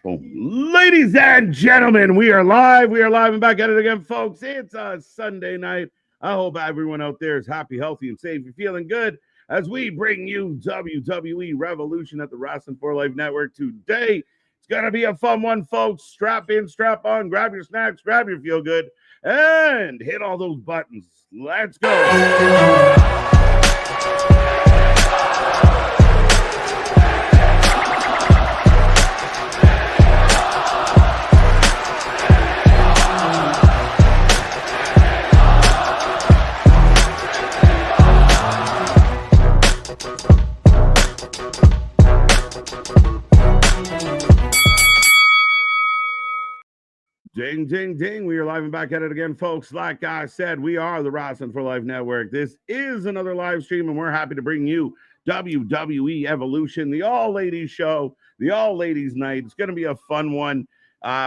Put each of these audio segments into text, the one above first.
Boom. Ladies and gentlemen, we are live. We are live and back at it again, folks. It's a Sunday night. I hope everyone out there is happy, healthy, and safe. You're feeling good as we bring you WWE Revolution at the Wrestling for Life Network today. It's going to be a fun one, folks. Strap in, strap on, grab your snacks, grab your feel good, and hit all those buttons. Let's go. Ding, ding, ding. We are live and back at it again, folks. Like I said, we are the Wrestling for Life Network. This is another live stream, and we're happy to bring you WWE Evolution, the all-ladies show, the all-ladies night. It's going to be a fun one.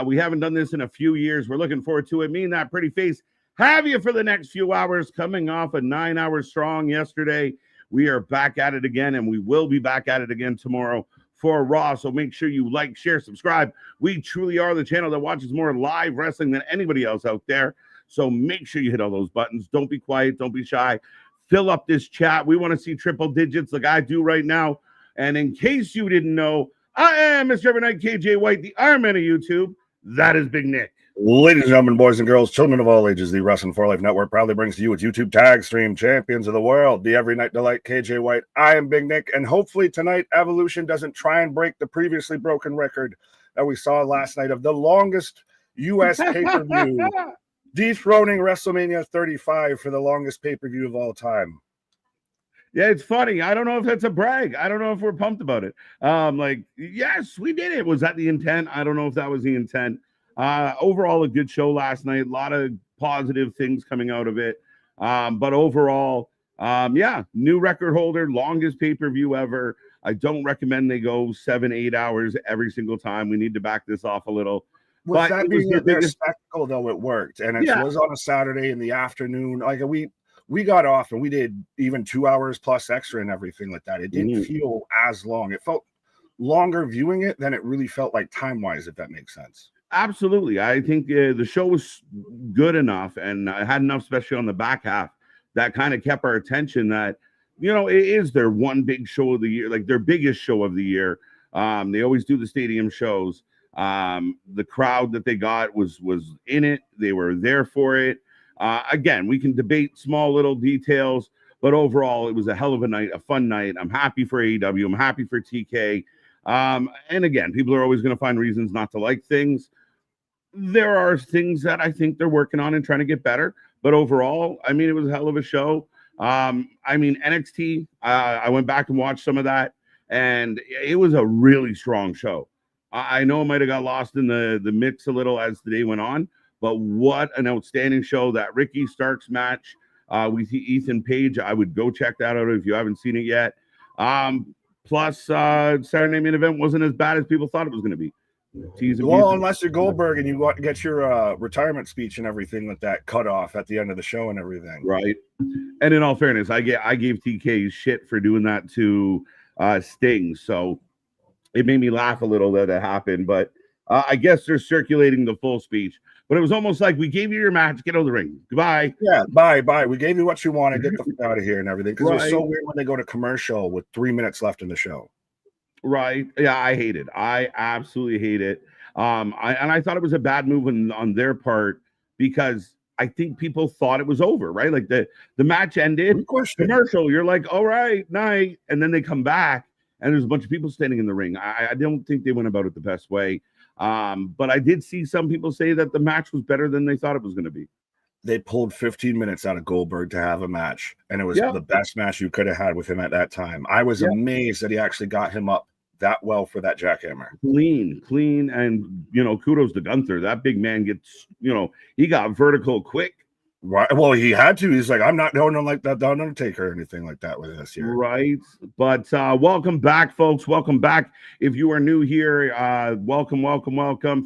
We haven't done this in a few years. We're looking forward to it. Me and that pretty face have you for the next few hours, coming off a 9 hours strong yesterday. We are back at it again, and we will be back at it again tomorrow for Raw. So make sure you like, share, subscribe. We truly are the channel that watches more live wrestling than anybody else out there. So make sure you hit all those buttons. Don't be quiet. Don't be shy. Fill up this chat. We want to see triple digits like I do right now. And in case you didn't know, I am Mr. Evernight KJ White, the Iron Man of YouTube. That is Big Nick. Ladies and gentlemen, boys and girls, children of all ages, the Wrestling for Life Network proudly brings to you its YouTube tag stream champions of the world, the Every Night Delight, KJ White. I am Big Nick, and hopefully tonight Evolution doesn't try and break the previously broken record that we saw last night of the longest U.S. pay-per-view, dethroning WrestleMania 35 for the longest pay-per-view of all time. Yeah, it's funny. I don't know if that's a brag. I don't know if we're pumped about it. Yes, we did it. Was that the intent? I don't know if that was the intent. Overall, a good show last night. A lot of positive things coming out of it. But overall, new record holder, longest pay-per-view ever. I don't recommend they go 7-8 hours every single time. We need to back this off a little. With that being their spectacle, though, it worked. And it was on a Saturday in the afternoon. Like we got off and we did even 2 hours plus extra and everything like that. It didn't feel as long. It felt longer viewing it than it really felt like time-wise, if that makes sense. Absolutely. I think the show was good enough and I had enough, especially on the back half, that kind of kept our attention that, you know, it is their one big show of the year, like their biggest show of the year. They always do the stadium shows. The crowd that they got was in it. They were there for it. Again, we can debate small little details, but overall, it was a hell of a night, a fun night. I'm happy for AEW. I'm happy for TK. And again, people are always going to find reasons not to like things. There are things that I think they're working on and trying to get better. But overall, I mean, it was a hell of a show. NXT, I went back and watched some of that, and it was a really strong show. I know it might have got lost in the mix a little as the day went on, but what an outstanding show. That Ricky Starks match with Ethan Page, I would go check that out if you haven't seen it yet. Plus, Saturday Main Event wasn't as bad as people thought it was going to be. Well, unless you're Goldberg and you get your retirement speech and everything like that cut off at the end of the show and everything. Right. And in all fairness, I gave TK shit for doing that to Sting. So it made me laugh a little that it happened. But I guess they're circulating the full speech. But it was almost like, we gave you your match, get out of the ring. Goodbye. Yeah, bye. We gave you what you wanted, get the fuck out of here and everything. Because it was so weird when they go to commercial with 3 minutes left in the show. Right. Yeah, I hate it. I absolutely hate it. I thought it was a bad move on their part because I think people thought it was over, right? Like the match ended, commercial, you're like, all right, night. And then they come back and there's a bunch of people standing in the ring. I don't think they went about it the best way. But I did see some people say that the match was better than they thought it was going to be. They pulled 15 minutes out of Goldberg to have a match, and it was the best match you could have had with him at that time. I was amazed that he actually got him up that well for that jackhammer. Clean, and kudos to Gunther. That big man gets, he got vertical quick. Right. Well, he had to. He's like, I'm not going on like that Undertaker or anything like that with us here. Right. But welcome back, folks. Welcome back. If you are new here, welcome.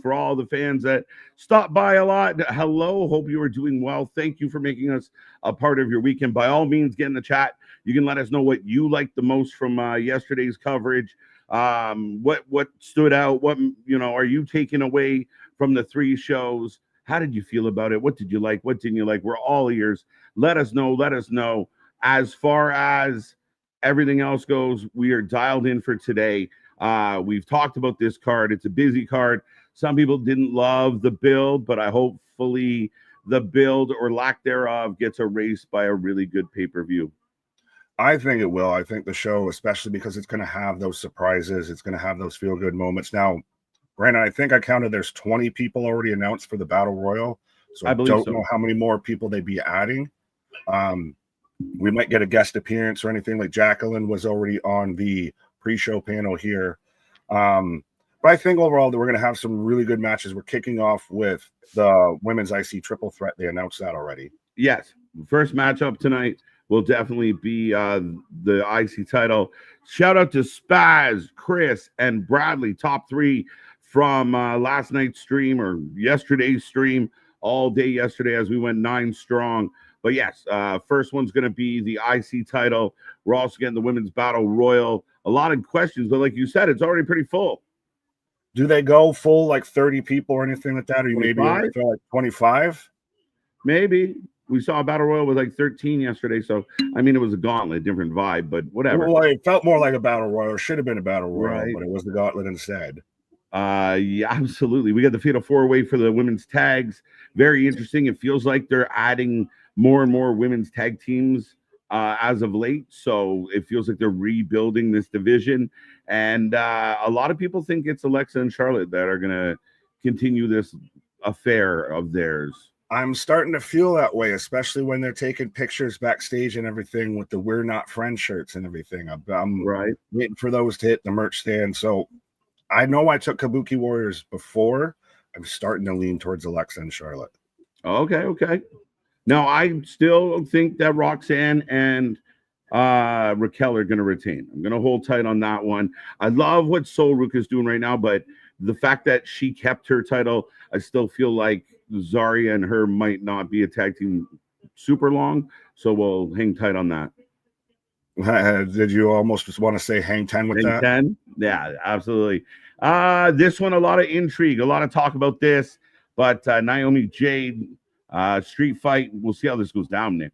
For all the fans that stop by a lot, hello. Hope you are doing well. Thank you for making us a part of your weekend. By all means, get in the chat. You can let us know what you liked the most from yesterday's coverage. What stood out? What, are you taking away from the 3 shows? How did you feel about it? What did you like? What didn't you like? We're all ears. Let us know. Let us know. As far as everything else goes, we are dialed in for today. We've talked about this card. It's a busy card. Some people didn't love the build, but I hopefully the build or lack thereof gets erased by a really good pay-per-view. I think it will. I think the show, especially because it's going to have those surprises, it's going to have those feel-good moments. Now, Brandon, I think I counted there's 20 people already announced for the Battle Royal, so I don't know how many more people they'd be adding. We might get a guest appearance or anything. Like Jacqueline was already on the pre-show panel here. But I think overall that we're going to have some really good matches. We're kicking off with the women's IC triple threat. They announced that already. Yes. First matchup tonight will definitely be the IC title. Shout out to Spaz, Chris, and Bradley, top 3 from last night's stream or yesterday's stream, all day yesterday as we went 9 strong. But yes, first one's going to be the IC title. We're also getting the women's battle royal. A lot of questions, but like you said, it's already pretty full. Do they go full like 30 people or anything like that? Or you maybe like 25? Maybe. We saw a battle royal with like 13 yesterday. So, I mean, it was a gauntlet, different vibe, but whatever. Well, it felt more like a battle royal. It should have been a battle royal, but it was the gauntlet instead. Yeah, absolutely. We got the Fatal 4-Way for the women's tags. Very interesting. It feels like they're adding more and more women's tag teams as of late. So it feels like they're rebuilding this division. And a lot of people think it's Alexa and Charlotte that are going to continue this affair of theirs. I'm starting to feel that way, especially when they're taking pictures backstage and everything with the "We're Not Friends" shirts and everything. I'm waiting for those to hit the merch stand. So I know I took Kabuki Warriors before. I'm starting to lean towards Alexa and Charlotte. Okay. Now, I still think that Roxanne and Raquel are going to retain. I'm going to hold tight on that one. I love what Solrook is doing right now, but the fact that she kept her title, I still feel like Zarya and her might not be a tag team super long, so we'll hang tight on that. Did you almost just want to say hang 10 with that? 10? Yeah, absolutely. This one, a lot of intrigue, a lot of talk about this, but Naomi Jade street fight. We'll see how this goes down, Nick.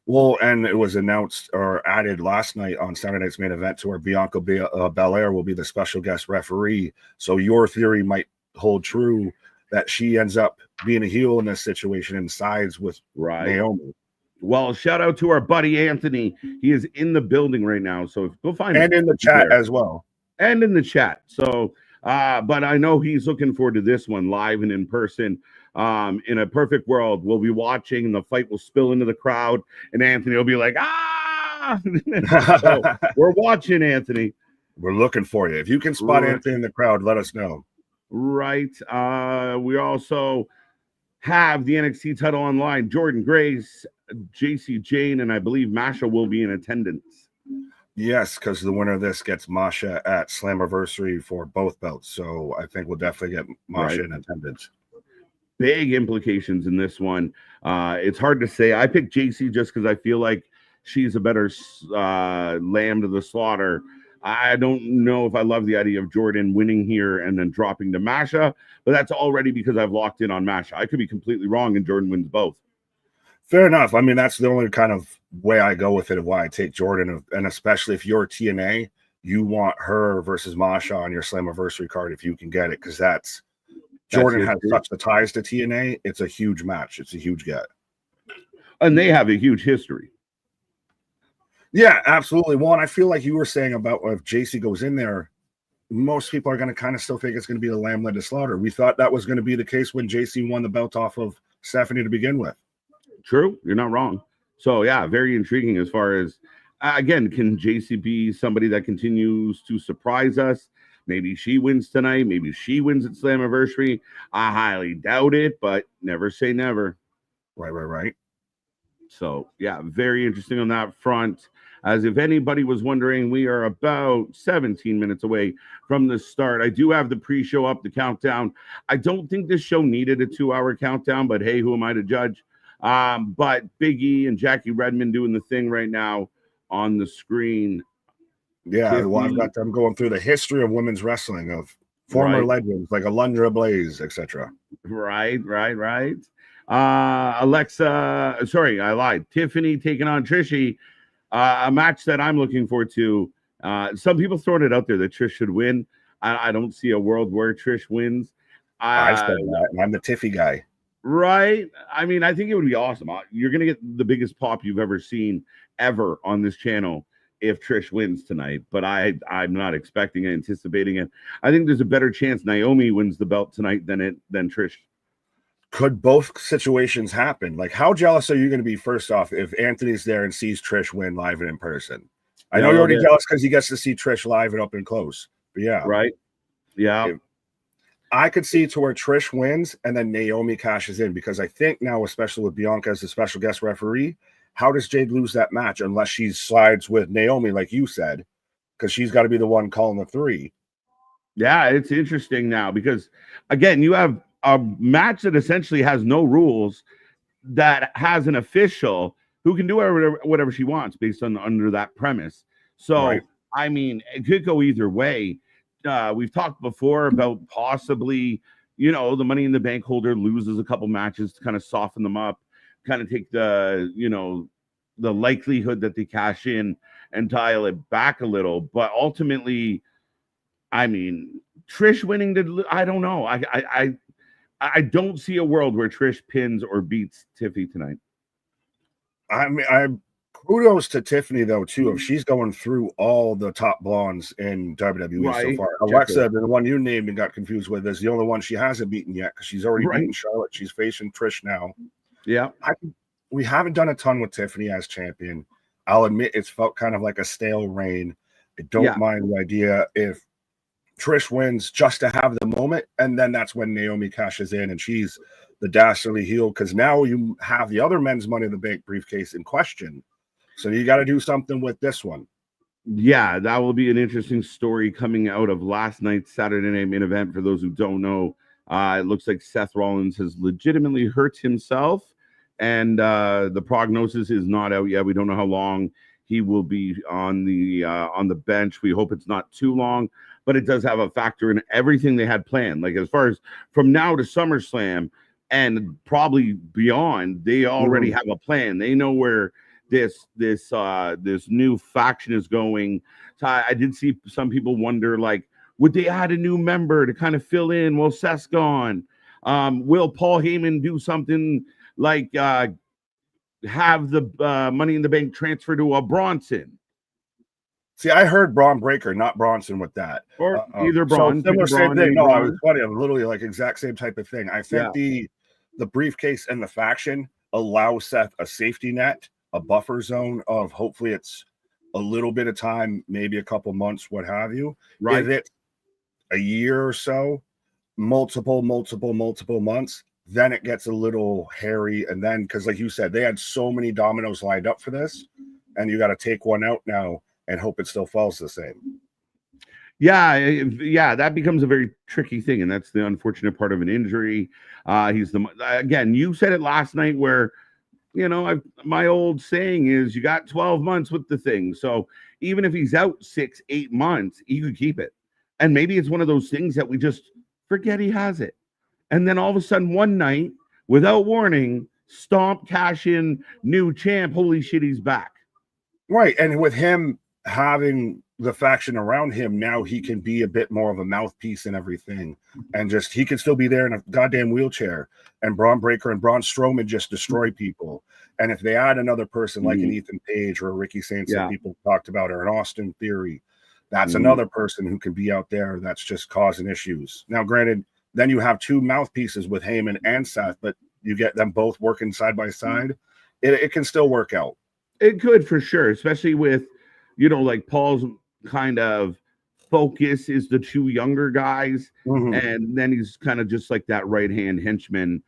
Well, and it was announced or added last night on Saturday Night's Main Event to where Bianca Belair will be the special guest referee. So your theory might hold true that she ends up being a heel in this situation and sides with Naomi. Well, shout out to our buddy Anthony. He is in the building right now, so go find him. And in the chat as well. And in the chat. So, but I know he's looking forward to this one live and in person. In a perfect world, we'll be watching, and the fight will spill into the crowd, and Anthony will be like, ah! So we're watching, Anthony. We're looking for you. If you can spot Anthony in the crowd, let us know. Right. We also have the NXT title online. Jordan Grace, JC Jane, and I believe Masha will be in attendance. Yes, because the winner of this gets Masha at Slammiversary for both belts. So I think we'll definitely get Masha in attendance. Big implications in this one. It's hard to say. I picked JC just because I feel like she's a better lamb to the slaughter. I don't know if I love the idea of Jordan winning here and then dropping to Masha, but that's already because I've locked in on Masha. I could be completely wrong and Jordan wins both. Fair enough. I mean, that's the only kind of way I go with it of why I take Jordan. And especially if you're TNA, you want her versus Masha on your Slammiversary card if you can get it, because that's Jordan has such the ties to TNA. It's a huge match. It's a huge get. And they have a huge history. Yeah, absolutely. Well, and I feel like you were saying about if JC goes in there, most people are going to kind of still think it's going to be the lamb led to slaughter. We thought that was going to be the case when JC won the belt off of Stephanie to begin with. True. You're not wrong. So, yeah, very intriguing as far as, again, can JC be somebody that continues to surprise us? Maybe she wins tonight. Maybe she wins at Slammiversary. I highly doubt it, but never say never. Right. So, yeah, very interesting on that front. As if anybody was wondering, we are about 17 minutes away from the start. I do have the pre-show up, the countdown. I don't think this show needed a 2-hour countdown, but hey, who am I to judge? But Big E and Jackie Redmond doing the thing right now on the screen. Yeah, well, I've Tiffy, got them going through the history of women's wrestling of former right, legends like Alundra Blaze, etc. right. Alexa, sorry, I lied. Tiffany taking on Trishy, a match that I'm looking forward to. Some people throwing it out there that Trish should win. I don't see a world where Trish wins. I've said that, and I'm the Tiffy guy. Right. I mean, I think it would be awesome. You're going to get the biggest pop you've ever seen ever on this channel if Trish wins tonight, but I'm not expecting it, anticipating it. I think there's a better chance Naomi wins the belt tonight than Trish. Could both situations happen? Like, how jealous are you going to be, first off, if Anthony's there and sees Trish win live and in person? I know you're already jealous because he gets to see Trish live and up and close. But yeah. Right. Yeah. I could see to where Trish wins and then Naomi cashes in, because I think now, especially with Bianca as the special guest referee, how does Jade lose that match unless she slides with Naomi, like you said, because she's got to be the one calling the 3. Yeah, it's interesting now because, again, you have a match that essentially has no rules, that has an official who can do whatever she wants based on under that premise. So, right. I mean, it could go either way. We've talked before about possibly, the Money in the Bank holder loses a couple matches to kind of soften them up, kind of take the likelihood that they cash in and dial it back a little. But ultimately, I mean, Trish winning, I don't know. I don't see a world where Trish pins or beats Tiffy tonight. I mean, kudos to Tiffany, though, too, if she's going through all the top blondes in WWE so far. Alexa, the one you named and got confused with, is the only one she hasn't beaten yet, because she's already beaten Charlotte. She's facing Trish now. Yeah. We haven't done a ton with Tiffany as champion. I'll admit it's felt kind of like a stale reign. I don't mind the idea if Trish wins just to have the moment, and then that's when Naomi cashes in and she's the dastardly heel, because now you have the other men's Money in the Bank briefcase in question. So you got to do something with this one. Yeah, that will be an interesting story coming out of last night's Saturday Night Main Event. For those who don't know, it looks like Seth Rollins has legitimately hurt himself, and the prognosis is not out yet. We don't know how long he will be on the bench. We hope it's not too long, but it does have a factor in everything they had planned. Like, as far as from now to SummerSlam and probably beyond, they already have a plan. They know where this new faction is going. So I did see some people wonder, like, would they add a new member to kind of fill in while Seth's gone? Will Paul Heyman do something like have the Money in the Bank transfer to a Bronson? See, I heard Braun Breaker, not Bronson, with that. Or either Braun. So similar, same thing. No, I was funny. I'm literally like exact same type of thing. I think the briefcase and the faction allow Seth a safety net, a buffer zone of hopefully it's a little bit of time, maybe a couple months, what have you. Right. If it's a year or so, multiple months, then it gets a little hairy. And then, because like you said, they had so many dominoes lined up for this, and you got to take one out now and hope it still falls the same. Yeah, that becomes a very tricky thing, and that's the unfortunate part of an injury. Again, you said it last night where, my old saying is you got 12 months with the thing. So even if he's out 6-8 months, you could keep it. And maybe it's one of those things that we just forget he has it. And then all of a sudden one night, without warning, stomp, cash in, new champ, holy shit, he's back. Right. And with him having the faction around him, now he can be a bit more of a mouthpiece and everything, and just he can still be there in a goddamn wheelchair, and Braun Breaker and Braun Strowman just destroy people. And if they add another person like an Ethan Page or a Ricky Saints that people talked about, or an Austin Theory, that's another person who can be out there that's just causing issues. Now granted, then you have two mouthpieces with Heyman and Seth, but you get them both working side by side, it can still work out. It could, for sure, especially with like Paul's kind of focus is the two younger guys, and then he's kind of just like that right-hand henchman,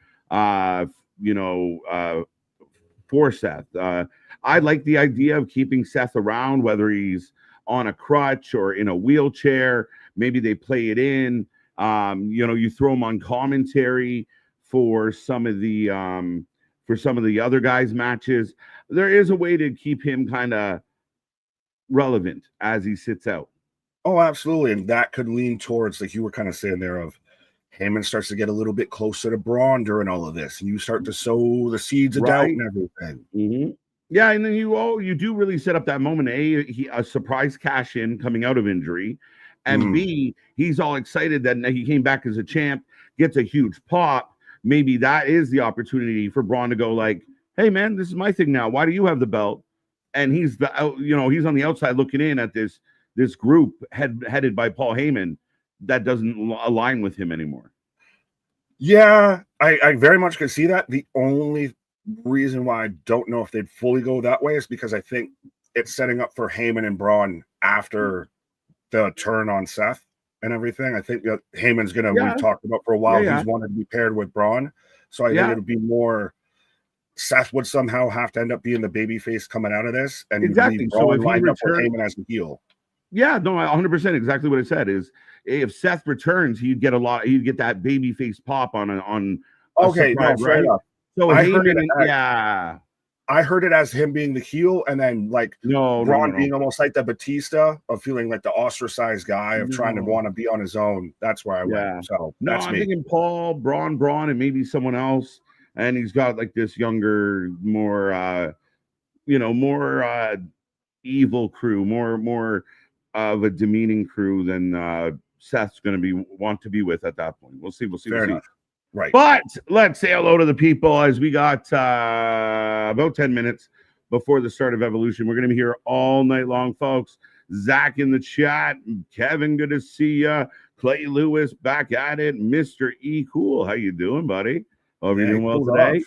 for Seth. I like the idea of keeping Seth around, whether he's on a crutch or in a wheelchair. Maybe they play it in. You throw him on commentary for some of the other guys' matches. There is a way to keep him kind of relevant as he sits out. Oh, absolutely. And that could lean towards, like you were kind of saying there, of Heyman starts to get a little bit closer to Braun during all of this, and you start to sow the seeds of doubt and everything. Mm-hmm. Yeah, and then you do really set up that moment. A surprise cash in coming out of injury, and B, he's all excited that he came back as a champ, gets a huge pop. Maybe that is the opportunity for Braun to go like, "Hey, man, this is my thing now. Why do you have the belt?" And he's he's on the outside looking in at this group headed by Paul Heyman that doesn't align with him anymore. Yeah, I very much could see that. The only reason why I don't know if they'd fully go that way is because I think it's setting up for Heyman and Braun after the turn on Seth and everything. I think that Heyman's gonna, we've talked about for a while, he's wanted to be paired with Braun. So I think it would be more Seth would somehow have to end up being the babyface coming out of this, and exactly. So if lined up with Heyman as the heel. Yeah, no, 100%. Exactly what I said is if Seth returns, he'd get that babyface pop on okay, surprise, no, right? enough. So I heard it as him being the heel, and then like Braun being almost like the Batista of feeling like the ostracized guy of trying to want to be on his own. That's where I went. So that's I'm me. thinking Paul, Braun, and maybe someone else, and he's got like this younger, more evil crew, more of a demeaning crew than Seth's going to want to be with at that point. We'll see. Fair enough. Right. But let's say hello to the people as we got about 10 minutes before the start of Evolution. We're going to be here all night long, folks. Zach in the chat. Kevin, good to see you. Clay Lewis back at it. Mr. E. Cool. How you doing, buddy? Hope you're doing well today.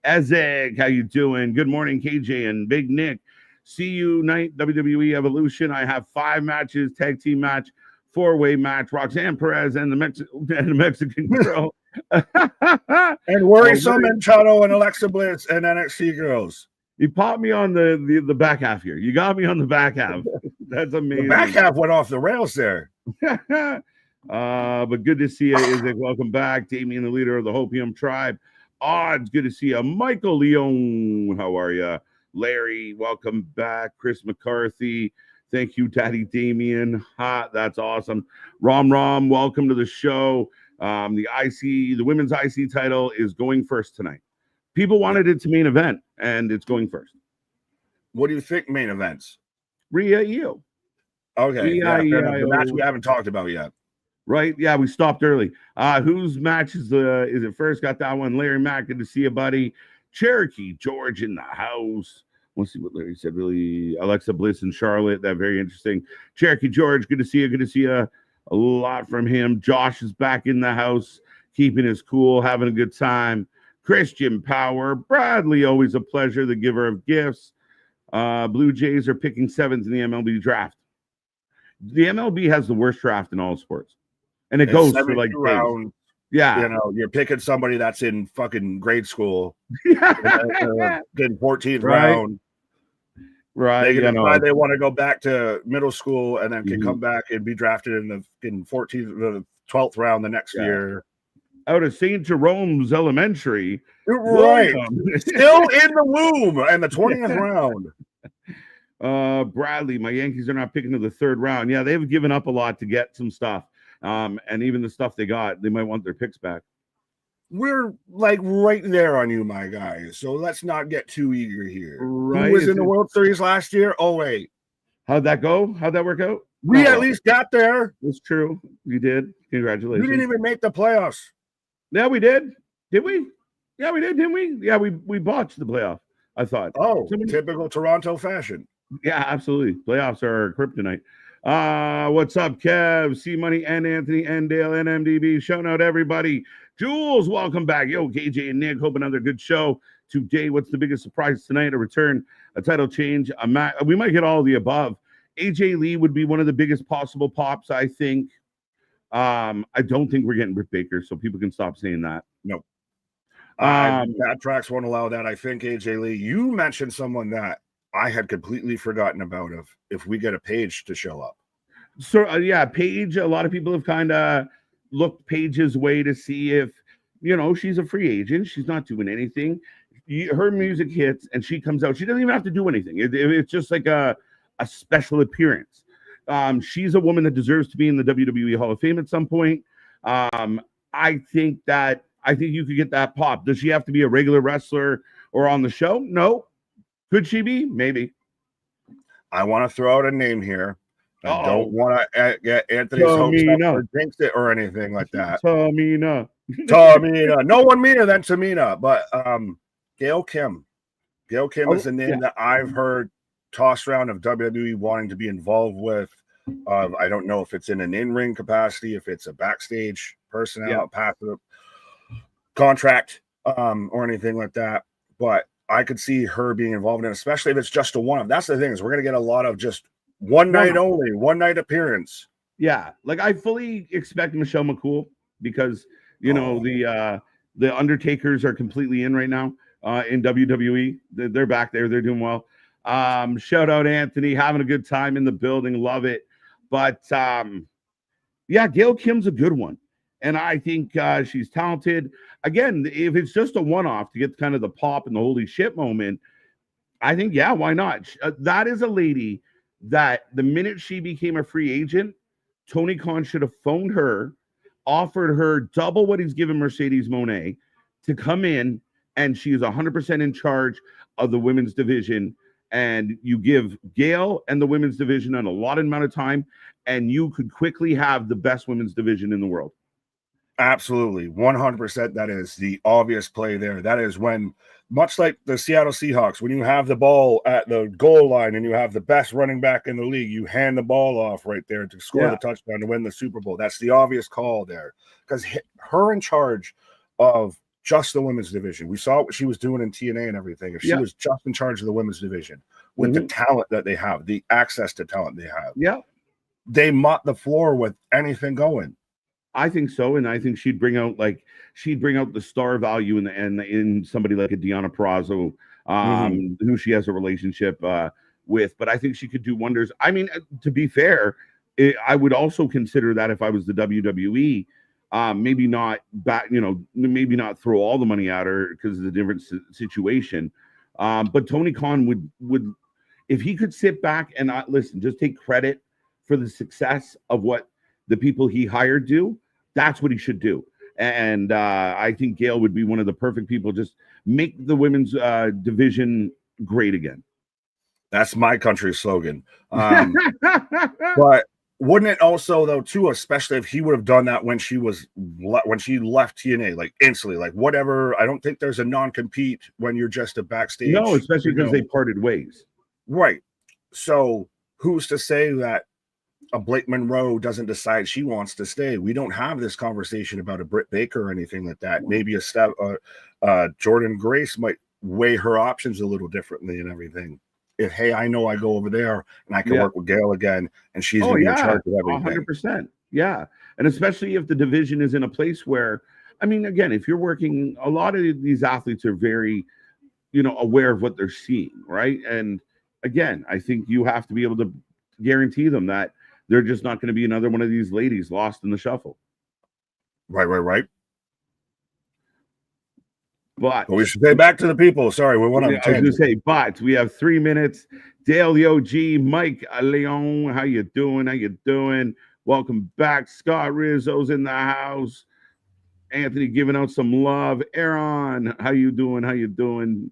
Ezek, how you doing? Good morning, KJ and Big Nick. See you night, WWE Evolution. I have 5 matches, tag team match, 4-way match, Roxanne Perez and the Mexican girl. And Worrisome and Chano and Alexa Bliss and NXT girls. You popped me on the back half here. You got me on the back half. That's amazing. The back half went off the rails there. But good to see you, Isaac. Welcome back. Damien, the leader of the Hopium tribe. Odds, good to see you. Michael Leon, how are you? Larry, welcome back. Chris McCarthy. Thank you, Daddy Damien. That's awesome. Rom, welcome to the show. The women's IC title is going first tonight. People wanted it to main event, and it's going first. What do you think main events? Rhea Io. Okay. The match we haven't talked about yet. Right? Yeah, we stopped early. Whose match is it first? Got that one. Larry Mack, good to see you, buddy. Cherokee George in the house. Let's see what Larry said. Really, Alexa Bliss and Charlotte. That very interesting. Cherokee George, good to see you. Good to see you. A lot from him. Josh is back in the house, keeping his cool, having a good time. Christian Power. Bradley, always a pleasure. The giver of gifts. Blue Jays are picking 7th in the MLB draft. The MLB has the worst draft in all sports, and it goes for like round. Yeah, you're picking somebody that's in fucking grade school. Getting 14th round. Right. They can decide they want to go back to middle school and then can come back and be drafted in 14th, 12th round the next year. Out of St. Jerome's Elementary. Right. Still in the womb and the 20th round. Bradley, my Yankees are not picking to the 3rd round. Yeah, they've given up a lot to get some stuff. And even the stuff they got, they might want their picks back. We're like right there on you, my guy. So let's not get too eager here. Right. Who was in the World Series last year? Oh, wait. How'd that go? How'd that work out? We at least got there. That's true. You did. Congratulations. We didn't even make the playoffs. Yeah, we did. Did we? Yeah, we did, didn't we? Yeah, we botched the playoff, I thought. Oh, typical Toronto fashion. Yeah, absolutely. Playoffs are kryptonite. What's up, Kev, C Money, and Anthony, and Dale, and MDB. Shouting out everybody. Jules, welcome back. Yo, KJ and Nick, hope another good show today. What's the biggest surprise tonight? A return, a title change, we might get all of the above. AJ Lee would be one of the biggest possible pops, I think. I don't think we're getting Britt Baker, so people can stop saying that. No. Backtracks won't allow that. I think AJ Lee, you mentioned someone that I had completely forgotten about if we get a Paige to show up. So, Paige, a lot of people have kind of looked Paige's way to see if, she's a free agent. She's not doing anything. her music hits and she comes out. She doesn't even have to do anything. It's just like a special appearance. She's a woman that deserves to be in the WWE Hall of Fame at some point. I think you could get that pop. Does she have to be a regular wrestler or on the show? No. Could she be? Maybe. I want to throw out a name here. I don't want to get Anthony's hopes up or jinx it or anything like that. Tamina. No one meaner than Tamina, but Gail Kim. Gail Kim is a name that I've heard tossed around of WWE wanting to be involved with. I don't know if it's in an in-ring capacity, if it's a backstage personnel, passive contract, or anything like that. But I could see her being involved in it, especially if it's just a one-off. That's the thing, is we're going to get a lot of just one night only, one night appearance. Yeah, like I fully expect Michelle McCool because the Undertakers are completely in right now in WWE. They're back there. They're doing well. Shout out Anthony, having a good time in the building. Love it. But Gail Kim's a good one. And I think she's talented. Again, if it's just a one-off to get kind of the pop and the holy shit moment, I think, why not? That is a lady that the minute she became a free agent, Tony Khan should have phoned her, offered her double what he's given Mercedes Moné to come in, and she is 100% in charge of the women's division. And you give Gail and the women's division an allotted amount of time, and you could quickly have the best women's division in the world. Absolutely. 100%. That is the obvious play there. That is when, much like the Seattle Seahawks, when you have the ball at the goal line and you have the best running back in the league, you hand the ball off right there to score the touchdown to win the Super Bowl. That's the obvious call there, because her in charge of just the women's division. We saw what she was doing in TNA and everything. If she was just in charge of the women's division with the talent that they have, the access to talent they have, they mop the floor with anything going. I think so, and I think she'd bring out the star value in somebody like a Deonna Purrazzo, who she has a relationship with. But I think she could do wonders. I mean, to be fair, I would also consider that if I was the WWE, maybe not maybe not throw all the money at her because it's a different situation. But Tony Khan would if he could sit back and not listen, just take credit for the success of what the people he hired do. That's what he should do. And I think Gail would be one of the perfect people. Just make the women's division great again. That's my country slogan. But wouldn't it also, though, too, especially if he would have done that when she left TNA, like instantly, like whatever. I don't think there's a non-compete when you're just a backstage. No, especially because they parted ways. Right. So who's to say that a Blake Monroe doesn't decide she wants to stay? We don't have this conversation about a Britt Baker or anything like that. Maybe Jordan Grace might weigh her options a little differently and everything. If, hey, I know I go over there and I can work with Gail again, and she's going to be in charge of everything. 100%. Yeah. And especially if the division is in a place where, I mean, again, if you're working, a lot of these athletes are very, aware of what they're seeing, right? And again, I think you have to be able to guarantee them that they're just not going to be another one of these ladies lost in the shuffle. Right. But we should say back to the people. Sorry, we went on. I was going to say, but we have 3 minutes. Dale the OG, Mike Leon, how you doing? Welcome back. Scott Rizzo's in the house. Anthony giving out some love. Aaron, how you doing?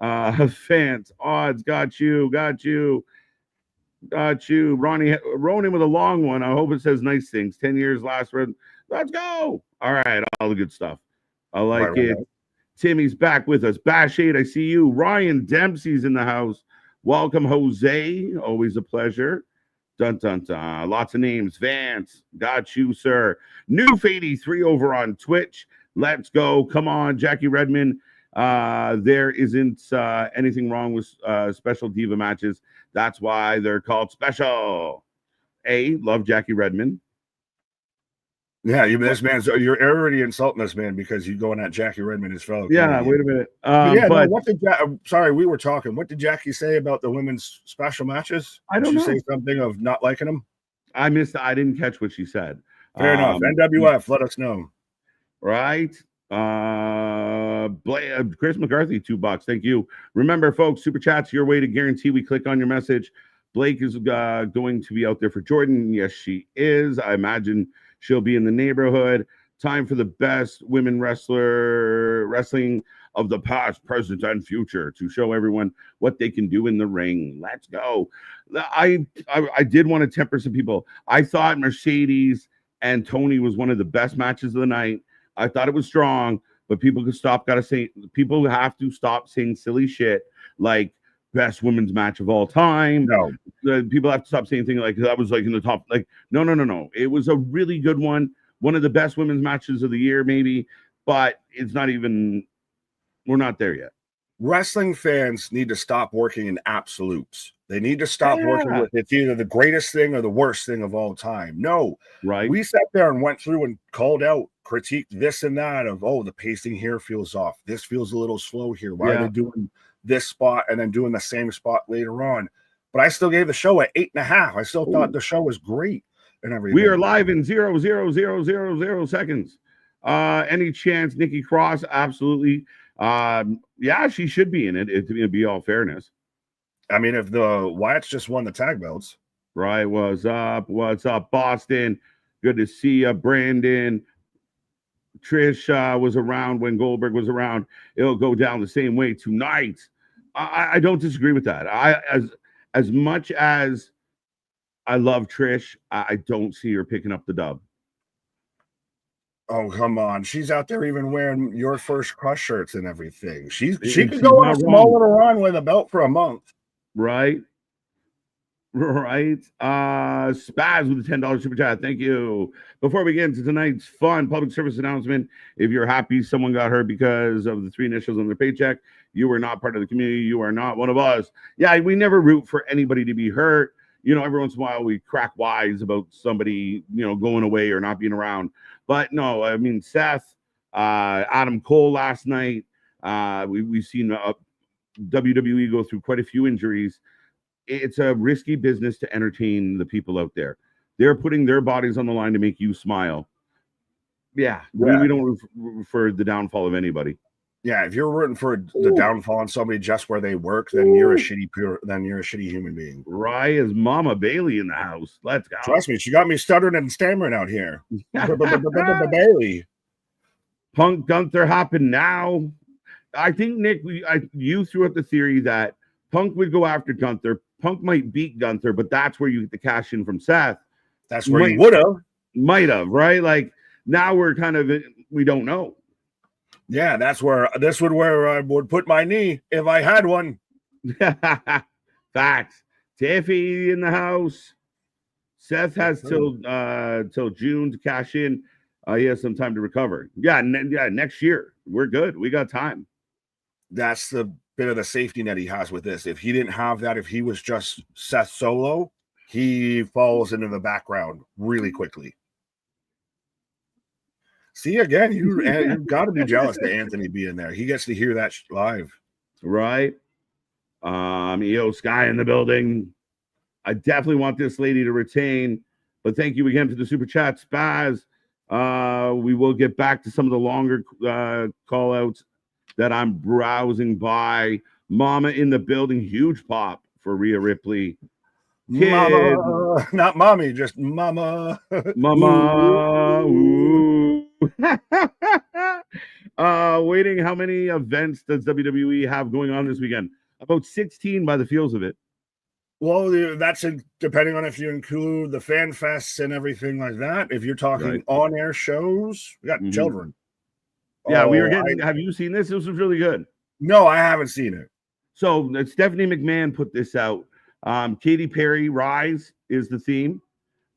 Fans, odds, got you. Ronnie with a long one. I hope it says nice things. 10 years last run. Let's go. All right, all the good stuff. I like it. Right. Timmy's back with us. Bash 8, I see you. Ryan Dempsey's in the house. Welcome, Jose. Always a pleasure. Dun dun dun. Lots of names. Vance, got you, sir. Noof 83 over on Twitch. Let's go. Come on, Jackie Redmond. There isn't anything wrong with special diva matches. That's why they're called special. Love Jackie Redmond. Yeah, you're already insulting this man because you're going at Jackie Redmond, his fellow. Yeah, wait a minute. Sorry, we were talking. What did Jackie say about the women's special matches? Did she say something of not liking them? I missed. I didn't catch what she said. Fair enough. NWF, let us know. Right. Chris McCarthy, $2. Thank you. Remember, folks, super chats your way to guarantee we click on your message. Blake is going to be out there for Jordan. Yes, she is. I imagine she'll be in the neighborhood. Time for the best women wrestling of the past, present, and future to show everyone what they can do in the ring. Let's go. I did want to temper some people. I thought Mercedes and Tony was one of the best matches of the night. I thought it was strong, but people have to stop saying silly shit like best women's match of all time. No, People have to stop saying things like that was like in the top. Like, no. It was a really good one of the best women's matches of the year, maybe, but it's not even. We're not there yet. Wrestling fans need to stop working in absolutes. They need to stop working with it's either the greatest thing or the worst thing of all time. No, right? We sat there and went through and called out, critiqued this and that of, oh, the pacing here feels off. This feels a little slow here. Why are they doing this spot and then doing the same spot later on? But I still gave the show an 8.5. I still thought the show was great and everything. We are live in 0.0000 seconds. Any chance Nikki Cross? Absolutely. Yeah, she should be in it, to be all fairness. I mean, if the Wyatts just won the tag belts. Right. What's up, Boston? Good to see you, Brandon. Trish was around when Goldberg was around. It'll go down the same way tonight. I don't disagree with that. As much as I love Trish, I don't see her picking up the dub. Oh, come on. She's out there even wearing your first Crush shirts and everything. She could go on a small little run with a belt for a month. Right. Spaz with a $10 super chat. Thank you. Before we get into tonight's fun public service announcement, if you're happy someone got hurt because of the 3 initials on their paycheck, you are not part of the community. You are not one of us. Yeah, we never root for anybody to be hurt. You know, every once in a while we crack wise about somebody, going away or not being around. But no, I mean, Seth, Adam Cole last night, we've seen WWE go through quite a few injuries. It's a risky business to entertain the people out there. They're putting their bodies on the line to make you smile. Yeah. We don't root for the downfall of anybody. Yeah, if you're rooting for the downfall on somebody just where they work, then you're a shitty human being. Raya's Mama Bailey in the house. Let's go. Trust me, she got me stuttering and stammering out here. Bailey. Punk Gunther happen now. I think, Nick, you threw out the theory that Punk would go after Gunther. Punk might beat Gunther, but that's where you get the cash in from Seth. That's where you would have. Might have, right? Like, now we're kind of, we don't know. Yeah, this would where I would put my knee if I had one. Facts. Tiffy in the house. Seth has till June to cash in. He has some time to recover. Yeah, next year. We're good. We got time. That's the bit of the safety net he has with this. If he didn't have that, if he was just Seth Solo, he falls into the background really quickly. See, again, you got to be jealous to Anthony being there. He gets to hear that live. Right. EO Sky in the building. I definitely want this lady to retain, but thank you again for the super chat, Spaz. We will get back to some of the longer call outs that I'm browsing by. Mama in the building. Huge pop for Rhea Ripley. Mama, not mommy, just mama. Mama. Ooh. Waiting. How many events does WWE have going on this weekend? About 16 by the feels of it. Well, that's depending on if you include the fan fests and everything like that. If you're talking on-air shows, we got children. Yeah, we were getting. Have you seen this? This was really good. No, I haven't seen it. So Stephanie McMahon put this out. Katy Perry Rise is the theme.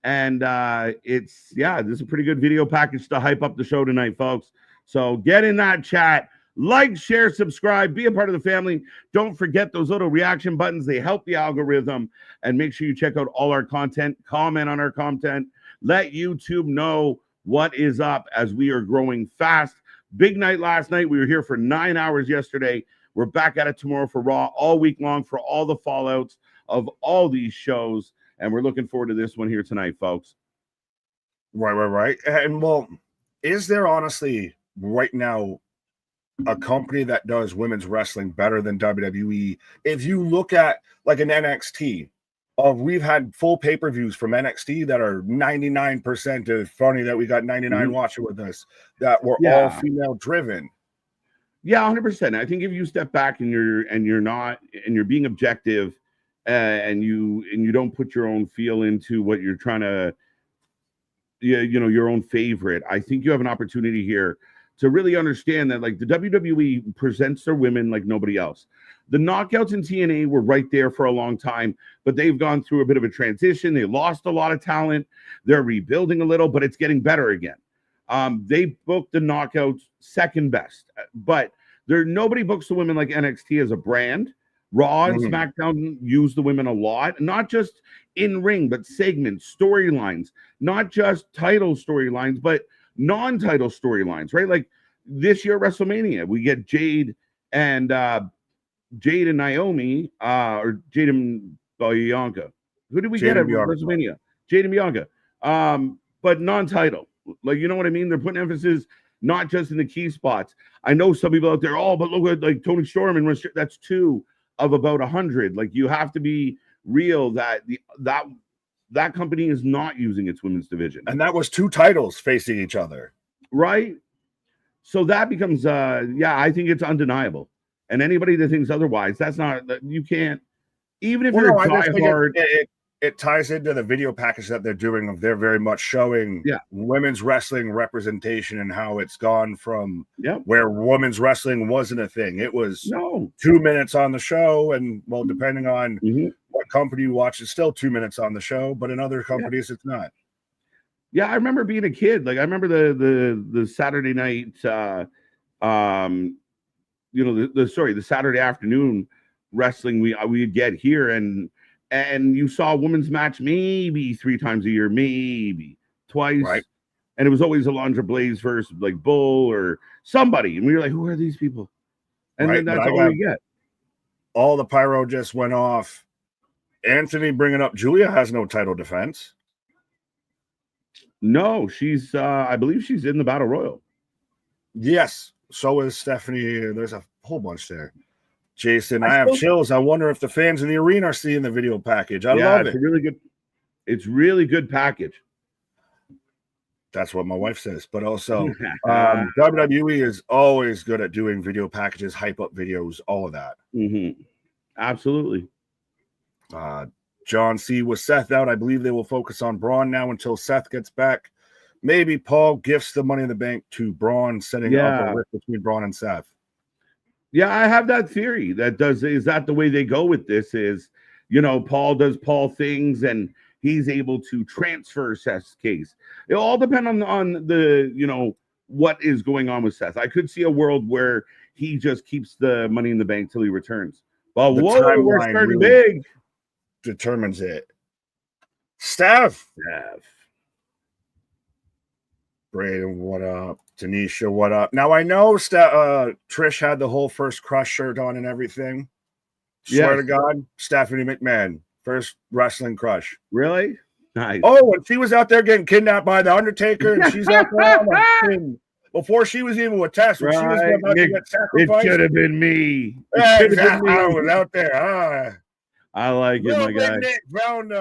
And this is a pretty good video package to hype up the show tonight, folks. So get in that chat, like, share, subscribe, be a part of the family. Don't forget those little reaction buttons. They help the algorithm. And make sure you check out all our content, comment on our content, let YouTube know what is up as we are growing fast. Big night last night. We were here for 9 hours yesterday. We're back at it tomorrow for Raw all week long for all the fallouts of all these shows. And we're looking forward to this one here tonight, folks. Right. And well, is there honestly right now a company that does women's wrestling better than WWE. If you look at like an NXT, we've had full pay-per-views from NXT that are 99%. It's funny that we got 99 watching with us that were all female driven. Yeah, 100%. I think if you step back and you're being objective, and you don't put your own feel into what you're trying to, your own favorite, I think you have an opportunity here to really understand that, like, the WWE presents their women like nobody else. The knockouts in TNA were right there for a long time, but they've gone through a bit of a transition. They lost a lot of talent. They're rebuilding a little, but it's getting better again. They booked the knockouts second best, but nobody books the women like NXT as a brand. Raw and SmackDown use the women a lot, not just in ring, but segments, storylines, not just title storylines, but non-title storylines, right? Like this year at WrestleMania, we get Jade and Naomi, or Jade and Bianca. Who did we get at WrestleMania? Jade and Bianca. But non-title. Like, you know what I mean? They're putting emphasis not just in the key spots. I know some people out there, but look at like Tony Storm, and that's 2 of about 100. Like, you have to be real that that company is not using its women's division. And that was 2 titles facing each other. Right? So that becomes, I think it's undeniable. And anybody that thinks otherwise, you can't, even if you're a diehard. It ties into the video package that they're doing. They're very much showing women's wrestling representation and how it's gone from where women's wrestling wasn't a thing. It was 2 minutes on the show, and depending on what company you watch, it's still 2 minutes on the show, but in other companies it's not. Yeah, I remember being a kid. Like, I remember the Saturday night, the Saturday afternoon wrestling we'd get here, and you saw a women's match maybe 3 times a year, maybe twice. Right. And it was always Alundra Blaze versus like Bull or somebody. And we were like, who are these people? And then that's all we get. All the pyro just went off. Anthony bringing up Julia has no title defense. No, she's I believe she's in the Battle Royal. Yes. So is Stephanie. There's a whole bunch there. Jason, I have chills. I wonder if the fans in the arena are seeing the video package. I love it. It's really good package. That's what my wife says. But also, WWE is always good at doing video packages, hype up videos, all of that. Absolutely. John C. with Seth out. I believe they will focus on Braun now until Seth gets back. Maybe Paul gifts the Money in the Bank to Braun, setting up a rift between Braun and Seth. Yeah, I have that theory. Is that the way they go with this? Is, Paul does Paul things and he's able to transfer Seth's case. It'll all depend on the, what is going on with Seth. I could see a world where he just keeps the Money in the Bank till he returns. Well, we're starting really big. Determines it. Steph. Braden, what up? Tanisha, what up? Now, I know Trish had the whole first Crush shirt on and everything. Swear to God, Stephanie McMahon, first wrestling Crush. Really? Nice. Oh, when she was out there getting kidnapped by The Undertaker, and she's out there before she was even with Tess, when she was about to get sacrificed. It should have been me. Exactly. I was out there. I like it, my guy. Nick found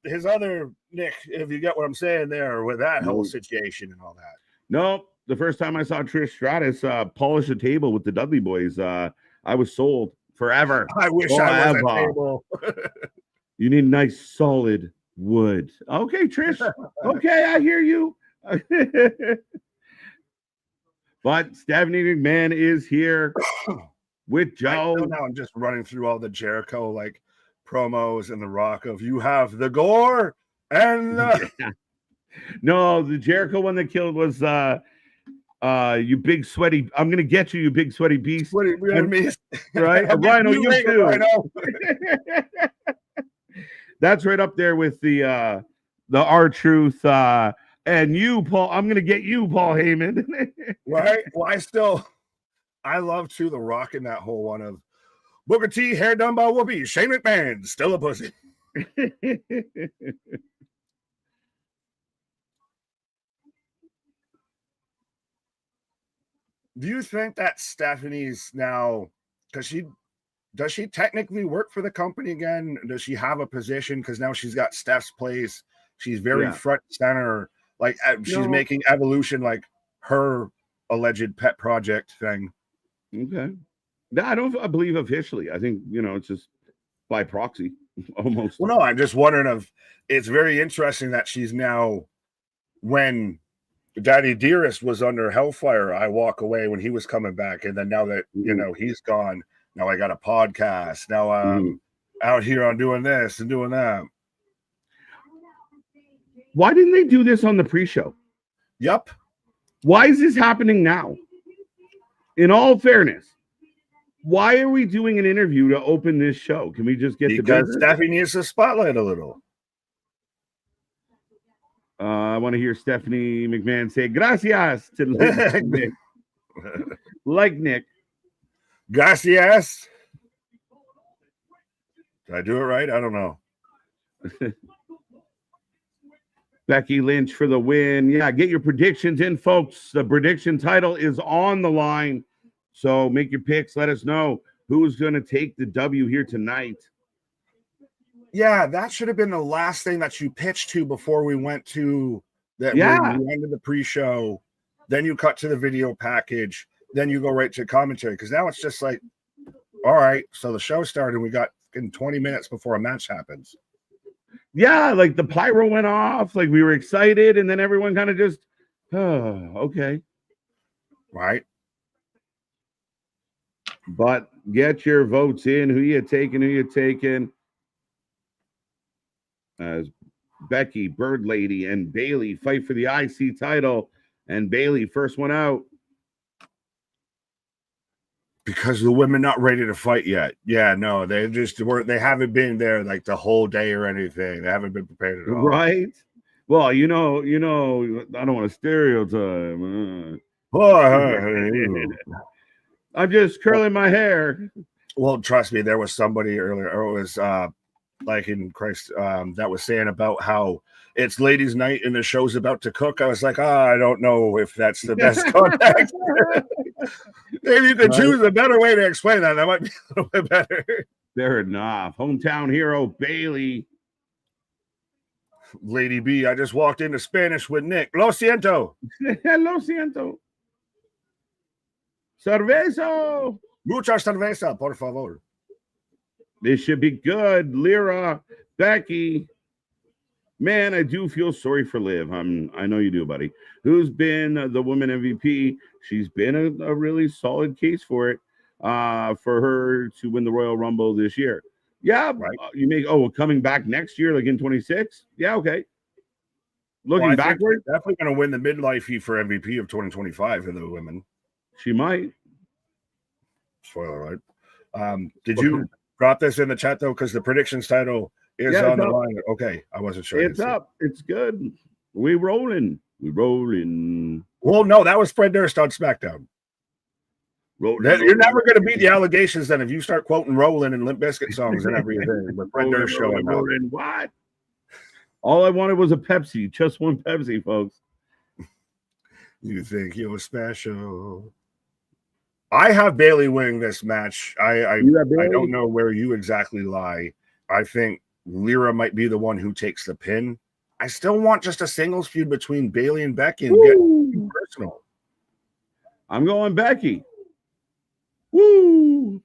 his other Nick, if you get what I'm saying there, with that whole situation and all that. Nope. The first time I saw Trish Stratus polish a table with the Dudley Boys, I was sold forever. I wish I was at table. You need nice solid wood. Okay, Trish. Okay, I hear you. But Stephanie McMahon is here with Joe. Now I'm just running through all the Jericho promos and The Rock of you have the gore and No, the Jericho one that killed was you big sweaty. I'm gonna get you, you big sweaty beast. What do you mean? Right? Rhino, you too. Rhino. That's right up there with the R-Truth and you, Paul. I'm gonna get you, Paul Heyman. Right? Well, I love too The Rock in that whole one of Booker T, hair done by Whoopi. Shane McMahon, still a pussy. Do you think that Stephanie's now, because does she technically work for the company again? Does she have a position? Because now she's got Steph's place. She's very front center. Like she's making Evolution like her alleged pet project thing. Okay. No, I believe officially. I think, it's just by proxy almost. Well, no, I'm just wondering if it's very interesting that she's now, when Daddy Dearest was under Hellfire, I walk away when he was coming back. And then now that, he's gone, now I got a podcast. Now I'm out here on doing this and doing that. Why didn't they do this on the pre-show? Yep. Why is this happening now? In all fairness, why are we doing an interview to open this show? Can we just get the because Stephanie needs to spotlight a little. I want to hear Stephanie McMahon say gracias to Nick. Like Nick. Gracias. Did I do it right? I don't know. Becky Lynch for the win. Yeah, get your predictions in, folks. The prediction title is on the line. So make your picks. Let us know who's going to take the W here tonight. Yeah, that should have been the last thing that you pitched to before we went to that. Yeah. We ended the pre-show. Then you cut to the video package. Then you go right to commentary. Because now it's just like, all right, so the show started. We got in 20 minutes before a match happens. Yeah, like the pyro went off, like we were excited, and then everyone kind of just, okay. Right. But get your votes in. Who you taking? As Becky, Bird Lady, and Bailey fight for the IC title. And Bailey, first one out. Because the women not ready to fight yet. Yeah, no, they haven't been there like the whole day or anything. They haven't been prepared at all. Right. Well, I don't want to stereotype. I'm just curling my hair. Well, trust me, there was somebody earlier, or it was like in Christ, that was saying about how it's ladies' night and the show's about to cook. I was like, I don't know if that's the best context. Maybe you could choose a better way to explain that. That might be a little bit better. Fair enough. Hometown hero Bailey. Lady B, I just walked into Spanish with Nick. Lo siento. Lo siento. Cerveza. Mucha cerveza, por favor. This should be good. Lyra, Becky. Man, I do feel sorry for Liv. I know you do, buddy. Who's been the woman MVP? She's been a really solid case for it, for her to win the Royal Rumble this year. Yeah, right. Coming back next year, like in 26? Yeah, okay. Looking backward? Definitely going to win the midlife heat for MVP of 2025 in the women. She might. Spoiler alert. Did you drop this in the chat, though? Because the predictions title is on the line. Okay, I wasn't sure. It's up. It's good. We rolling. Well, no, that was Fred Durst on SmackDown. You're never going to beat the allegations then if you start quoting Rollin' and Limp Bizkit songs and everything. With Fred Durst showing up. What? All I wanted was a Pepsi. Just one Pepsi, folks. You think you're special. I have Bailey winning this match. I don't know where you exactly lie. I think Lyra might be the one who takes the pin. I still want just a singles feud between Bailey and Becky and get personal. I'm going Becky. Woo!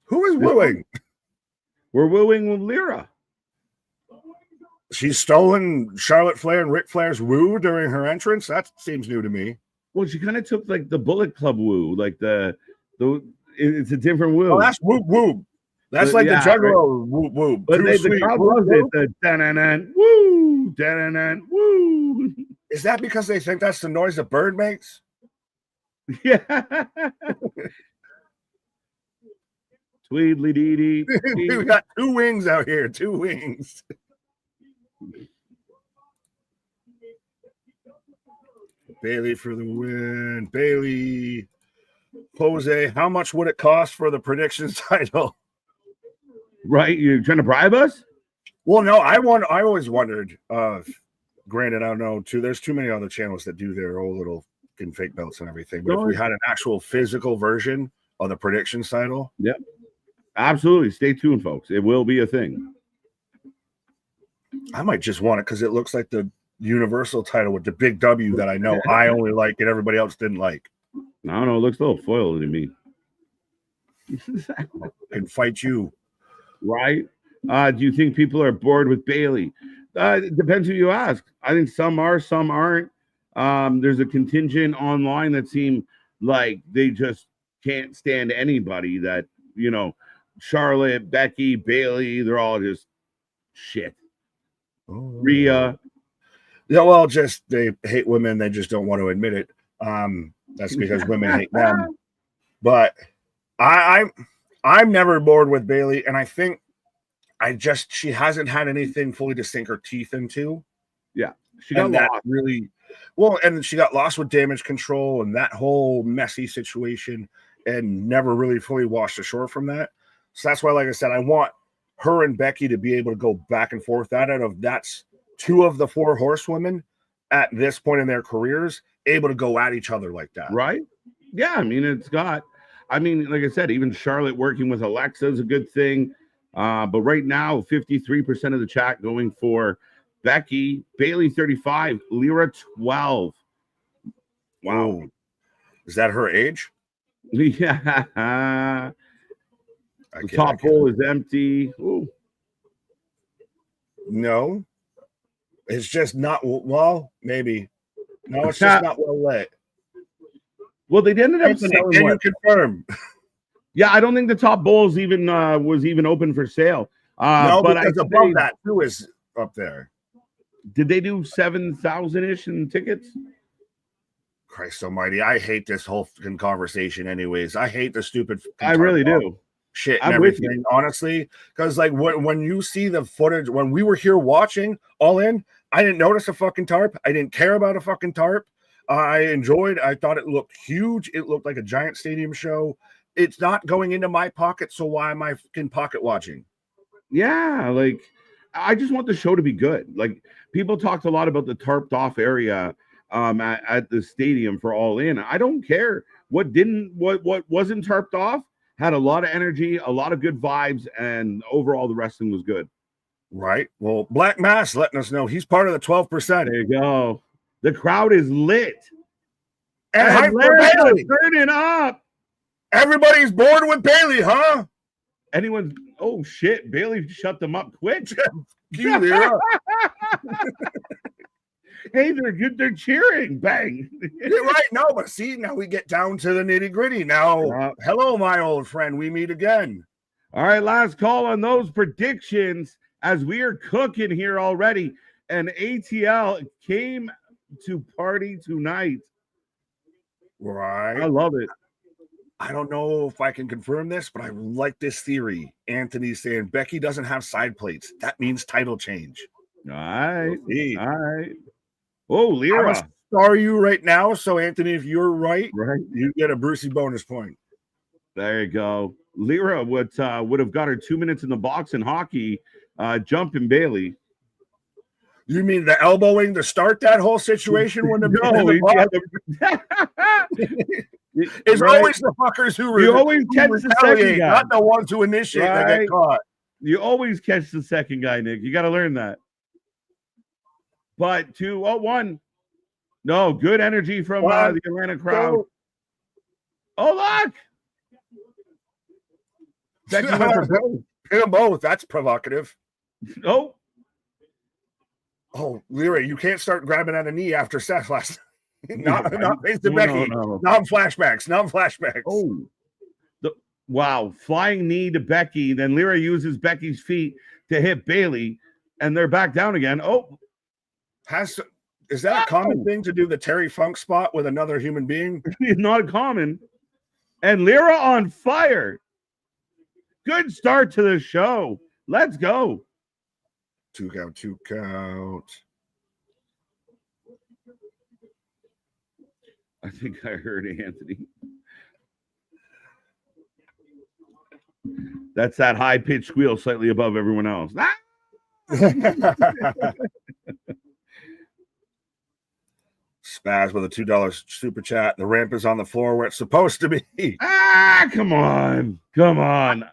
Who is wooing? We're wooing with Lyra. She's stolen Charlotte Flair and Ric Flair's woo during her entrance. That seems new to me. Well, she kind of took like the Bullet Club woo, like the it's a different woo. Oh, that's whoop whoop. That's like the Juggalo whoop whoop. But the crowd loves it. The da-na-na, woo, da-na-na, woo. Is that because they think that's the noise a bird makes? Yeah. Tweedly dee dee. We got two wings out here. 2 wings. Bailey for the win. Bailey. Jose, how much would it cost for the predictions title? Right? You're trying to bribe us? Well, no, I always wondered. Granted, I don't know too. There's too many other channels that do their own little fucking fake belts and everything. But if we had an actual physical version of the prediction title, yep, absolutely. Stay tuned, folks. It will be a thing. I might just want it because it looks like the Universal title with the big W that I know I only like and everybody else didn't like. I don't know. It looks a little foiled to me. Can fight you, right? Do you think people are bored with Bailey? It depends who you ask. I think some are, some aren't. There's a contingent online that seem like they just can't stand anybody. That, you know, Charlotte, Becky, Bailey, they're all just shit. Rhea. Yeah, well, just they hate women. They just don't want to admit it. That's because women hate them. But I'm never bored with Bailey, and I think she hasn't had anything fully to sink her teeth into. Yeah, she got lost. Really well, and she got lost with Damage Control and that whole messy situation, and never really fully washed ashore from that. So that's why, like I said, I want her and Becky to be able to go back and forth at it. That's two of the four horsewomen at this point in their careers able to go at each other like that. Right? Yeah, I mean, like I said, even Charlotte working with Alexa is a good thing. But right now, 53% of the chat going for Becky, Bailey 35, Lyra 12. Wow. Is that her age? Yeah. The top poll is empty. Ooh. No. It's just not, well, maybe. No, it's just not well lit. Well, they ended up selling. Can you confirm? Yeah, I don't think the top bowl was even open for sale. No, but because above that too is up there. Did they do 7,000-ish in tickets? Christ almighty, I hate this whole fucking conversation anyways. I hate the stupid I really do. Shit and everything, honestly. Because like when you see the footage, when we were here watching All In, I didn't notice a fucking tarp. I didn't care about a fucking tarp. I thought it looked huge. It looked like a giant stadium show. It's not going into my pocket, so why am I fucking pocket watching? Yeah, like I just want the show to be good. Like people talked a lot about the tarped off area at the stadium for All In. I don't care what wasn't tarped off. Had a lot of energy, a lot of good vibes, and overall the wrestling was good. Right. Well, Black Mass letting us know he's part of the 12%. There you go. The crowd is lit. And turning up. Everybody's bored with Bailey, huh? Oh shit, Bailey shut them up quick. Hey, they're good. They're cheering. Bang. You're right. No, but see, now we get down to the nitty gritty. Now, hello, my old friend. We meet again. All right, last call on those predictions as we are cooking here already. And ATL came to party tonight. Right. I love it. I don't know if I can confirm this, but I like this theory. Anthony's saying Becky doesn't have side plates. That means title change. All right. All right. Oh, Lyra. I'm star you right now. So, Anthony, if you're right, you get a Brucey bonus point. There you go. Lyra would have got her 2 minutes in the box in hockey, jumping Bailey. You mean the elbowing to start that whole situation when it's always the fuckers who always catch the second guy, not the ones who initiate that get caught. You always catch the second guy, Nick. You got to learn that. But 2-1. No, good energy from the Atlanta crowd. Oh, look! Becky went for both. Hit them both. That's provocative. Oh, Lyra, you can't start grabbing at a knee after Seth last. not face to Becky. No. Non-flashbacks. Oh, wow! Flying knee to Becky. Then Lyra uses Becky's feet to hit Bailey, and they're back down again. Oh. Is that a common thing to do the Terry Funk spot with another human being? Not common. And Lyra on fire. Good start to the show. Let's go. 2 count. I think I heard Anthony. That's that high-pitched squeal slightly above everyone else. Spaz with a $2 super chat. The ramp is on the floor where it's supposed to be. Come on. Come on.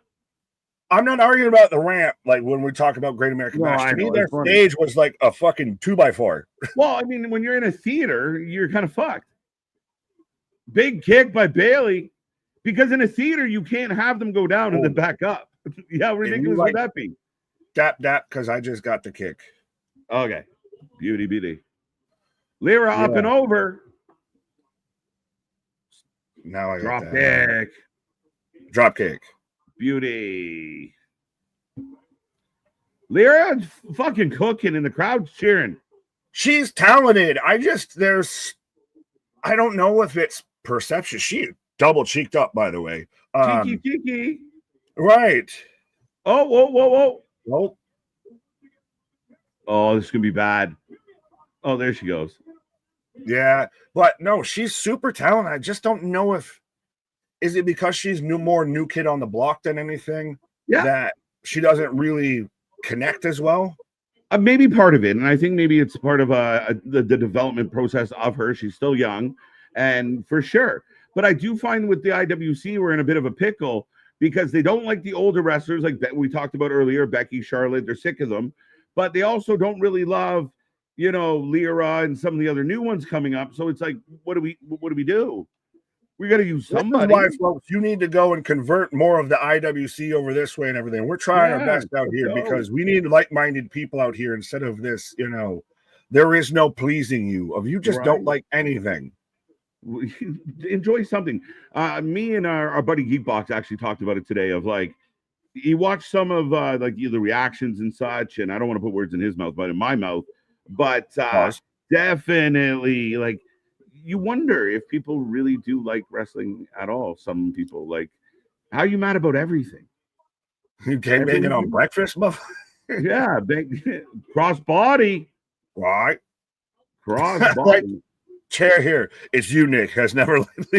I'm not arguing about the ramp. Like when we talk about Great American Bash, to me, their stage was like a fucking 2x4. Well, I mean, when you're in a theater, you're kind of fucked. Big kick by Bailey, because in a theater, you can't have them go down and then back up. How ridiculous would that be? Dap, because I just got the kick. Okay. Beauty. Lyra up and over. Now I got that. Drop kick. Beauty. Lyra fucking cooking and the crowd's cheering. She's talented. I don't know if it's perception. She double cheeked up, by the way. Cheeky. Right. Whoa. Nope. Oh, this is gonna be bad. Oh, there she goes. Yeah, but no, she's super talented. I just don't know is it because she's more new kid on the block than anything that she doesn't really connect as well. Maybe part of it, and I think maybe it's part of the development process of her. She's still young, and for sure. But I do find with the IWC, we're in a bit of a pickle because they don't like the older wrestlers, like we talked about earlier, Becky, Charlotte. They're sick of them, but they also don't really love, Lyra and some of the other new ones coming up. So it's like, what do we do? We got to use somebody. Why, folks, you need to go and convert more of the IWC over this way and everything. We're trying our best out here because we need like-minded people out here instead of this, there is no pleasing you. If you just don't like anything. Enjoy something. Me and our buddy Geekbox actually talked about it today of like, he watched some of like the reactions and such, and I don't want to put words in his mouth, but in my mouth, but definitely like, you wonder if people really do like wrestling at all. Some people like, how are you mad about everything? You came in on breakfast, yeah, big cross body. Right. Cross body. Chair here. It's you, Nick. Has never it's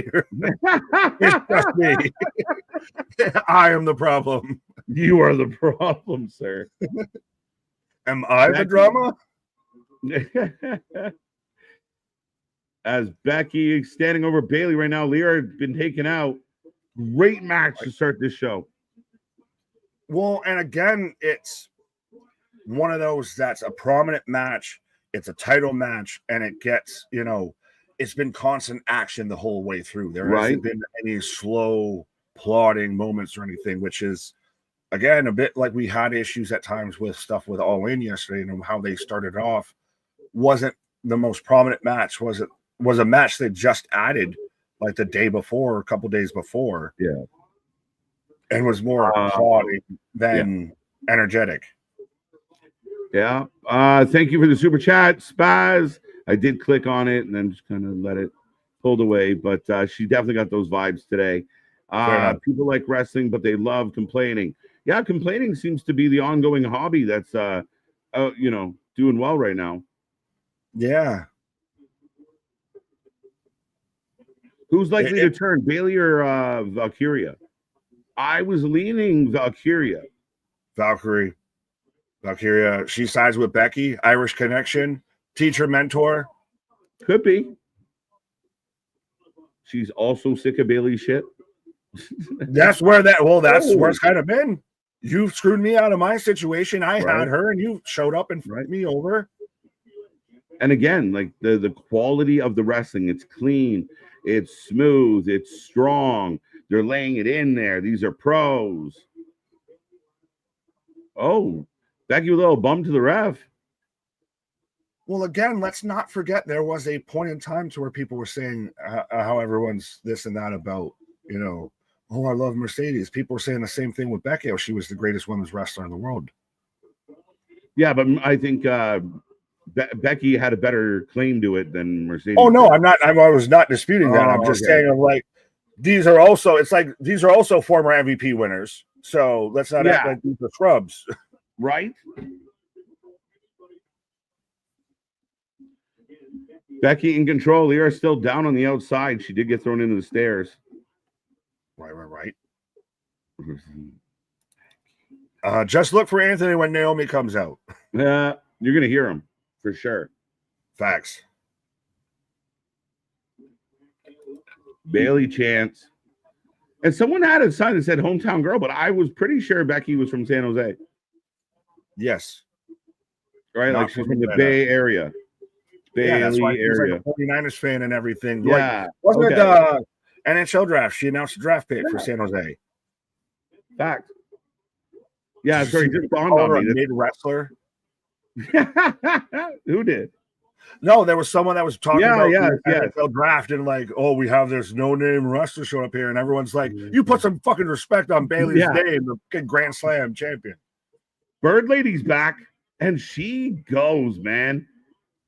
just me. I am the problem. You are the problem, sir. Am I the drama? As Becky standing over Bailey right now, Lyra has been taken out. Great match to start this show. Well, and again, it's one of those that's a prominent match. It's a title match, and it gets, it's been constant action the whole way through. There hasn't been any slow plodding moments or anything, which is, again, a bit like we had issues at times with stuff with All In yesterday and how they started off. Wasn't the most prominent match. Was a match they just added like the day before or a couple days before. Yeah. And was more plodding than energetic. Yeah. Thank you for the super chat, Spaz. I did click on it and then just kind of let it pulled away, but she definitely got those vibes today. People like wrestling, but they love complaining. Yeah, complaining seems to be the ongoing hobby that's doing well right now. Yeah. Who's likely to turn, Bailey or Valkyria? I was leaning Valkyria. Valkyria. She sides with Becky. Irish connection. Teacher, mentor. Could be. She's also sick of Bailey's shit. That's where it's kind of been. You screwed me out of my situation. I had her, and you showed up and fucked me over. And again, like the quality of the wrestling, it's clean, it's smooth, it's strong. They're laying it in there. These are pros. Oh, Becky with a little bum to the ref. Well, again, let's not forget there was a point in time to where people were saying how everyone's this and that about, oh, I love Mercedes. People were saying the same thing with Becky. Oh, she was the greatest women's wrestler in the world. Yeah, but I think Becky had a better claim to it than Mercedes. Oh no, I was not disputing that. I'm just saying, I'm like, these are also former MVP winners. So let's not act like these are scrubs, right? Becky in control. Lyra still down on the outside. She did get thrown into the stairs. Right. Just look for Anthony when Naomi comes out. Yeah, you're gonna hear him for sure. Facts. Bailey chance. And someone had a sign that said hometown girl, but I was pretty sure Becky was from San Jose. Yes. Right? Like she's from the Bay Area. Yeah, that's why she's area. like a 49ers fan and everything. Yeah. Like, wasn't it the NHL draft? She announced a draft pick for San Jose. Fact. Yeah, sorry, just dawned on me. Mid wrestler. Who did? No, there was someone that was talking about the NFL NFL draft and like, oh, we have this no-name wrestler showing up here, and everyone's like, you put some fucking respect on Bailey's name, the Grand Slam champion. Bird Lady's back, and she goes, man.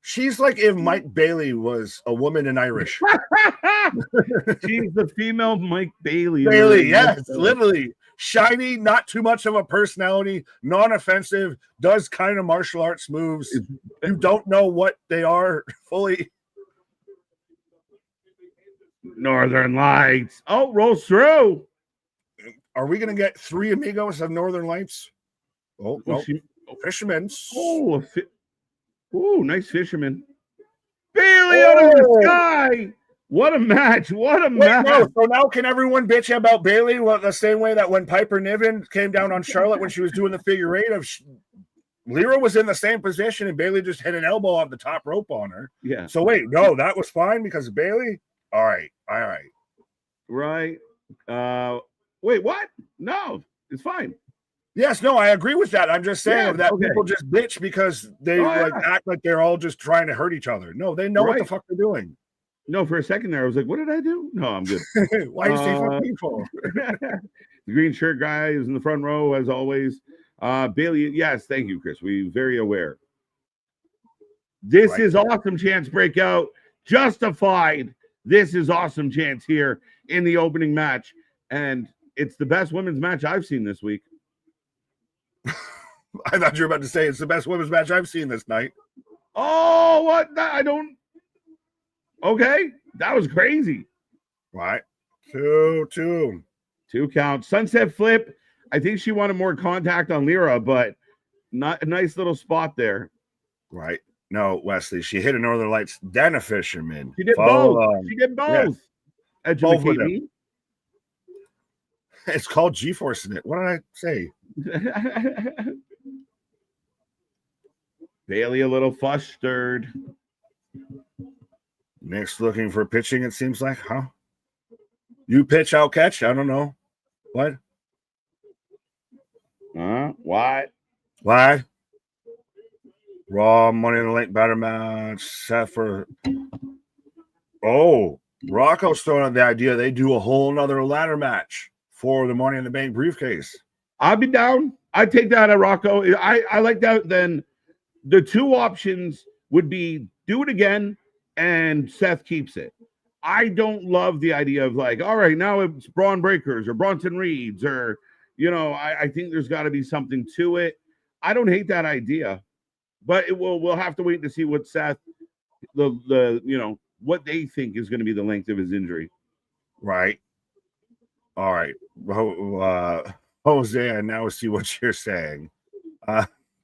She's like if Mike Bailey was a woman in Irish. She's the female Mike Bailey. Bailey, yes, literally. Shiny, not too much of a personality, non-offensive, does kind of martial arts moves. You don't know what they are fully. Northern Lights. Oh, rolls through. Are we going to get 3 amigos of Northern Lights? Oh, no. Fishermen's. Oh, nice fisherman. Bailey out of the sky. What a match. What a match. No, so now can everyone bitch about Bailey the same way that when Piper Niven came down on Charlotte when she was doing the figure eight of Lyra was in the same position and Bailey just hit an elbow off the top rope on her. Yeah. So wait, no, that was fine because of Bailey? All right. Right. Wait, what? No, it's fine. Yes, no, I agree with that. I'm just saying that people just bitch because they act like they're all just trying to hurt each other. No, they know what the fuck they're doing. No, for a second there, I was like, what did I do? No, I'm good. Why are you saying fuck people? The green shirt guy is in the front row, as always. Bailey, yes, thank you, Chris. We're very aware. This is awesome chance breakout. Justified. This is awesome chance here in the opening match. And it's the best women's match I've seen this week. I thought you were about to say it's the best women's match I've seen this night. Oh, what? I don't. Okay, that was crazy. Right. 2 count. Sunset flip. I think she wanted more contact on Lyra, but not a nice little spot there. Right. No, Wesley, she hit a Northern Lights, then a fisherman. She did both. She did both. Yeah. Both of them. It's called G-Force in it. What did I say? Bailey a little flustered. Nick's looking for pitching, it seems like, huh? You pitch, I'll catch. I don't know. What? What? Raw Money in the Lake battle match. Set for. Oh, Rocco's throwing out the idea they do a whole nother ladder match for the Money in the Bank briefcase. I'd be down. I'd take that at Rocco. I like that. Then the 2 options would be do it again and Seth keeps it. I don't love the idea of like, all right, now it's Braun Breakers or Bronson Reeds or, I think there's got to be something to it. I don't hate that idea, but we'll have to wait to see what Seth, what they think is going to be the length of his injury. Right. All right. Jose, I now see what you're saying.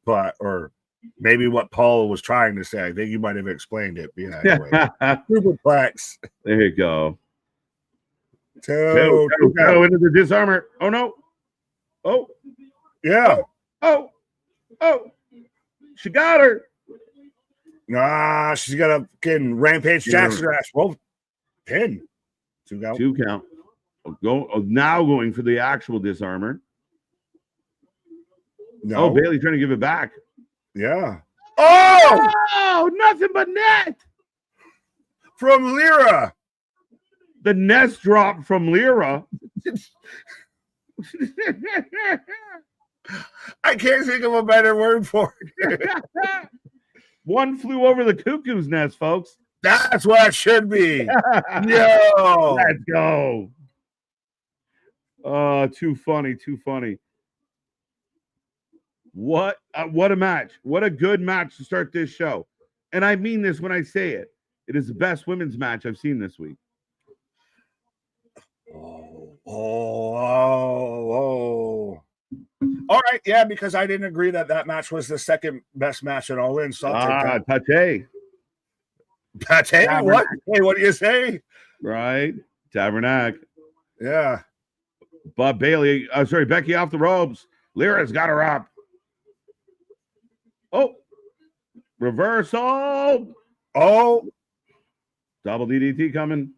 Or maybe what Paul was trying to say. I think you might have explained it. Yeah, anyway. Superplex. There you go. Go into the disarmor. Oh, no. Oh. Yeah. Oh. She got her. Nah, she's got a fucking Rampage Jackson ass. Well, pin. 2 count. 2 count. Now going for the actual disarmor. No. Oh, Bailey trying to give it back. Yeah. Oh, nothing but net from Lyra. The nest drop from Lyra. I can't think of a better word for it. One flew over the cuckoo's nest, folks. That's what it should be. Yo, let's go. Too funny. What a match. What a good match to start this show. And I mean this when I say it. It is the best women's match I've seen this week. Oh. All right, yeah, because I didn't agree that match was the second best match at All In. So Pate. What? Hey, what do you say? Right. Tabernacle. Yeah. But Becky off the ropes. Lyra's got her up. Oh, reversal. Oh, Double DDT coming.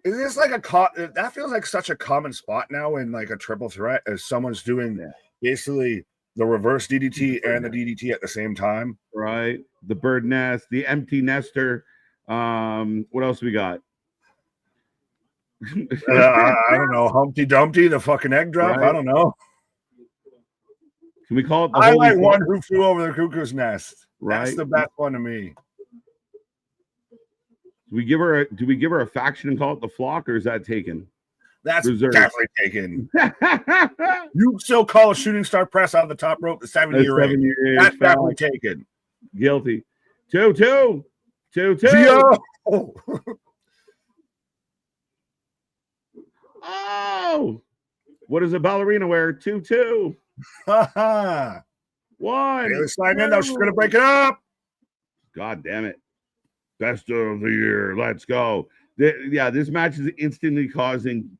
is this like that feels like such a common spot now in like a triple threat as someone's doing basically the reverse DDT and the DDT at the same time. Right. The bird nest, the empty nester. What else we got? I don't know. Humpty Dumpty, the fucking egg drop. Right. I don't know. Can we call it the I like one who flew over the cuckoo's nest. Right. That's the best one to me. Do we give her a faction and call it the flock, or is that taken? That's reserved. Definitely taken. You still call a shooting star press out of the top rope the 7-year age. That's definitely taken. Guilty. 2-2. 2-2. Oh, what does a ballerina wear? 2-2. 1. Bayley sliding in, though. She's gonna break it up. God damn it. Best of the year. Let's go. This match is instantly causing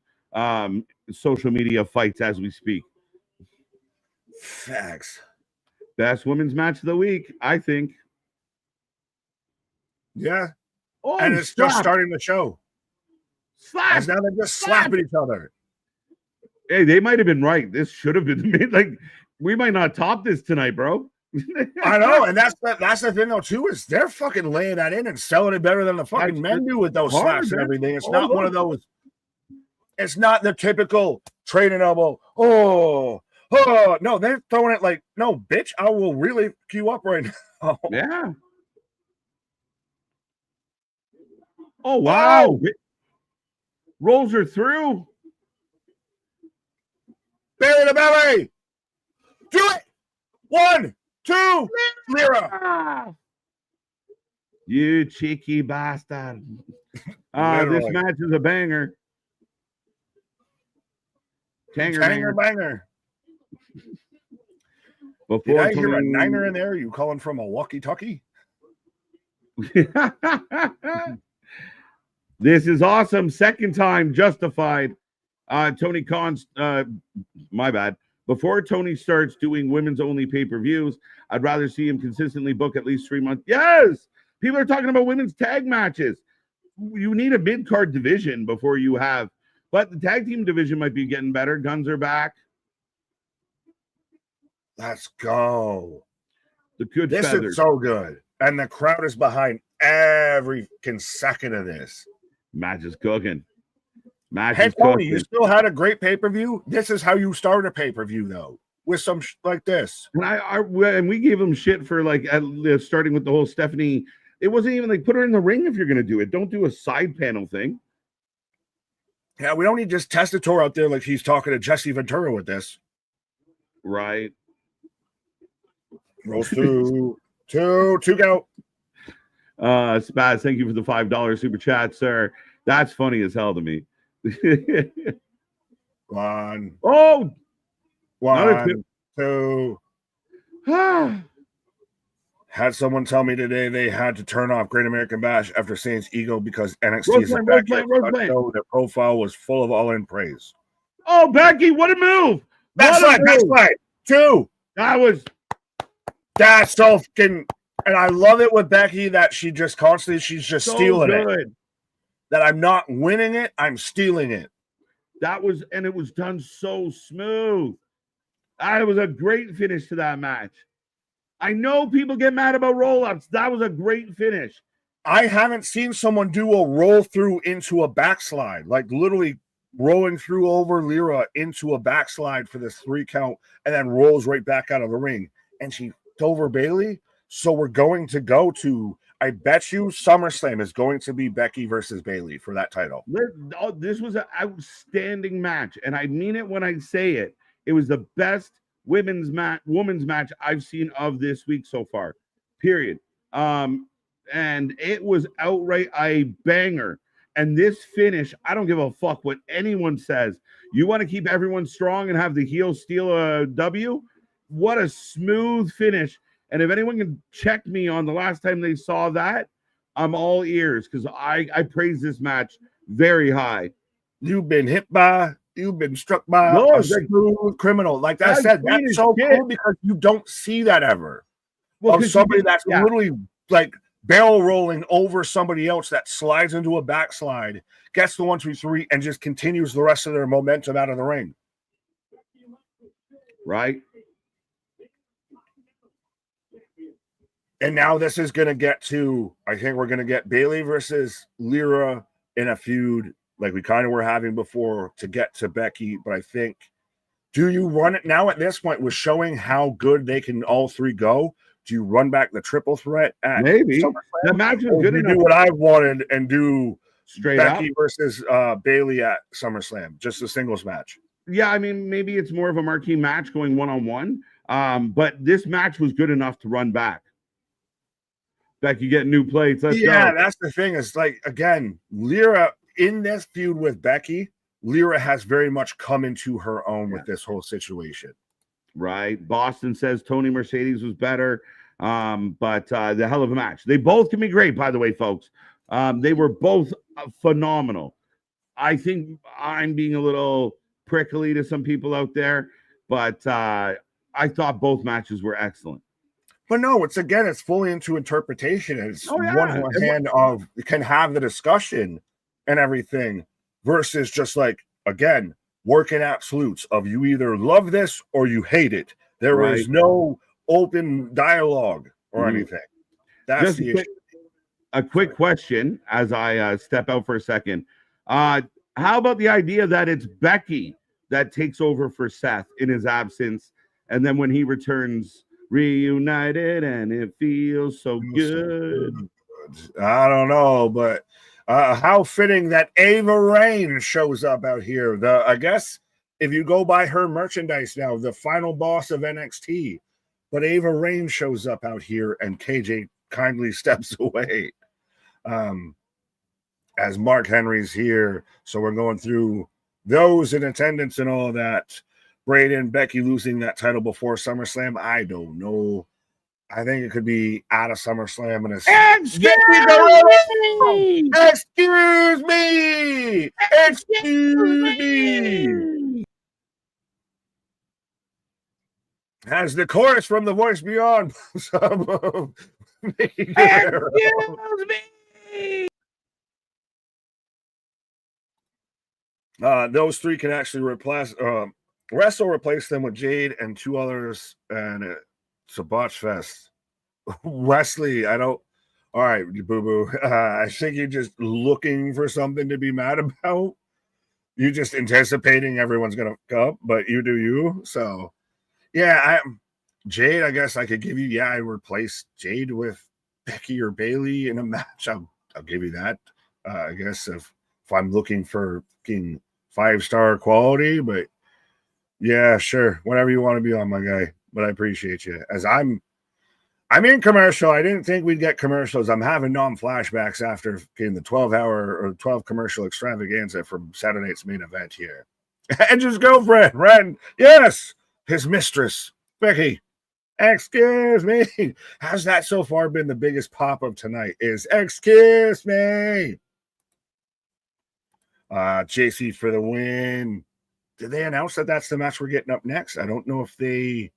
social media fights as we speak. Facts. Best women's match of the week, I think. Yeah. Oh, and it's just starting the show. Slap. As now they're just slapping each other. Hey, they might have been right. This should have been like we might not top this tonight, bro. I know, and that's the thing though too, is they're fucking laying that in and selling it better than the fucking men do with those slaps and everything. It's not one of those. It's not the typical training elbow. Oh, no, they're throwing it like, no, bitch, I will really fuck you up right now. Yeah. Oh wow. Oh. Rolls her through. Belly to belly. Do it. 1, 2, Lyra. You cheeky bastard. This match is a banger. Tanger banger. Did I hear a niner in there? You calling from a walkie-talkie? This is awesome. Second time justified. Tony Khan's, my bad. Before Tony starts doing women's only pay-per-views, I'd rather see him consistently book at least 3 months. Yes! People are talking about women's tag matches. You need a mid-card division before you have, but the tag team division might be getting better. Guns are back. Let's go. This is so good. And the crowd is behind every second of this. Match is cooking. Hey, Tony, you still had a great pay-per-view? This is how you start a pay-per-view, though, with some like this. And we gave him shit for like starting with the whole Stephanie. It wasn't even like put her in the ring if you're going to do it. Don't do a side panel thing. Yeah, we don't need just Testator out there like he's talking to Jesse Ventura with this. Right. Rolls through. two go. Spaz, thank you for the $5 super chat, sir. That's funny as hell to me. 1. Oh, 1, 2. Had someone tell me today they had to turn off Great American Bash after Saints Ego because NXT is back. Their profile was full of all-in praise. Oh, Becky, what a move! Backslide. 2. That's so fucking. And I love it with Becky that she just constantly, she's just so stealing it. That I'm not winning it, I'm stealing it. And it was done so smooth. It was a great finish to that match. I know people get mad about roll-ups. That was a great finish. I haven't seen someone do a roll through into a backslide, like literally rolling through over Lyra into a backslide for this 3 count and then rolls right back out of the ring. And she over Bayley. So we're going to go to, I bet you SummerSlam is going to be Becky versus Bayley for that title. This was an outstanding match, and I mean it when I say it. It was the best women's match I've seen of this week so far, period. And it was outright a banger. And this finish, I don't give a fuck what anyone says. You want to keep everyone strong and have the heel steal a W? What a smooth finish. And if anyone can check me on the last time they saw that, I'm all ears because I praise this match very high. You've been hit by, you've been struck by No, a smooth criminal. Like I that's said, clean that's as so shit. cool because you don't see that ever. Well, Of 'cause somebody that's yeah. literally like barrel rolling over somebody else that slides into a backslide, gets the 1, 2, 3, and just continues the rest of their momentum out of the ring. Right. And now this is going to get to, I think we're going to get Bayley versus Lyra in a feud like we kind of were having before to get to Becky. But I think, do you run it now at this point with showing how good they can all three go? Do you run back the triple threat at maybe SummerSlam? that match was good enough? Do what I wanted and do straight Becky up versus Bayley at SummerSlam, just a singles match. Yeah, I mean, maybe it's more of a marquee match going one-on-one. But this match was good enough to run back. Becky getting new plates. Let's go. That's the thing. Is like, again, Lyra in this feud with Becky, Lyra has very much come into her own with this whole situation. Right. Boston says Tony Mercedes was better. But the hell of a match. They both can be great, by the way, folks. They were both phenomenal. I think I'm being a little prickly to some people out there, but I thought both matches were excellent. But no, it's fully into interpretation. It's one hand of you can have the discussion and everything versus just like, again, working absolutes of you either love this or you hate it. There is no open dialogue or anything. That's just the issue. A quick question as I step out for a second. How about the idea that it's Becky that takes over for Seth in his absence, and then when he returns, reunited, and it feels so good? I don't know, but how fitting that Ava Raine shows up out here. I guess if you go by her merchandise now, the final boss of NXT, but Ava Raine shows up out here, and KJ kindly steps away. As Mark Henry's here, so we're going through those in attendance and all that. Braden, Becky losing that title before SummerSlam, I don't know. I think it could be out of SummerSlam and Excuse me. As the chorus from The Voice Beyond. Excuse me. Those three can actually replace them with Jade and two others, and it's a botch fest. Wesley, I don't. All right, boo boo. I think you're just looking for something to be mad about. You're just anticipating everyone's gonna come, but you do you. So, Jade. I guess I could give you. I replace Jade with Becky or Bayley in a match. I'll give you that. I guess if I'm looking for 5-star quality, but yeah, sure, whatever you want to be on, my guy. But I appreciate you. As I'm in commercial. I didn't think we'd get commercials. I'm having flashbacks after getting the 12-hour or 12 commercial extravaganza from Saturday's main event here. And his girlfriend, Ren, yes, his mistress, Becky. Excuse me. How's that so far been the biggest pop of tonight? Is excuse me. JC for the win. Did they announce that that's the match we're getting up next? I don't know if they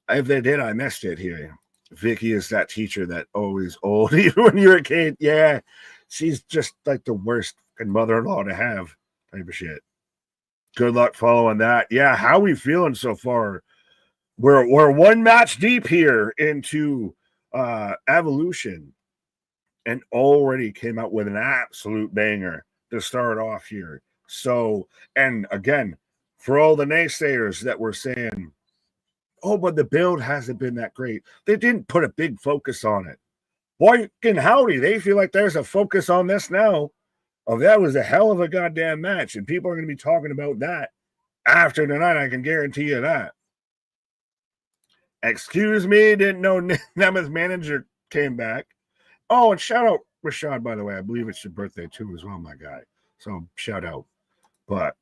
did. I missed it here. Vicky is that teacher that always old even when you're a kid. Yeah, she's just like the worst mother-in-law to have type of shit. Good luck following that. Yeah, how we feeling so far? We're one match deep here into Evolution, and already came out with an absolute banger to start off here. So, and again, for all the naysayers that were saying, oh, but the build hasn't been that great, they didn't put a big focus on it. Boy, and howdy, they feel like there's a focus on this now. Oh, that was a hell of a goddamn match, and people are going to be talking about that after tonight. I can guarantee you that. Excuse me, didn't know Nemeth's manager came back. Oh, and shout out Rashad, by the way. I believe it's your birthday too as well, my guy. So shout out. But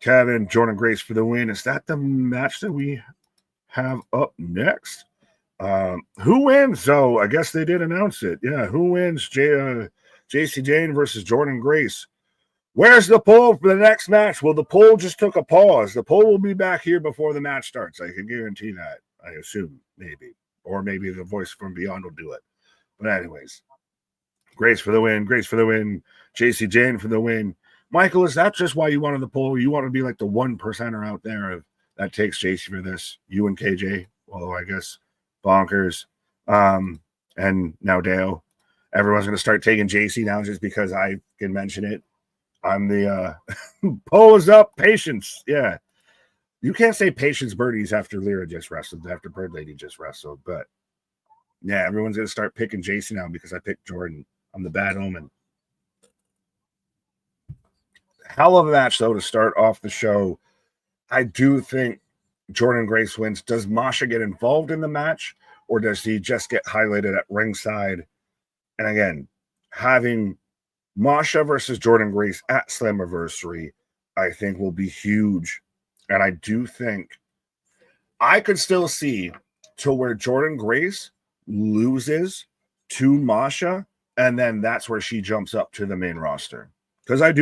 Kevin, Jordan Grace for the win. Is that the match that we have up next? Who wins? So I guess they did announce it. Yeah, who wins? JC Jane versus Jordan Grace. Where's the poll for the next match? Well, the poll just took a pause. The poll will be back here before the match starts. I can guarantee that. I assume, maybe. Or maybe the voice from beyond will do it. But anyways, Grace for the win. Grace for the win. JC Jane for the win. Michael, is that just why you wanted the poll? You want to be like the 1%er out there of that takes JC for this? You and KJ? Although I guess Bonkers. And now Dale. Everyone's going to start taking JC now just because I can mention it. I'm the pose up patience. Yeah. You can't say patience birdies after Lyra just wrestled, after Bird Lady just wrestled. But yeah, everyone's going to start picking JC now because I picked Jordan. I'm the bad omen. Hell of a match, though, to start off the show. I do think Jordan Grace wins. Does Masha get involved in the match, or does he just get highlighted at ringside? And again, having Masha versus Jordan Grace at Slammiversary, I think will be huge. And I do think I could still see to where Jordan Grace loses to Masha, and then that's where she jumps up to the main roster. Because I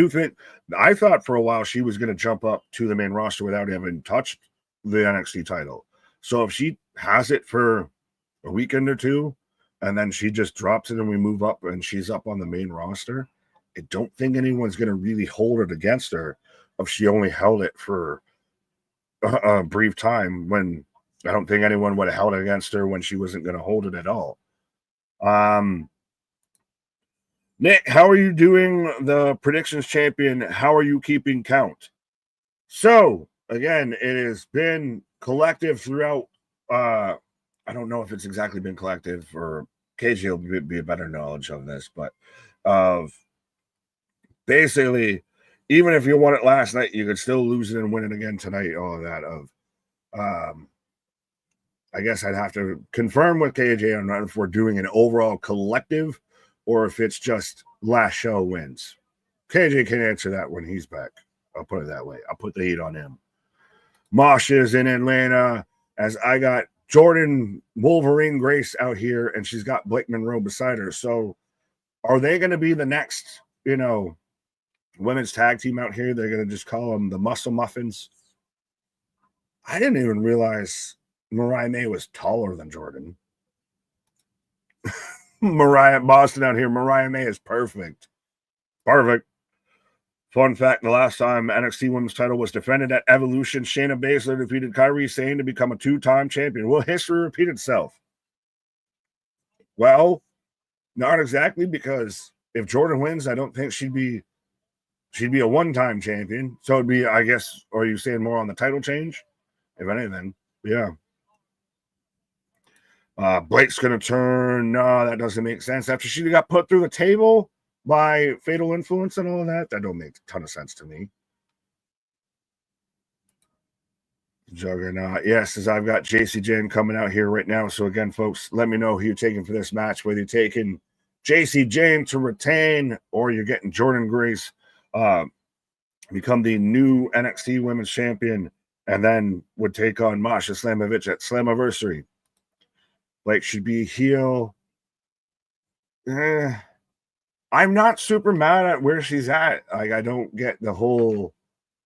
thought for a while she was going to jump up to the main roster without having touched the NXT title. So if she has it for a weekend or two, and then she just drops it and we move up and she's up on the main roster, I don't think anyone's going to really hold it against her if she only held it for a brief time, when I don't think anyone would have held it against her when she wasn't going to hold it at all. Nick, how are you doing the predictions champion? How are you keeping count? So, again, it has been collective throughout. I don't know if it's exactly been collective, or KJ will be a better knowledge of this, but basically, even if you won it last night, you could still lose it and win it again tonight. All of that. I guess I'd have to confirm with KJ on if we're doing an overall collective or if it's just last show wins. KJ can answer that when he's back. I'll put it that way. I'll put the heat on him. Masha's in Atlanta, as I got Jordan Wolverine Grace out here, and she's got Blake Monroe beside her. So are they going to be the next, women's tag team out here? They're going to just call them the Muscle Muffins. I didn't even realize Mariah May was taller than Jordan. Mariah Boston out here. Mariah May is perfect. Perfect. Fun fact, the last time NXT Women's title was defended at Evolution, Shayna Baszler defeated Kairi Sane to become a 2-time champion. Will history repeat itself? Well, not exactly, because if Jordan wins, I don't think she'd be a one-time champion. So it'd be, I guess, or are you saying more on the title change? If anything, yeah. Blake's going to turn. No, that doesn't make sense. After she got put through the table by Fatal Influence and all of that, that don't make a ton of sense to me. Juggernaut. Yes, as I've got JC Jane coming out here right now. So again, folks, let me know who you're taking for this match, whether you're taking JC Jane to retain or you're getting Jordan Grace become the new NXT Women's Champion and then would take on Masha Slamovich at Slammiversary. Blake should be heel. I'm not super mad at where she's at. Like, I don't get the whole,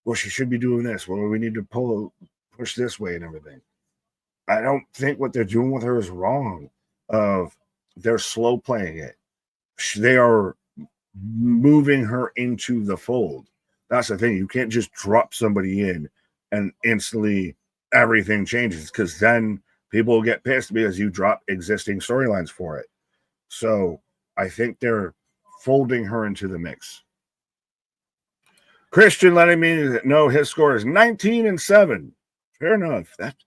well, she should be doing this. Well, we need to push this way and everything. I don't think what they're doing with her is wrong. They're slow playing it. They are moving her into the fold. That's the thing. You can't just drop somebody in and instantly everything changes, because then people will get pissed because you drop existing storylines for it. So I think they're folding her into the mix. Christian letting me know his score is 19-7. Fair enough. That's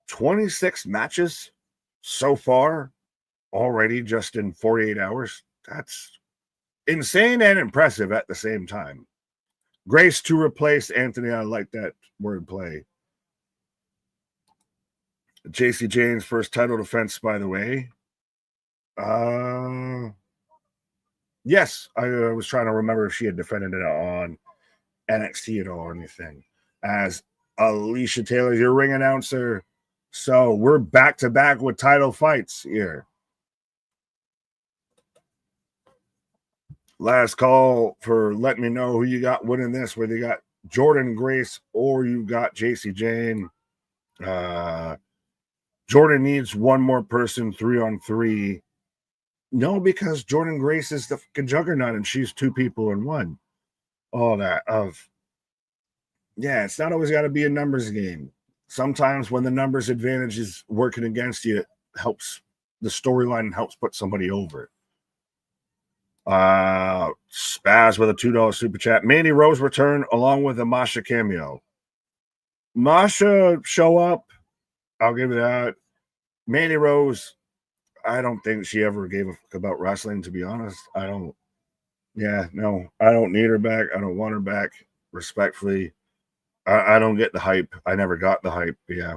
26 matches so far already just in 48 hours. That's insane and impressive at the same time. Grace to replace Anthony. I like that wordplay. JC Jane's first title defense, by the way. Yes, I was trying to remember if she had defended it on NXT at all or anything. As Alicia Taylor, your ring announcer. So we're back to back with title fights here. Last call for letting me know who you got winning this, whether you got Jordan Grace or you got JC Jane. Jordan needs one more person 3-on-3. No, because Jordan Grace is the fucking juggernaut and she's two people in one. All that it's not always got to be a numbers game. Sometimes when the numbers advantage is working against you, it helps the storyline and helps put somebody over. Spaz with a $2 super chat. Mandy Rose return along with a Masha cameo. Masha show up. I'll give it that. Mandy Rose, I don't think she ever gave a fuck about wrestling, to be honest. I don't need her back. I don't want her back, respectfully. I don't get the hype. I never got the hype. Yeah.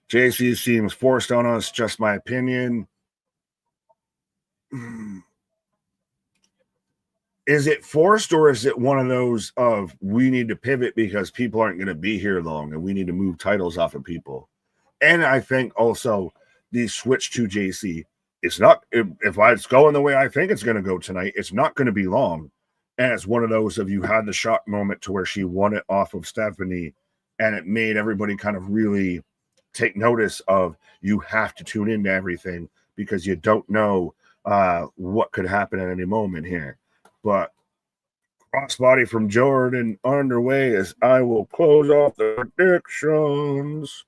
JC seems forced on us, just my opinion. Is it forced or is it one of those of we need to pivot because people aren't going to be here long and we need to move titles off of people? And I think also the switch to JC, it's not, if it's going the way I think it's going to go tonight, it's not going to be long. And it's one of those of you had the shock moment to where she won it off of Stephanie and it made everybody kind of really take notice of you have to tune into everything because you don't know what could happen at any moment here. But crossbody from Jordan underway as I will close off the predictions.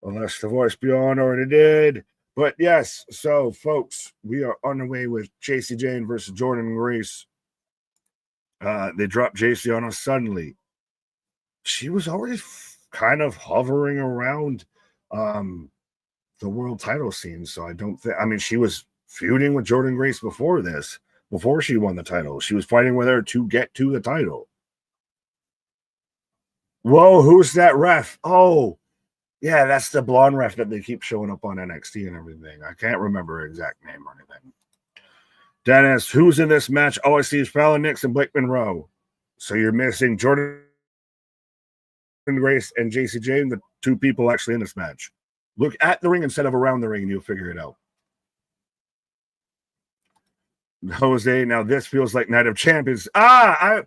Unless the voice beyond already did. But yes, so folks, we are underway with JC Jane versus Jordan Grace. They dropped JC on us suddenly. She was already kind of hovering around the world title scene. So I don't think, she was feuding with Jordan Grace before this. Before she won the title, she was fighting with her to get to the title. Whoa, who's that ref? Oh, yeah, that's the blonde ref that they keep showing up on NXT and everything. I can't remember her exact name or anything. Dennis, who's in this match? All I see is Fallon Nix and Blake Monroe. So you're missing Jordan Grace and JC Jane, the two people actually in this match. Look at the ring instead of around the ring and you'll figure it out. Jose, now this feels like Night of Champions. I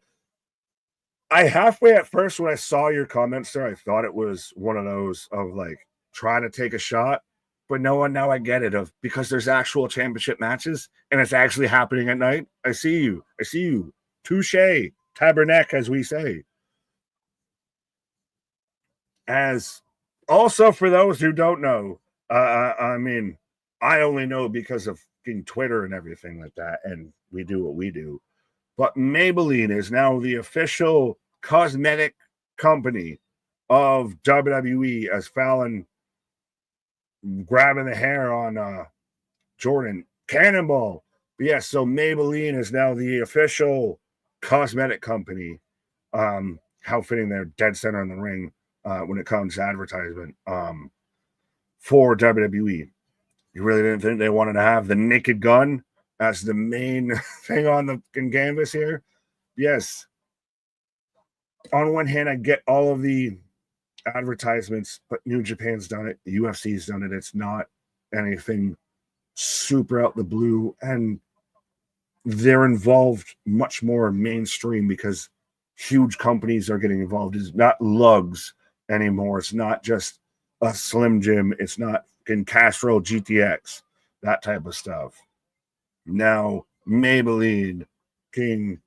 halfway at first when I saw your comments there, I thought it was one of those of like trying to take a shot, but now I get it of because there's actual championship matches and it's actually happening at night. I see you. Touche, tabernacle, as we say. As also for those who don't know, I only know because of Twitter and everything like that, and we do what we do. But Maybelline is now the official cosmetic company of WWE as Fallon grabbing the hair on Jordan. Cannonball. But yes, so Maybelline is now the official cosmetic company. How fitting they're dead center in the ring when it comes to advertisement for WWE. You really didn't think they wanted to have the Naked Gun as the main thing on the canvas here? Yes. On one hand, I get all of the advertisements, but New Japan's done it. The UFC's done it. It's not anything super out the blue. And they're involved much more mainstream because huge companies are getting involved. It's not lugs anymore. It's not just a Slim Jim. It's not in Castro GTX, that type of stuff. Now, Maybelline, King,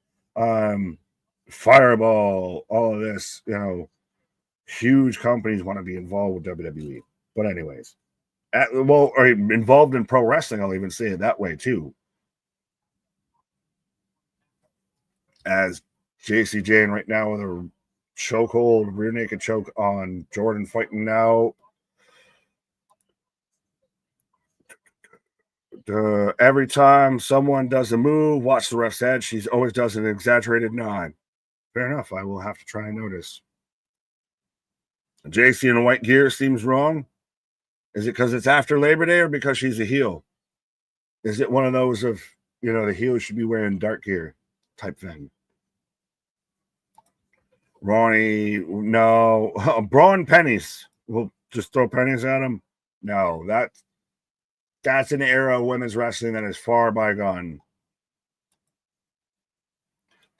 Fireball, all of this, huge companies want to be involved with WWE. But anyways, or involved in pro wrestling, I'll even say it that way too. As JC Jane right now with a chokehold, rear naked choke on Jordan fighting now. Every time someone does a move, watch the ref's head. She always does an exaggerated nod. Fair enough. I will have to try and notice. JC in white gear seems wrong. Is it because it's after Labor Day or because she's a heel? Is it one of those of, the heel should be wearing dark gear type thing? Ronnie, no. Braun pennies. We'll just throw pennies at him. No, that's an era of women's wrestling that is far bygone.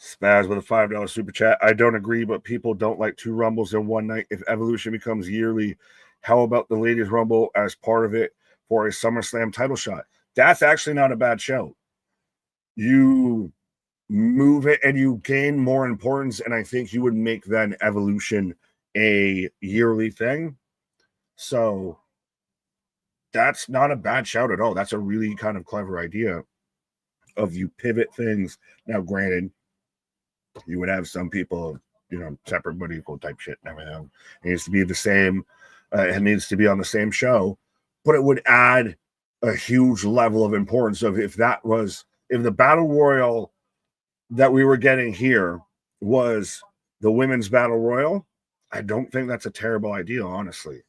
Spaz with a $5 super chat. I don't agree, but people don't like 2 Rumbles in one night. If Evolution becomes yearly, how about the Ladies Rumble as part of it for a SummerSlam title shot? That's actually not a bad show. You move it and you gain more importance, and I think you would make then Evolution a yearly thing. So that's not a bad shout at all. That's a really kind of clever idea of you pivot things. Now, granted, you would have some people, separate but equal type shit and everything. It needs to be the same. It needs to be on the same show, but it would add a huge level of importance of if the battle royal that we were getting here was the women's battle royal, I don't think that's a terrible idea, honestly.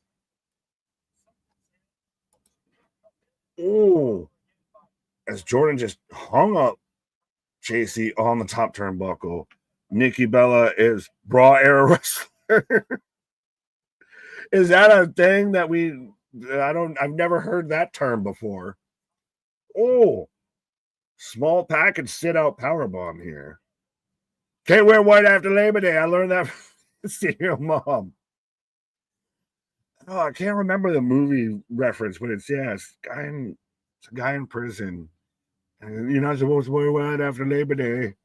Oh, as Jordan just hung up JC on the top turnbuckle. Nikki Bella is Bra era wrestler. Is that a thing that I've never heard that term before. Oh, small package sit out powerbomb here. Can't wear white after Labor Day. I learned that from Serial Mom. Oh, I can't remember the movie reference, but it's a guy in prison. And you're not supposed to wear white after Labor Day.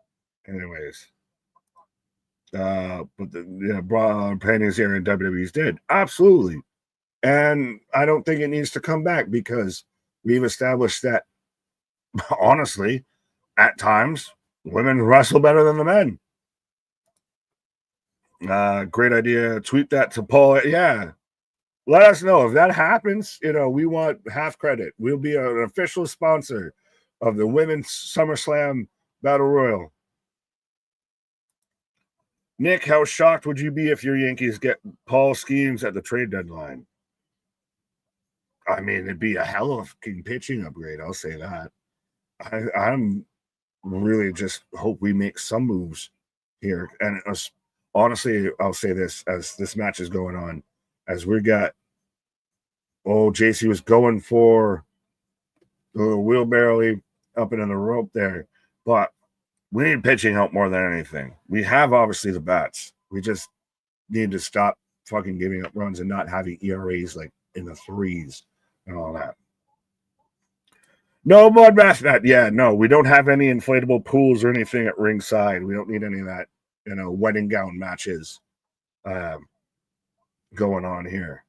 Anyways. But the bra panties here in WWE's did. Absolutely. And I don't think it needs to come back because we've established that, honestly, at times, women wrestle better than the men. Great idea. Tweet that to Paul. Yeah. Let us know if that happens. We want half credit. We'll be an official sponsor of the Women's SummerSlam Battle Royal. Nick, how shocked would you be if your Yankees get Paul Skeens at the trade deadline? I mean, it'd be a hell of a pitching upgrade. I'll say that. I'm really just hope we make some moves here. And honestly, I'll say this as this match is going on, as we got, JC was going for the wheelbarrow up and in the rope there, but we need pitching help more than anything. We have obviously the bats. We just need to stop fucking giving up runs and not having ERAs like in the 3s and all that. No mud bath net. Yeah, no, we don't have any inflatable pools or anything at ringside. We don't need any of that, wedding gown matches going on here.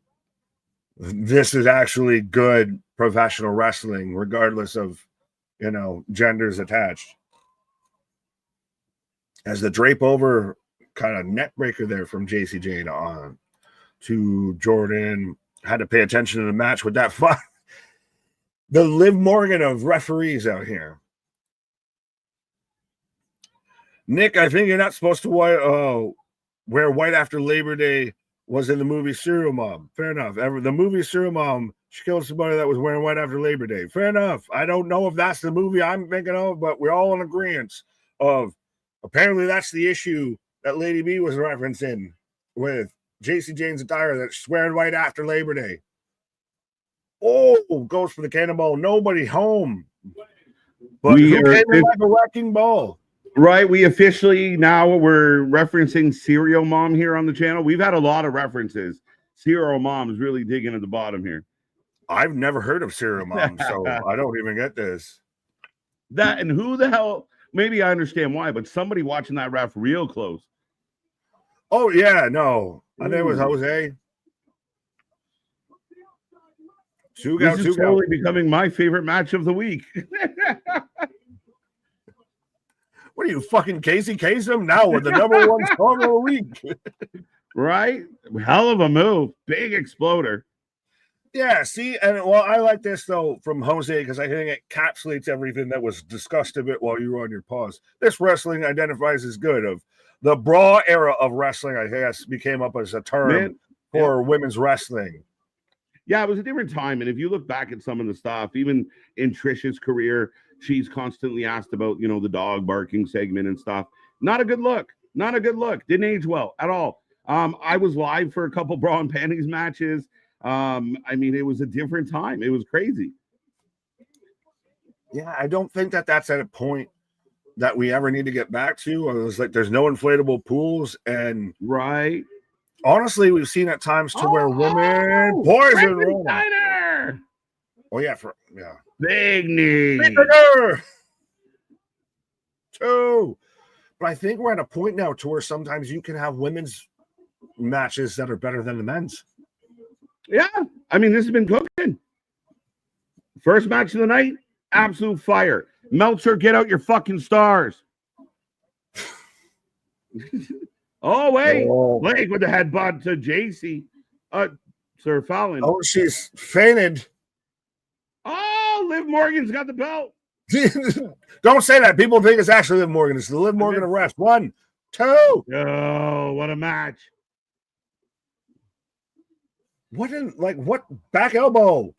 This is actually good professional wrestling, regardless of, genders attached. As the drape over kind of neck breaker there from JC Jane on to Jordan, had to pay attention to the match with that fun. The Liv Morgan of referees out here. Nick, I think you're not supposed to wear white after Labor Day was in the movie Serial Mom. Fair enough. The movie Serial Mom, she killed somebody that was wearing white after Labor Day. Fair enough. I don't know if that's the movie I'm thinking of, but we're all in agreement of apparently that's the issue that Lady B was referencing with JC Jane's attire that's wearing white after Labor Day. Oh, goes for the cannonball. Nobody home. But who came in like a wrecking ball? Right. We officially now we're referencing Serial Mom here on the channel. We've had a lot of references. Serial Mom is really digging at the bottom here. I've never heard of Serial Mom, so I don't even get this. That and who the hell? Maybe I understand why, but somebody watching that ref real close. Oh, yeah, no. I think it was Jose. This is totally becoming my favorite match of the week. What are you, fucking Casey Kasem? Now with the number one song of the week. Right? Hell of a move. Big exploder. Yeah, see, and I like this though from Jose because I think it encapsulates everything that was discussed a bit while you were on your pause. This wrestling identifies as good of the bra era of wrestling. I guess became up as a term for women's wrestling. Yeah, it was a different time, and if you look back at some of the stuff, even in Trish's career, she's constantly asked about the dog barking segment and stuff. Not a good look. Not a good look. Didn't age well at all. I was live for a couple bra and panties matches. It was a different time. It was crazy. Yeah, I don't think that's at a point that we ever need to get back to. It was like there's no inflatable pools, and right. Honestly, we've seen at times to where women poison Roman. Oh yeah, big knee. Two. But I think we're at a point now to where sometimes you can have women's matches that are better than the men's. Yeah, I mean, this has been cooking. First match of the night, absolute fire. Meltzer, get out your fucking stars. Oh, wait. Blake with the headbutt to JC. Sir Fallon. Oh, she's fainted. Oh, Liv Morgan's got the belt. Don't say that. People think it's actually Liv Morgan. It's the Liv Morgan arrest. 1, 2. Oh, what a match. What back elbow?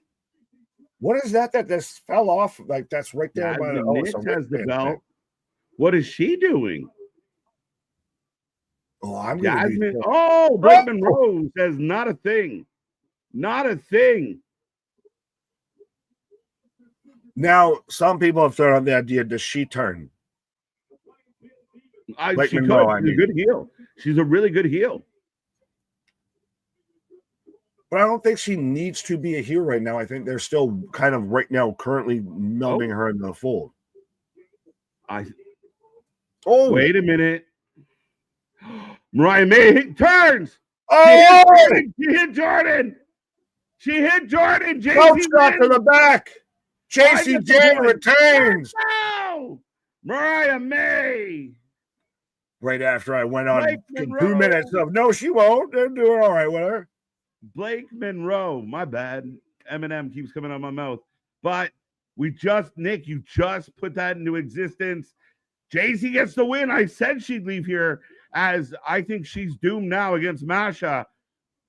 What is that just fell off? Like that's right there. Nick has the belt. What is she doing? Oh, I'm Jasmine. Oh, Blake Monroe says not a thing. Not a thing. Now, some people have thrown out the idea, does she turn? She Monroe, could. She's a good heel. She's a really good heel. But I don't think she needs to be a heel right now. I think they're still kind of right now currently melding her into the fold. Wait a minute. Mariah May turns. Oh! She hit Jordan. She hit Jordan. JC shot to the back. JC Jane retains. No! Mariah May. Right after I went on 2 minutes of no, she won't. They're doing all right with her. Blake Monroe. My bad. Eminem keeps coming out of my mouth. But Nick, you just put that into existence. JC gets the win. I said she'd leave here, as I think she's doomed now against Masha.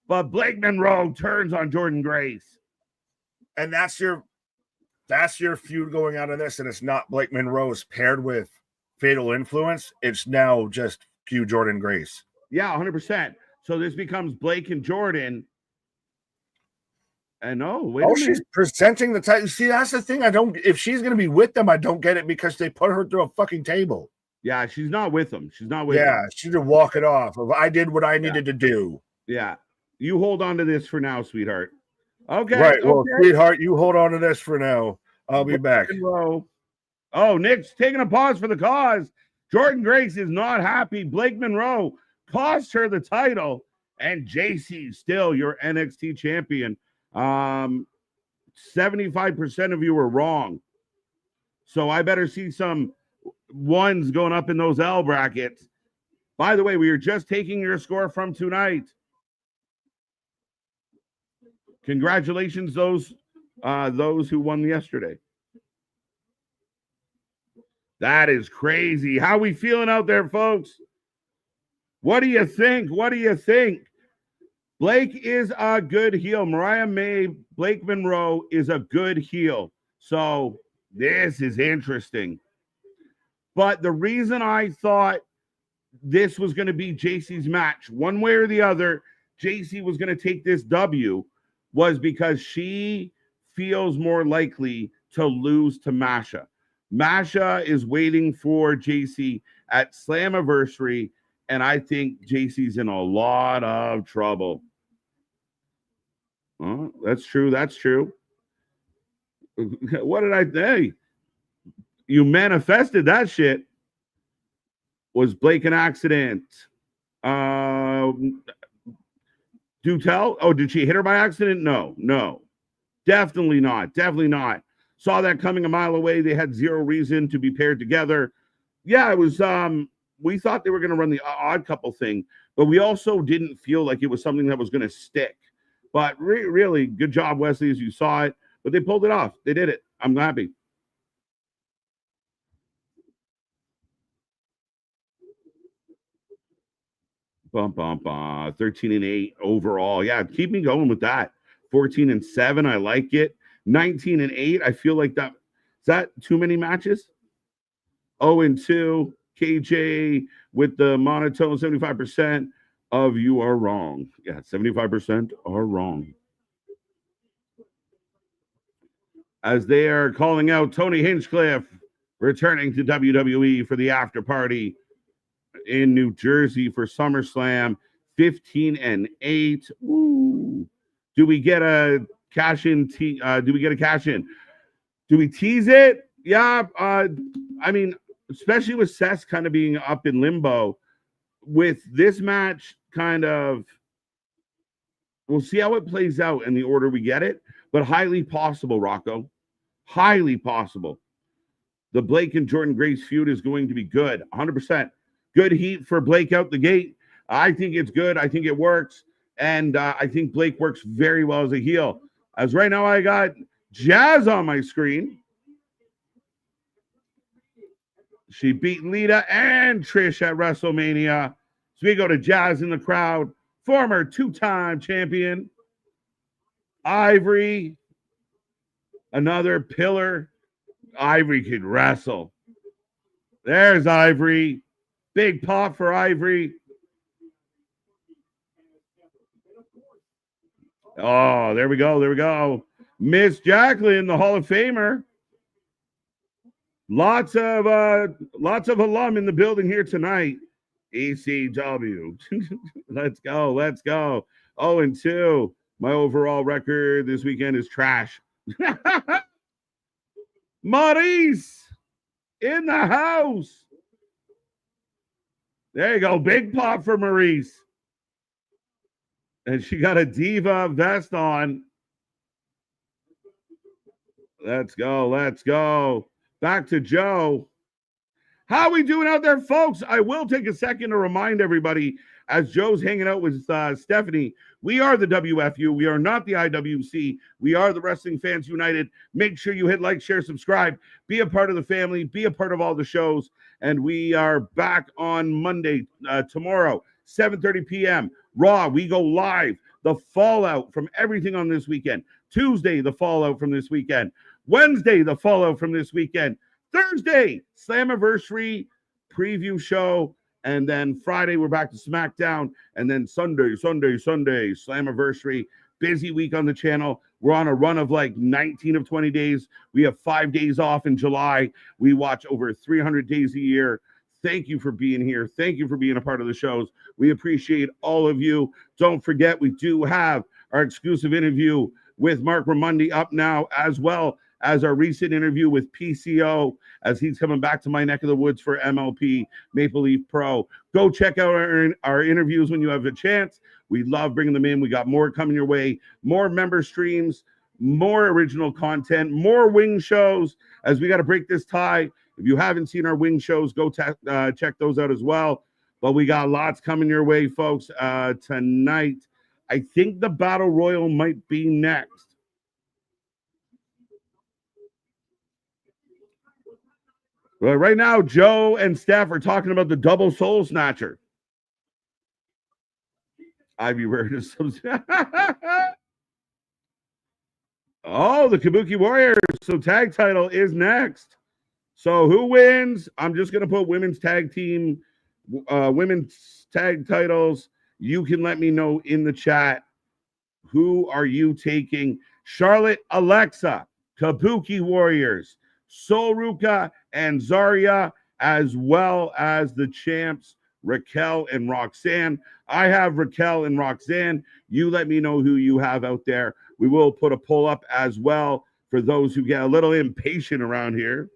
But Blake Monroe turns on Jordan Grace. And that's your feud going out of this, and it's not Blake Monroe's paired with Fatal Influence. It's now just feud Jordan Grace. Yeah, 100%. So this becomes Blake and Jordan. And she's presenting the title. See, that's the thing. If she's going to be with them, I don't get it because they put her through a fucking table. Yeah, she's not with them. She's not with them. Yeah, she should walk it off. I did what I needed to do. Yeah. You hold on to this for now, sweetheart. Okay. Right. Well, sweetheart, you hold on to this for now. I'll be back. Oh, Nick's taking a pause for the cause. Jordan Grace is not happy. Blake Monroe cost her the title, and JC still your NXT champion. 75% of you were wrong. So I better see some ones going up in those L brackets. By the way, we are just taking your score from tonight. Congratulations, those who won yesterday. That is crazy. How we feeling out there, folks? What do you think? What do you think? Blake is a good heel. Mariah May, Blake Monroe is a good heel. So this is interesting. But the reason I thought this was going to be JC's match, one way or the other, JC was going to take this W, was because she feels more likely to lose to Masha. Masha is waiting for JC at Slammiversary, and I think JC's in a lot of trouble. Oh, that's true. That's true. What did I say? You manifested that shit. Was Blake an accident? Do tell? Oh, did she hit her by accident? No. Definitely not. Definitely not. Saw that coming a mile away. They had zero reason to be paired together. Yeah, it was, we thought they were going to run the odd couple thing, but we also didn't feel like it was something that was going to stick. But really, good job, Wesley, as you saw it. But they pulled it off. They did it. I'm happy. Bum, bum, bum. 13-8 overall. Yeah, keep me going with that. 14-7. I like it. 19-8. I feel like that. Is that too many matches? 0-2. KJ with the monotone 75% of you are wrong. Yeah, 75% are wrong. As they are calling out Tony Hinchcliffe returning to WWE for the after party in New Jersey for SummerSlam. 15-8. Ooh. Do we get a cash in? Do we get a cash in? Do we tease it? Yeah. I mean, especially with Seth kind of being up in limbo, with this match kind of, we'll see how it plays out in the order we get it, but highly possible, Rocco. Highly possible. The Blake and Jordan Grace feud is going to be good. 100%. Good heat for Blake out the gate. I think it's good. I think it works. And I think Blake works very well as a heel. As right now, I got Jazz on my screen. She beat Lita and Trish at WrestleMania. So we go to Jazz in the crowd. Former two-time champion. Ivory. Another pillar. Ivory can wrestle. There's Ivory. Big pop for Ivory. Oh, there we go. There we go. Miss Jacqueline, the Hall of Famer. Lots of alum in the building here tonight. ECW. Let's go. Let's go. 0-2. My overall record this weekend is trash. Maurice in the house. There you go. Big pop for Maurice. And she got a diva vest on. Let's go. Let's go. Back to Joe. How we doing out there, folks? I will take a second to remind everybody, as Joe's hanging out with Stephanie, we are the WFU. We are not the IWC. We are the Wrestling Fans United. Make sure you hit like, share, subscribe. Be a part of the family. Be a part of all the shows. And we are back on Monday, tomorrow, 7:30 p.m. Raw. We go live. The fallout from everything on this weekend. Tuesday, the fallout from this weekend. Wednesday, the fallout from this weekend. Thursday, Slammiversary preview show. And then Friday, we're back to SmackDown. And then Sunday, Slammiversary. Busy week on the channel. We're on a run of like 19 of 20 days. We have 5 days off in July. We watch over 300 days a year. Thank you for being here. Thank you for being a part of the shows. We appreciate all of you. Don't forget, we do have our exclusive interview with Mark Ramundi up now, as well as our recent interview with PCO, as he's coming back to my neck of the woods for MLP Maple Leaf Pro. Go check out our interviews when you have a chance. We love bringing them in. We got more coming your way, more member streams, more original content, more wing shows, as we got to break this tie. If you haven't seen our wing shows, go check those out as well. But we got lots coming your way, folks, tonight. I think the Battle Royal might be next. Well, right now, Joe and Steph are talking about the double soul snatcher. Ivy Rare to some. Oh, the Kabuki Warriors. So tag title is next. So who wins? I'm just going to put women's tag team, women's tag titles. You can let me know in the chat. Who are you taking? Charlotte, Alexa, Kabuki Warriors, Sol Ruka, and Zarya, as well as the champs, Raquel and Roxanne. I have Raquel and Roxanne. You let me know who you have out there. We will put a poll up as well for those who get a little impatient around here.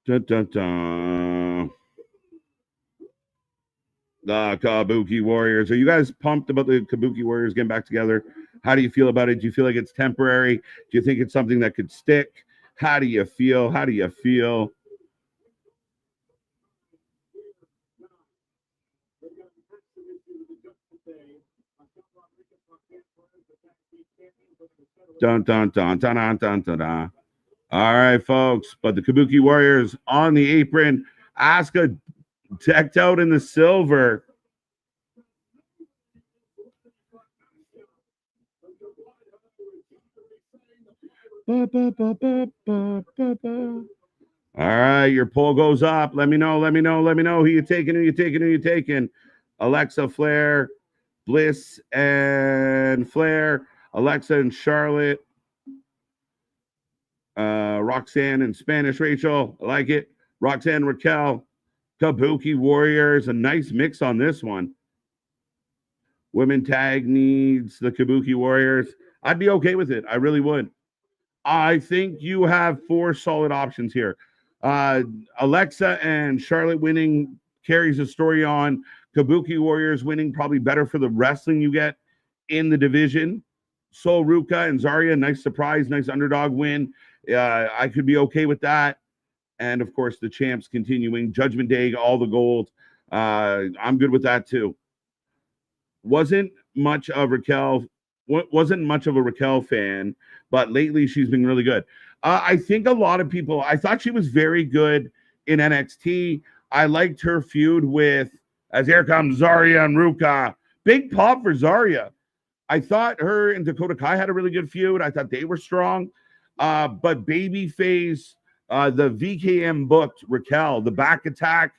Dun, dun, dun. The Kabuki Warriors. Are you guys pumped about the Kabuki Warriors getting back together? How do you feel about it? Do you feel like it's temporary? Do you think it's something that could stick? How do you feel? How do you feel? Dun, dun, dun, dun, dun, dun, dun, dun. All right, folks. But the Kabuki Warriors on the apron. Asuka decked out in the silver. Ba, ba, ba, ba, ba, ba, ba. All right, your poll goes up. Let me know. Who you taking? Alexa Flair, Bliss and Flair, Alexa and Charlotte, Roxanne and Spanish Rachel. I like it. Roxanne, Raquel, Kabuki Warriors. A nice mix on this one. Women tag needs the Kabuki Warriors. I'd be okay with it. I really would. I think you have 4 solid options here. Alexa and Charlotte winning carries the story on. Kabuki Warriors winning probably better for the wrestling you get in the division. Sol Ruka and Zarya, nice surprise, nice underdog win. I could be okay with that. And of course, the champs continuing. Judgment Day, all the gold. I'm good with that too. Wasn't much of a Raquel fan, but lately she's been really good. I think a lot of people, I thought she was very good in NXT. I liked her feud with, as here comes Zarya and Ruka. Big pop for Zarya. I thought her and Dakota Kai had a really good feud. I thought they were strong. But babyface, the VKM booked Raquel. The back attack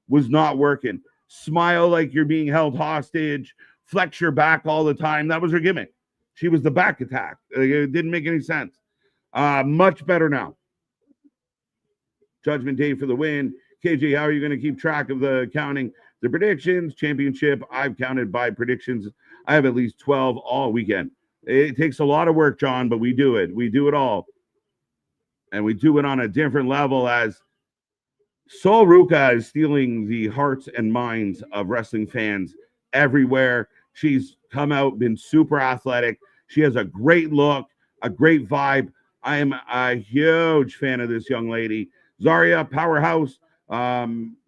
was not working. Smile like you're being held hostage. Flex your back all the time. That was her gimmick. She was the back attack. It didn't make any sense. Much better now. Judgment Day for the win. KJ, how are you going to keep track of the counting? The predictions, championship, I've counted by predictions. I have at least 12 all weekend. It takes a lot of work, John, but we do it. We do it all. And we do it on a different level as Sol Ruka is stealing the hearts and minds of wrestling fans everywhere. She's come out, been super athletic. She has a great look, a great vibe. I am a huge fan of this young lady. Zarya, powerhouse.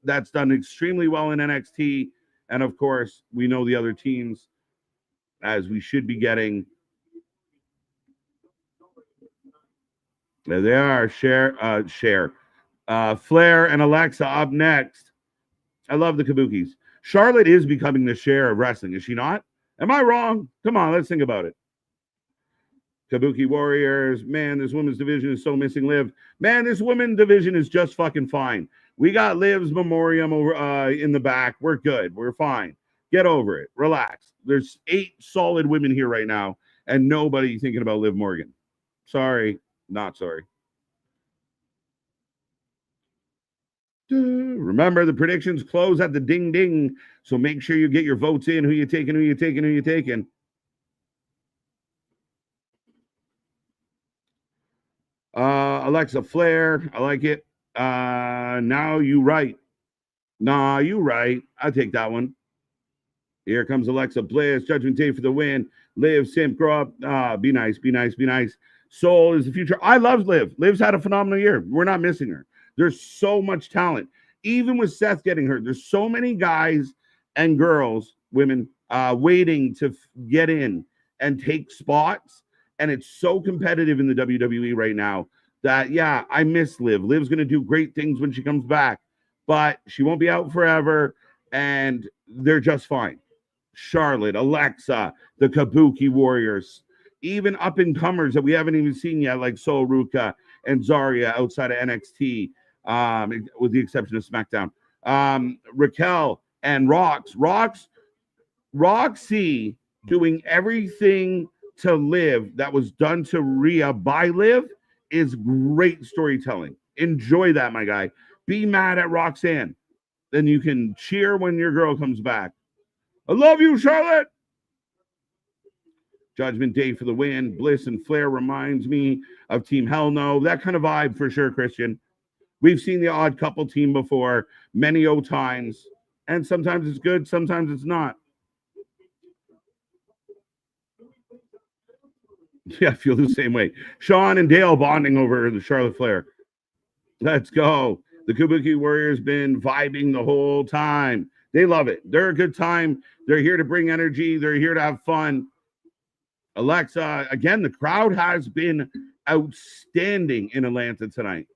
That's done extremely well in NXT. And of course, we know the other teams as we should be getting. There they are. Flair and Alexa up next. I love the Kabukis. Charlotte is becoming the Cher of wrestling, is she not? Am I wrong? Come on, let's think about it. Kabuki Warriors. Man, this women's division is so missing Liv. Man, this women's division is just fucking fine. We got Liv's memoriam in the back. We're good. We're fine. Get over it. Relax. There's 8 solid women here right now, and nobody thinking about Liv Morgan. Sorry. Not sorry. Remember, the predictions close at the ding ding. So make sure you get your votes in. Who you taking, who you taking, who you taking. Alexa Flair. I like it. Now you right. Nah, you right. I'll take that one. Here comes Alexa Bliss. Judgment Day for the win. Liv, Simp, grow up. Be nice, be nice, be nice. Soul is the future. I love Liv. Liv's had a phenomenal year. We're not missing her. There's so much talent. Even with Seth getting hurt, there's so many guys and girls, women, waiting to get in and take spots. And it's so competitive in the WWE right now that, yeah, I miss Liv. Liv's going to do great things when she comes back, but she won't be out forever, and they're just fine. Charlotte, Alexa, the Kabuki Warriors, even up-and-comers that we haven't even seen yet, like Sol Ruka and Zarya outside of NXT, with the exception of SmackDown. Raquel and Roxy doing everything to Liv that was done to Rhea by Liv is great storytelling. Enjoy that, my guy. Be mad at Roxanne. Then you can cheer when your girl comes back. I love you, Charlotte. Judgment Day for the win. Bliss and Flair reminds me of Team Hell No. That kind of vibe for sure, Christian. We've seen the Odd Couple team before many times, and sometimes it's good, sometimes it's not. Yeah, I feel the same way. Sean and Dale bonding over the Charlotte Flair. Let's go. The Kabuki Warriors been vibing the whole time. They love it. They're a good time. They're here to bring energy. They're here to have fun. Alexa, again, the crowd has been outstanding in Atlanta tonight.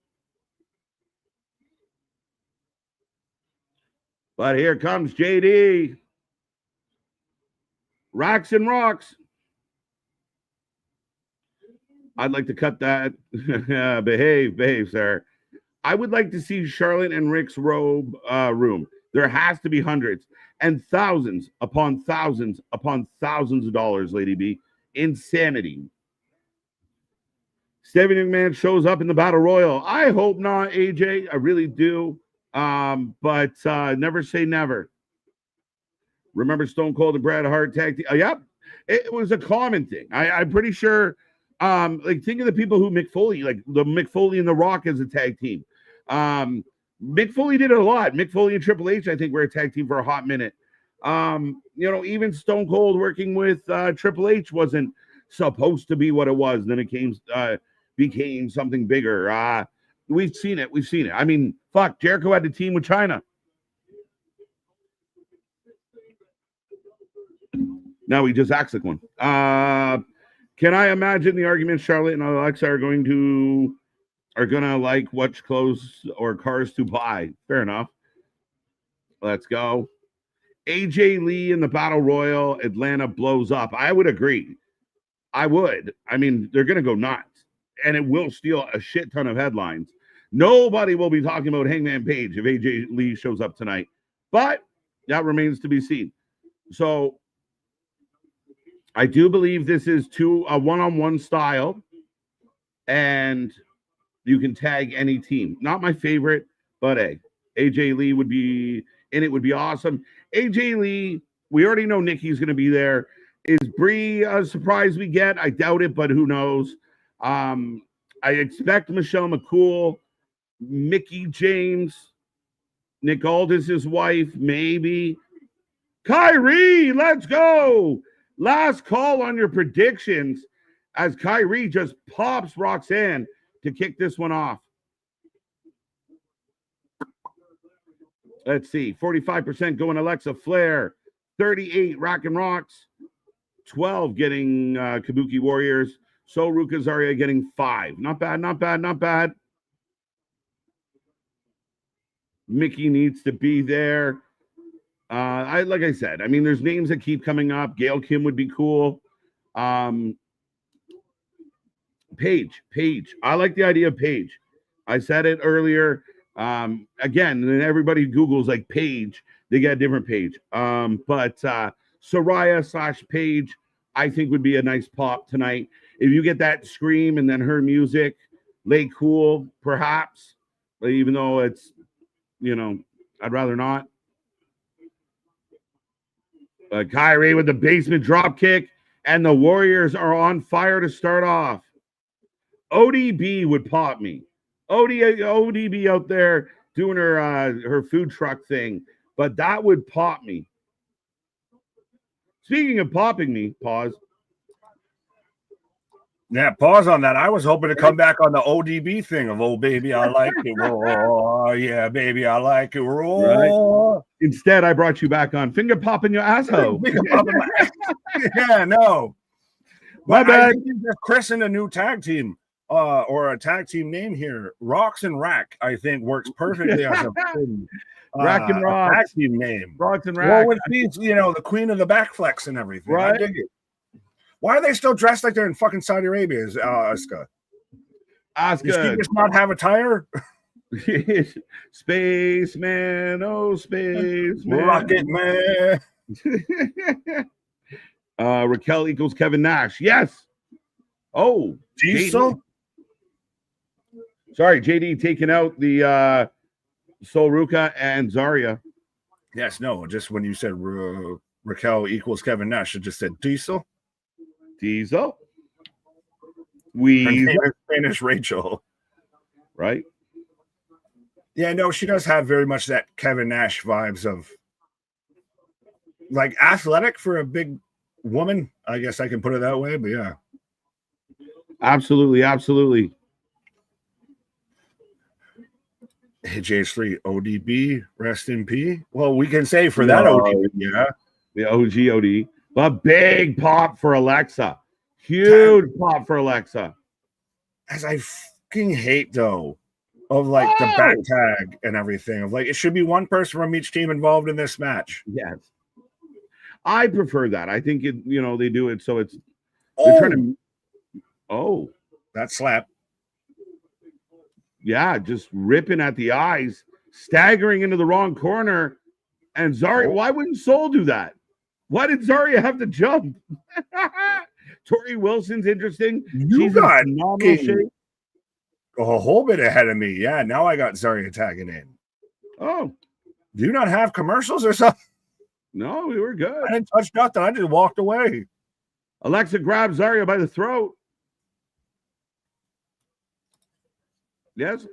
But here comes JD. Racks and rocks. I'd like to cut that. behave, sir. I would like to see Charlotte and Rick's room. There has to be hundreds and thousands upon thousands upon thousands of dollars, Lady B. Insanity. Stephanie McMahon shows up in the Battle Royal. I hope not, AJ. I really do. But never say never. Remember Stone Cold and Bret Hart tag team? Yep. It was a common thing. I'm pretty sure. Like, think of the people who Mick Foley, like the Mick Foley and The Rock as a tag team. Mick Foley did it a lot. Mick Foley and Triple H, I think, were a tag team for a hot minute. Even Stone Cold working with Triple H wasn't supposed to be what it was. Then it became something bigger. We've seen it. I mean, fuck, Jericho had a team with China. Now he just acts like one. Can I imagine the argument Charlotte and Alexa are gonna like which clothes or cars to buy? Fair enough. Let's go. AJ Lee in the Battle Royal, Atlanta blows up. I would agree. I would. I mean, they're gonna go nuts, and it will steal a shit ton of headlines. Nobody will be talking about Hangman Page if AJ Lee shows up tonight, but that remains to be seen. So I do believe this is a one-on-one style, and you can tag any team. Not my favorite, but hey, AJ Lee would be in it. Would be awesome. AJ Lee, we already know Nikki's going to be there. Is Brie a surprise we get? I doubt it, but who knows? I expect Michelle McCool, Mickie James, Nick Aldis' wife, maybe. Kyrie, let's go. Last call on your predictions as Kyrie just pops Roxanne to kick this one off. Let's see. 45% going Alexa Flair. 38 Rock and Rocks. 12 getting Kabuki Warriors. So Ruka Zarya getting 5. Not bad. Mickey needs to be there. Like I said, I mean, there's names that keep coming up. Gail Kim would be cool. Paige. I like the idea of Paige. I said it earlier. Again, and everybody Googles like Paige, they get a different page. But Soraya / Paige, I think would be a nice pop tonight. If you get that scream and then her music, lay cool, perhaps. Even though it's, I'd rather not. Kyrie with the basement drop kick, and the Warriors are on fire to start off. ODB would pop me. ODB out there doing her food truck thing, but that would pop me. Speaking of popping me, pause. Yeah, pause on that. I was hoping to come back on the ODB thing of, oh, baby, I like it raw. Yeah, baby, I like it raw. Right. Instead, I brought you back on finger popping your asshole. Yeah, no. My bad. I think they're christened a new tag team or a tag team name here. Rocks and Rack, I think, works perfectly as a Rack and Rock tag team name. Rocks and Rack. Well, with these, the queen of the back flex and everything. Right. I dig it. Why are they still dressed like they're in fucking Saudi Arabia, Asuka? Does she just not have a tire? Spaceman, oh, Spaceman. Rocket Man. Raquel equals Kevin Nash. Yes. Oh, Diesel? Sorry, JD taking out the Sol Ruka and Zarya. Yes, no, just when you said Raquel equals Kevin Nash, it just said Diesel. Diesel. Her name is Spanish Rachel. Right? Yeah, no, she does have very much that Kevin Nash vibes of like athletic for a big woman. I guess I can put it that way, but yeah. Absolutely. JH3 ODB, rest in P. Well, we can say for that ODB, yeah. The OG OD. A big pop for Alexa. Huge pop for Alexa. As I fucking hate, though, of like the back tag and everything. Of like, it should be one person from each team involved in this match. Yes. I prefer that. I think it, they do it so it's they're trying to. That slap. Yeah, just ripping at the eyes, staggering into the wrong corner. And Zarya, why wouldn't Soul do that? Why did Zarya have to jump? Tori Wilson's interesting. You She's in got phenomenal shape. a whole bit ahead of me. Yeah, now I got Zarya tagging in. Oh. Do you not have commercials or something? No, we were good. I didn't touch nothing. I just walked away. Alexa grabs Zarya by the throat. Yes.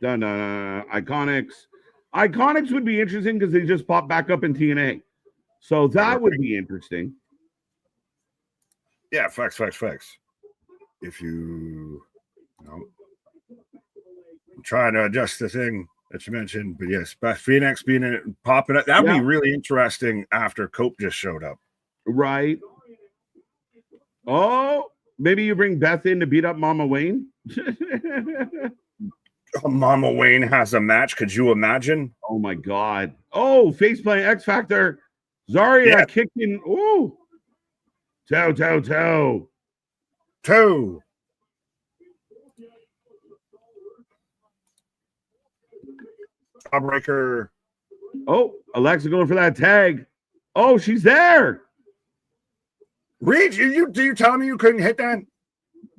Dun, Iconics. Iconics would be interesting because they just popped back up in TNA. So that would be interesting. Yeah, facts. If you I'm trying to adjust the thing that you mentioned, but yes, Beth Phoenix being in it, popping up. That would be really interesting after Cope just showed up. Right. Oh, maybe you bring Beth in to beat up Mama Wayne. Mama Wayne has a match. Could you imagine? Oh my God. Oh, face playing X Factor. Zarya kicking. Ooh. Toe. Jawbreaker. Oh, Alexa going for that tag. Oh, she's there. Reed, you telling me you couldn't hit that?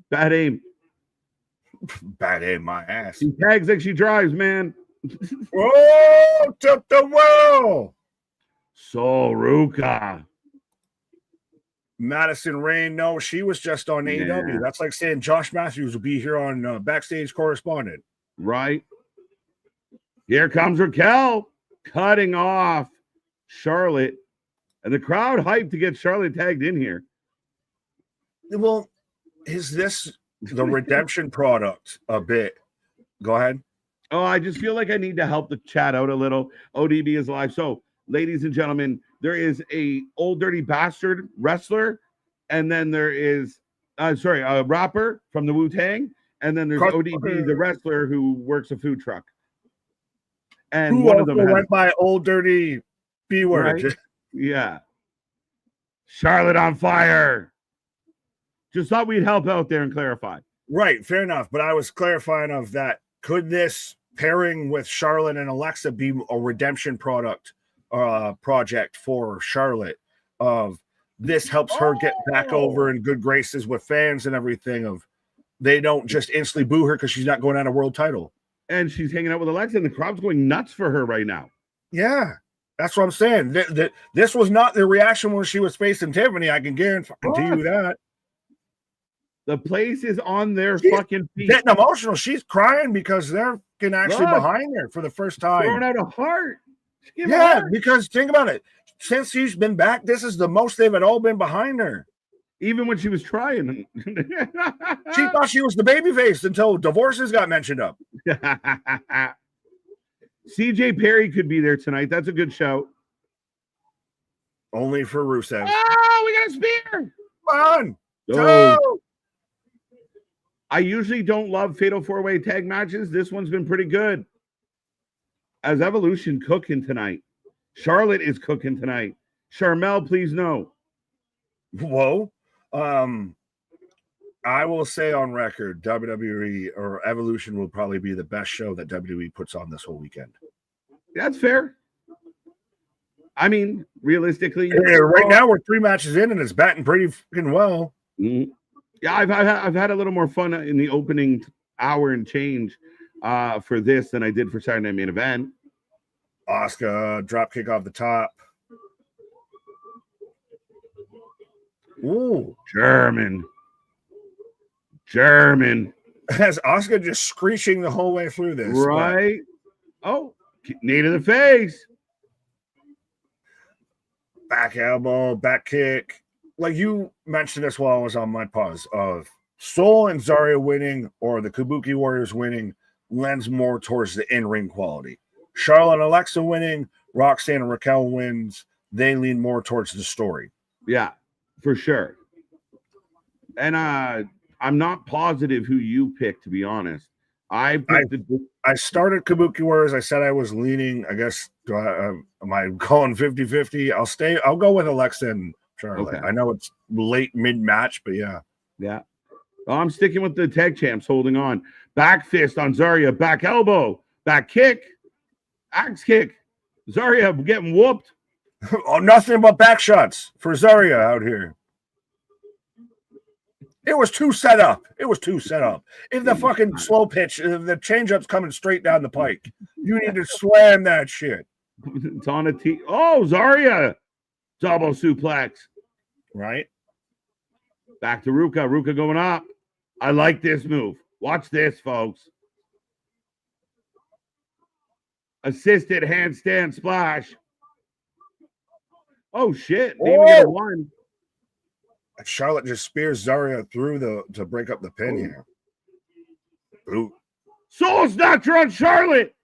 Bad aim. Bad aim, my ass. She tags like she drives, man. Oh, took the wall. So Ruka. Madison Rain, no, she was just on AEW. That's like saying Josh Matthews will be here on Backstage Correspondent. Right. Here comes Raquel cutting off Charlotte. And the crowd hyped to get Charlotte tagged in here. Well, is this the redemption product a bit? Go ahead. Oh, I just feel like I need to help the chat out a little. ODB is live. So, ladies and gentlemen, there is a old dirty bastard wrestler, and then there is a rapper from the Wu-Tang, and then there's ODB, the wrestler who works a food truck. And who one of them went by old dirty B-word. Right? Yeah. Charlotte on fire. Just thought we'd help out there and clarify. Right, fair enough. But I was clarifying of that. Could this pairing with Charlotte and Alexa be a redemption project for Charlotte? Of this helps her get back over in good graces with fans and everything. Of they don't just instantly boo her because she's not going on a world title. And she's hanging out with Alexa, and the crowd's going nuts for her right now. Yeah, that's what I'm saying. This was not the reaction when she was facing Tiffany. I can guarantee you that. The place is on their fucking feet. Getting emotional. She's crying because they're actually behind her for the first time. Throwing out a heart. Because think about it. Since she's been back, this is the most they've all been behind her. Even when she was trying. She thought she was the babyface until divorces got mentioned up. CJ Perry could be there tonight. That's a good shout. Only for Rusev. Oh, we got a spear. Come on. Oh. I usually don't love Fatal 4-Way tag matches. This one's been pretty good. As Evolution cooking tonight. Charlotte is cooking tonight. Charmel, please no. Whoa. I will say on record, WWE or Evolution will probably be the best show that WWE puts on this whole weekend. That's fair. I mean, realistically, right now we're 3 matches in and it's batting pretty fucking well. Mm-hmm. Yeah, I've had a little more fun in the opening hour and change for this than I did for Saturday Night Main Event. Asuka drop kick off the top. Ooh, German. Has Asuka just screeching the whole way through this? Right. Oh, knee to the face. Back elbow, back kick. Like you mentioned this while I was on my pause of Soul and Zarya winning or the Kabuki Warriors winning lends more towards the in-ring quality. Charlotte and Alexa winning, Roxanne and Raquel wins, they lean more towards the story. Yeah, for sure. And I'm not positive who you picked, to be honest. I started Kabuki Warriors. I said I was leaning, I guess, am I going 50-50? I'll go with Alexa and Charlotte. Okay. I know it's late mid-match, but yeah. Yeah. Well, I'm sticking with the tag champs holding on. Back fist on Zarya, back elbow, back kick. Axe kick. Zarya getting whooped. Oh, nothing but back shots for Zarya out here. It was too set up. If the fucking slow pitch, if the changeup's coming straight down the pike, you need to slam that shit. It's on a tee. Oh, Zarya. Double suplex. Right? Back to Ruka. Ruka going up. I like this move. Watch this, folks. Assisted handstand splash. Oh, shit. They even get a one. Charlotte just spears Zarya through to break up the pin here. Ooh. Soul Snatcher on Charlotte.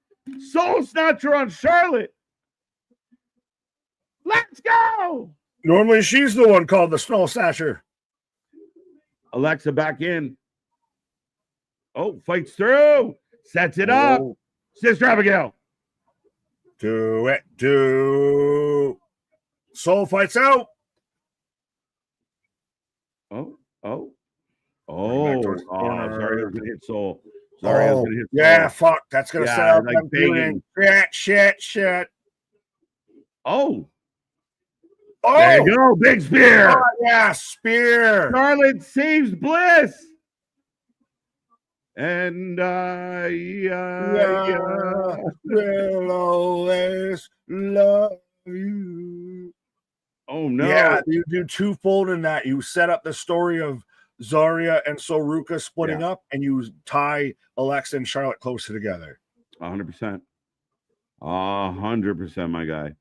Soul Snatcher on Charlotte. Let's go. Normally she's the one called the Soul Snatcher. Alexa back in. Oh, fights through. Sets it up. Sister Abigail. Do it. Soul fights out. Zarya's gonna hit Soul. Zarya's gonna hit Soul. Yeah, fuck. That's gonna set up like begging. Shit. Oh. There you go. Big spear. Oh, yeah, spear. Charlotte saves Bliss. And will always love you. Oh no! Yeah, you do twofold in that. You set up the story of Zarya and Soruka splitting up, and you tie Alexa and Charlotte closer together. 100%. 100%, my guy.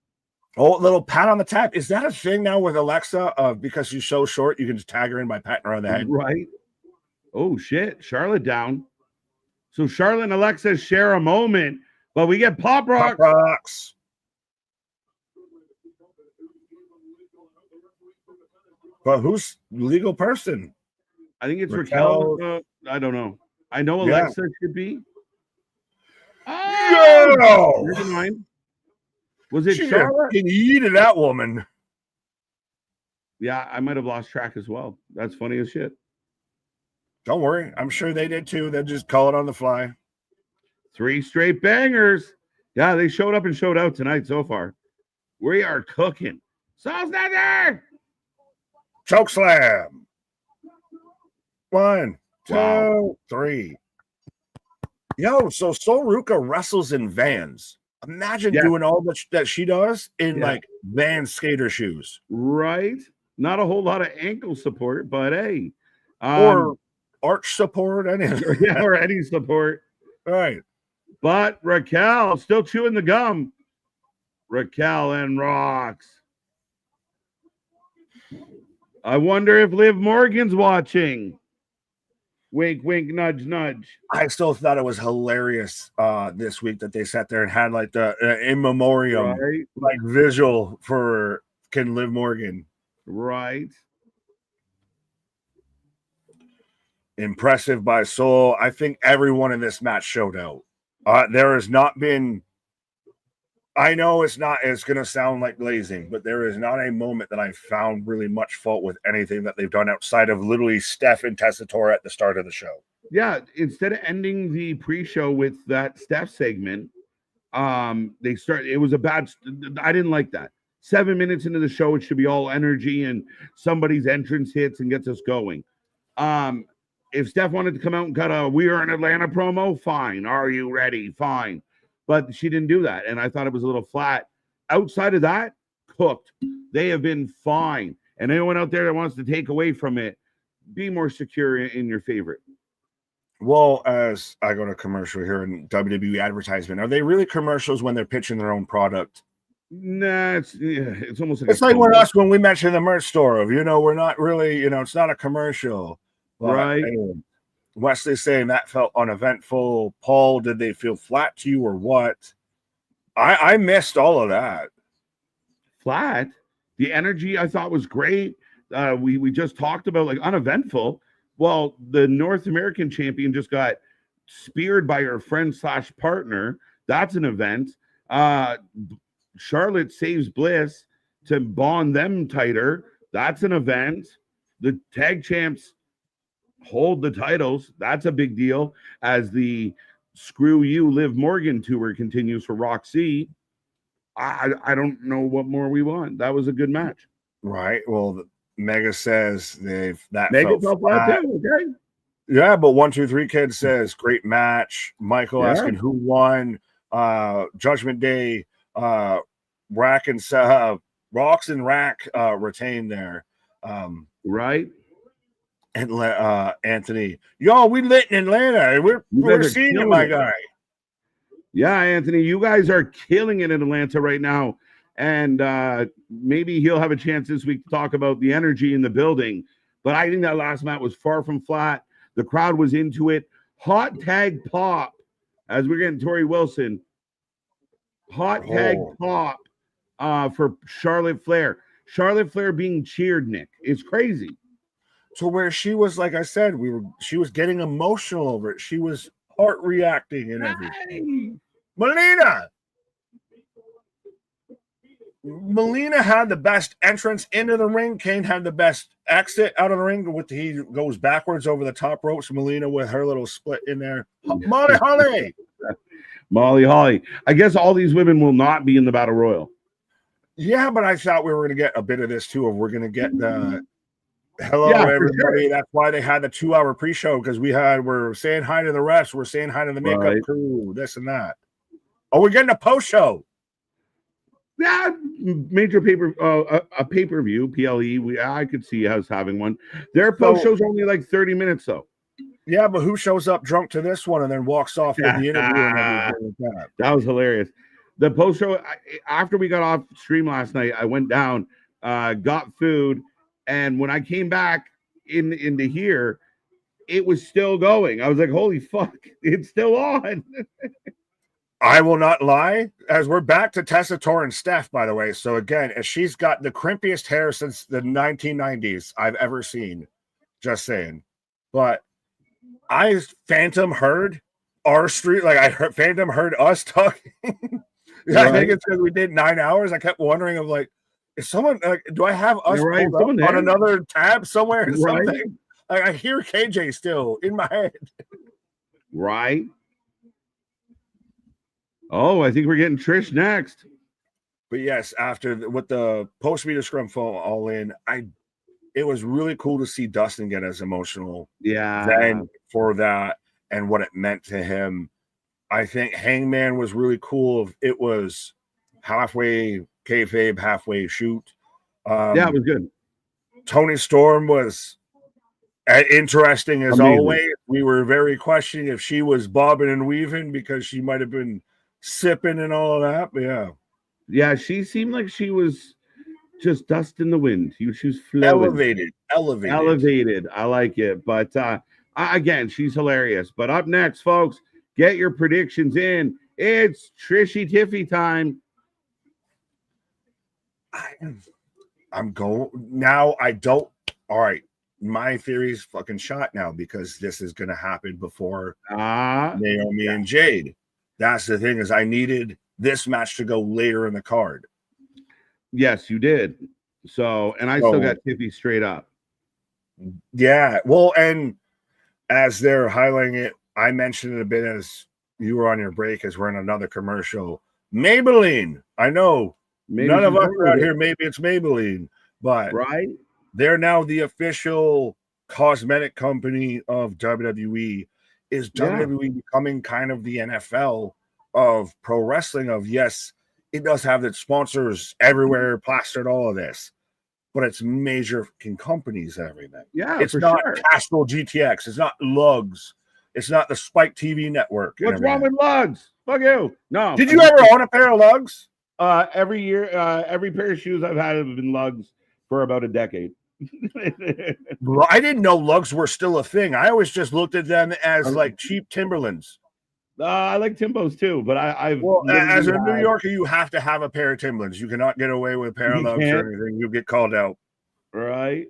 Oh, little pat on the tap. Is that a thing now with Alexa? Because she's so short, you can just tag her in by patting her on the head. Right. Oh, shit. Charlotte down. So Charlotte and Alexa share a moment, but we get Pop Rocks. Pop Rocks. But who's legal person? I think it's Raquel. I don't know. I know Alexa should be. Oh, never mind. Was it Charlotte? Can you eat that woman? Yeah, I might have lost track as well. That's funny as shit. Don't worry. I'm sure they did too. They'll just call it on the fly. 3 straight bangers. Yeah, they showed up and showed out tonight so far. We are cooking. Soul Snatcher! Choke slam. 1, 2, 3. Yo, so Soruka wrestles in Vans. Imagine doing all that she does in like Vans skater shoes. Right. Not a whole lot of ankle support, but hey. Or arch support. Or any support. All right. But Raquel still chewing the gum. Raquel and Rocks. I wonder if Liv Morgan's watching. Wink, wink, nudge, nudge. I still thought it was hilarious this week that they sat there and had like the in memoriam like visual for Liv Morgan. Right. Impressive by Soul. I think everyone in this match showed out. There has not been. I know it's going to sound like glazing, but there is not a moment that I found really much fault with anything that they've done outside of literally Steph and Tessitore at the start of the show. Yeah, instead of ending the pre-show with that Steph segment, it was a bad. I didn't like that. 7 minutes into the show, it should be all energy and somebody's entrance hits and gets us going. If Steph wanted to come out and cut a "We Are in Atlanta" promo, fine. Are you ready? Fine. But she didn't do that, and I thought it was a little flat. Outside of that, cooked. They have been fine. And anyone out there that wants to take away from it, be more secure in your favorite. Well, as I go to commercial here in WWE advertisement, are they really commercials when they're pitching their own product? Nah, it's almost like it's like when we mentioned the merch store of, we're not really, it's not a commercial. But right. Anyway, Wesley's saying that felt uneventful. Paul, did they feel flat to you or what? I missed all of that. Flat? The energy I thought was great. We just talked about like uneventful. Well, the North American champion just got speared by her friend / partner. That's an event. Charlotte saves Bliss to bond them tighter. That's an event. The tag champs hold the titles. That's a big deal as the Screw You, Liv Morgan tour continues for Roxy. I don't know what more we want. That was a good match. Right. Well, Mega says that Mega felt flat flat. too. Okay. Yeah, but 123 Kid says great match. Michael asking who won. Judgment Day. Rack and Rox and Rack retained there. Right. And Anthony, yo, we lit in Atlanta. We're seeing it, my guy. Yeah, Anthony, you guys are killing it in Atlanta right now. And maybe he'll have a chance this week to talk about the energy in the building. But I think that last match was far from flat. The crowd was into it. Hot tag pop, as we're getting Tori Wilson. Hot tag pop for Charlotte Flair. Charlotte Flair being cheered, Nick. It's crazy. So where she was, like I said, she was getting emotional over it. She was heart reacting and everything. Melina had the best entrance into the ring. Kane had the best exit out of the ring. He goes backwards over the top ropes. Melina with her little split in there. Molly Holly. Molly Holly. I guess all these women will not be in the Battle Royal. Yeah, but I thought we were going to get a bit of this too. We're going to get the hello, everybody. Sure. That's why they had the 2-hour pre-show, because we're saying hi to the refs. We're saying hi to the makeup crew, this and that. Oh, we're getting a post-show. Yeah, major pay-per-view, PLE. I could see us having one. Their post show's only like 30 minutes though. Yeah, but who shows up drunk to this one and then walks off with the interview and everything like that? That was hilarious. The post show, after we got off stream last night, I went down, got food, and when I came back into here, it was still going. I was like, holy fuck, it's still on. I will not lie, as we're back to Tessa Torrance Steph, by the way. So again, she's got the crimpiest hair since the 1990s I've ever seen. Just saying. But I phantom heard our street, like phantom heard us talking. I think it's because we did 9 hours. I kept wondering, of like, is someone do I have us on another tab somewhere or something? I hear KJ still in my head. Right. Oh, I think we're getting Trish next. But yes, with the post-meter scrum phone all in, it was really cool to see Dustin get as emotional. Yeah. Then for that and what it meant to him. I think Hangman was really cool. It was halfway kayfabe, halfway shoot. Yeah, it was good. Tony Storm was interesting as always. We were very questioning if she was bobbing and weaving because she might have been sipping and all of that. But yeah, she seemed like she was just dust in the wind. She was flowing. Elevated. I like it. But again, she's hilarious. But up next, folks, get your predictions in. It's Trishy Tiffy time. I'm going now. All right. My theory's fucking shot now because this is going to happen before Naomi and Jade. That's the thing, is I needed this match to go later in the card. Yes, you did. So, and I still got Tiffy straight up. Yeah. Well, and as they're highlighting it, I mentioned it a bit as you were on your break, as we're in another commercial. Maybelline. I know none of us out here, maybe it's Maybelline, but they're now the official cosmetic company of WWE. Is WWE becoming kind of the NFL of pro wrestling? Of yes, it does have its sponsors everywhere, plastered all of this, but it's major fucking companies and everything. Yeah, it's not Castrol GTX. It's not Lugs. It's not the Spike TV network. What's wrong with Lugs? Fuck you. No. Did you ever own a pair of Lugs? Every year, every pair of shoes I've had have been Lugs for about a decade. Well, I didn't know Lugs were still a thing. I always just looked at them as like cheap Timberlands. I like Timbos too, but I've as a New Yorker, you have to have a pair of Timberlands. You cannot get away with a pair of Lugs or anything. You'll get called out. Right.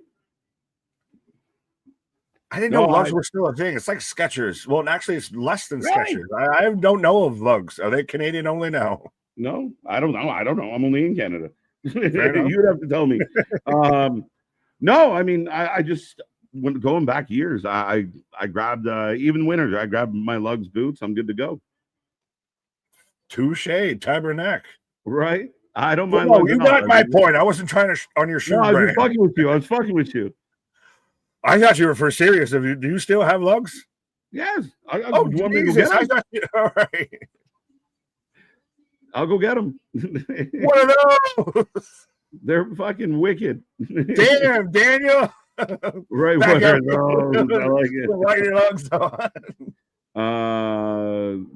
I didn't know Lugs were still a thing. It's like Skechers. Well, actually, it's less than Skechers. I don't know of Lugs. Are they Canadian only now? No, I don't know. I'm only in Canada. You'd have to tell me. No, I mean, I just when going back years, I grabbed even winners. I grabbed my lugs boots. I'm good to go. Touche, tabernacle. Right? I don't Well, mind. no, you got my point. I wasn't trying to on your shoe. No, I was brand. just fucking with you. I was fucking with you. I thought you were for serious. Do you still have lugs? Yes. Oh, Jesus. I thought you, all right. I'll go get them. What are those? They're fucking wicked. Damn, Daniel. Right. What are those? I like it. Why your lugs on?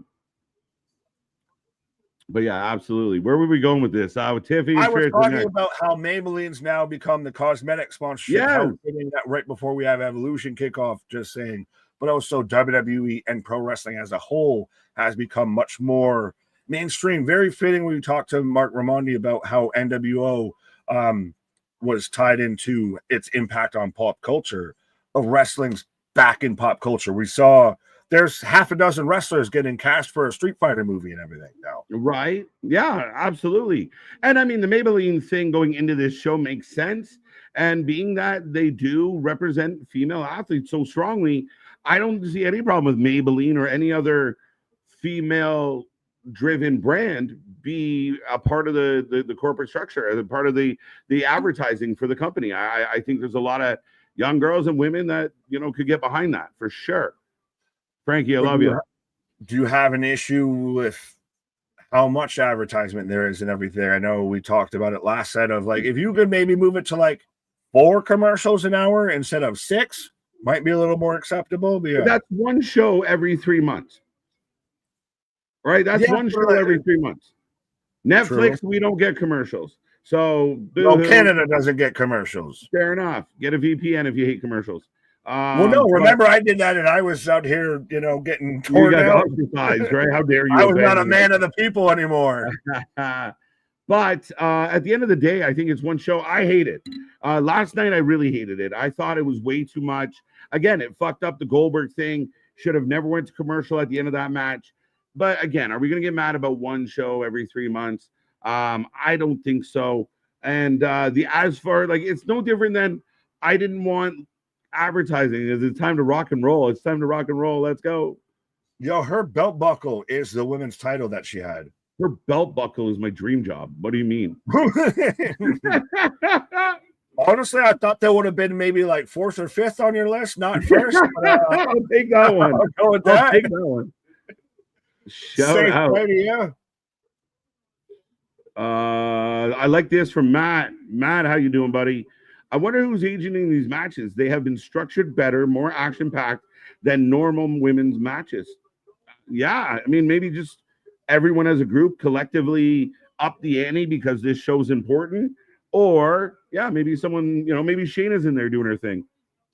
But yeah, absolutely. Where were we going with this? With Tiffy and I was Trish talking about how Maybelline's now become the cosmetic sponsorship. Yeah. How fitting that right before we have Evolution kickoff, just saying. But also WWE and pro wrestling as a whole has become much more mainstream. Very fitting when we talked to Mark Raimondi about how NWO was tied into its impact on pop culture of wrestling's back in pop culture. We saw there's half a dozen wrestlers getting cast for a Street Fighter movie and everything now. Right. Yeah, absolutely. And I mean, the Maybelline thing going into this show makes sense. And being that they do represent female athletes so strongly, I don't see any problem with Maybelline or any other female driven brand be a part of the corporate structure, as a part of the advertising for the company. I think there's a lot of young girls and women that, could get behind that for sure. Frankie, I love you. Do you have an issue with how much advertisement there is and everything? I know we talked about it last set of like, if you could maybe move it to like 4 commercials an hour instead of 6, might be a little more acceptable. But yeah. That's one show every 3 months. Right? That's one show every 3 months. Netflix, we don't get commercials. So Canada doesn't get commercials. Fair enough. Get a VPN if you hate commercials. Well, no, remember I did that and I was out here, getting torn down. Ostracized, right? How dare you? I was not a man of the people anymore. But at the end of the day, I think it's one show. I hate it. Last night, I really hated it. I thought it was way too much. Again, it fucked up the Goldberg thing. Should have never went to commercial at the end of that match. But again, are we going to get mad about one show every 3 months? I don't think so. And as far like, it's no different than I didn't want advertising. It's time to rock and roll. It's time to rock and roll. Let's go. Yo, her belt buckle is the women's title that she had. Her belt buckle is my dream job. What do you mean? Honestly, I thought that would have been maybe like 4th or 5th on your list, not first. But, I'll take that one. I'll go with that. I'll take that one. Shout out. Yeah. I like this from Matt. Matt, how you doing, buddy? I wonder who's agenting these matches. They have been structured better, more action-packed than normal women's matches. Yeah, I mean, maybe just everyone as a group collectively up the ante because this show's important. Or, yeah, maybe someone, maybe Shayna's in there doing her thing.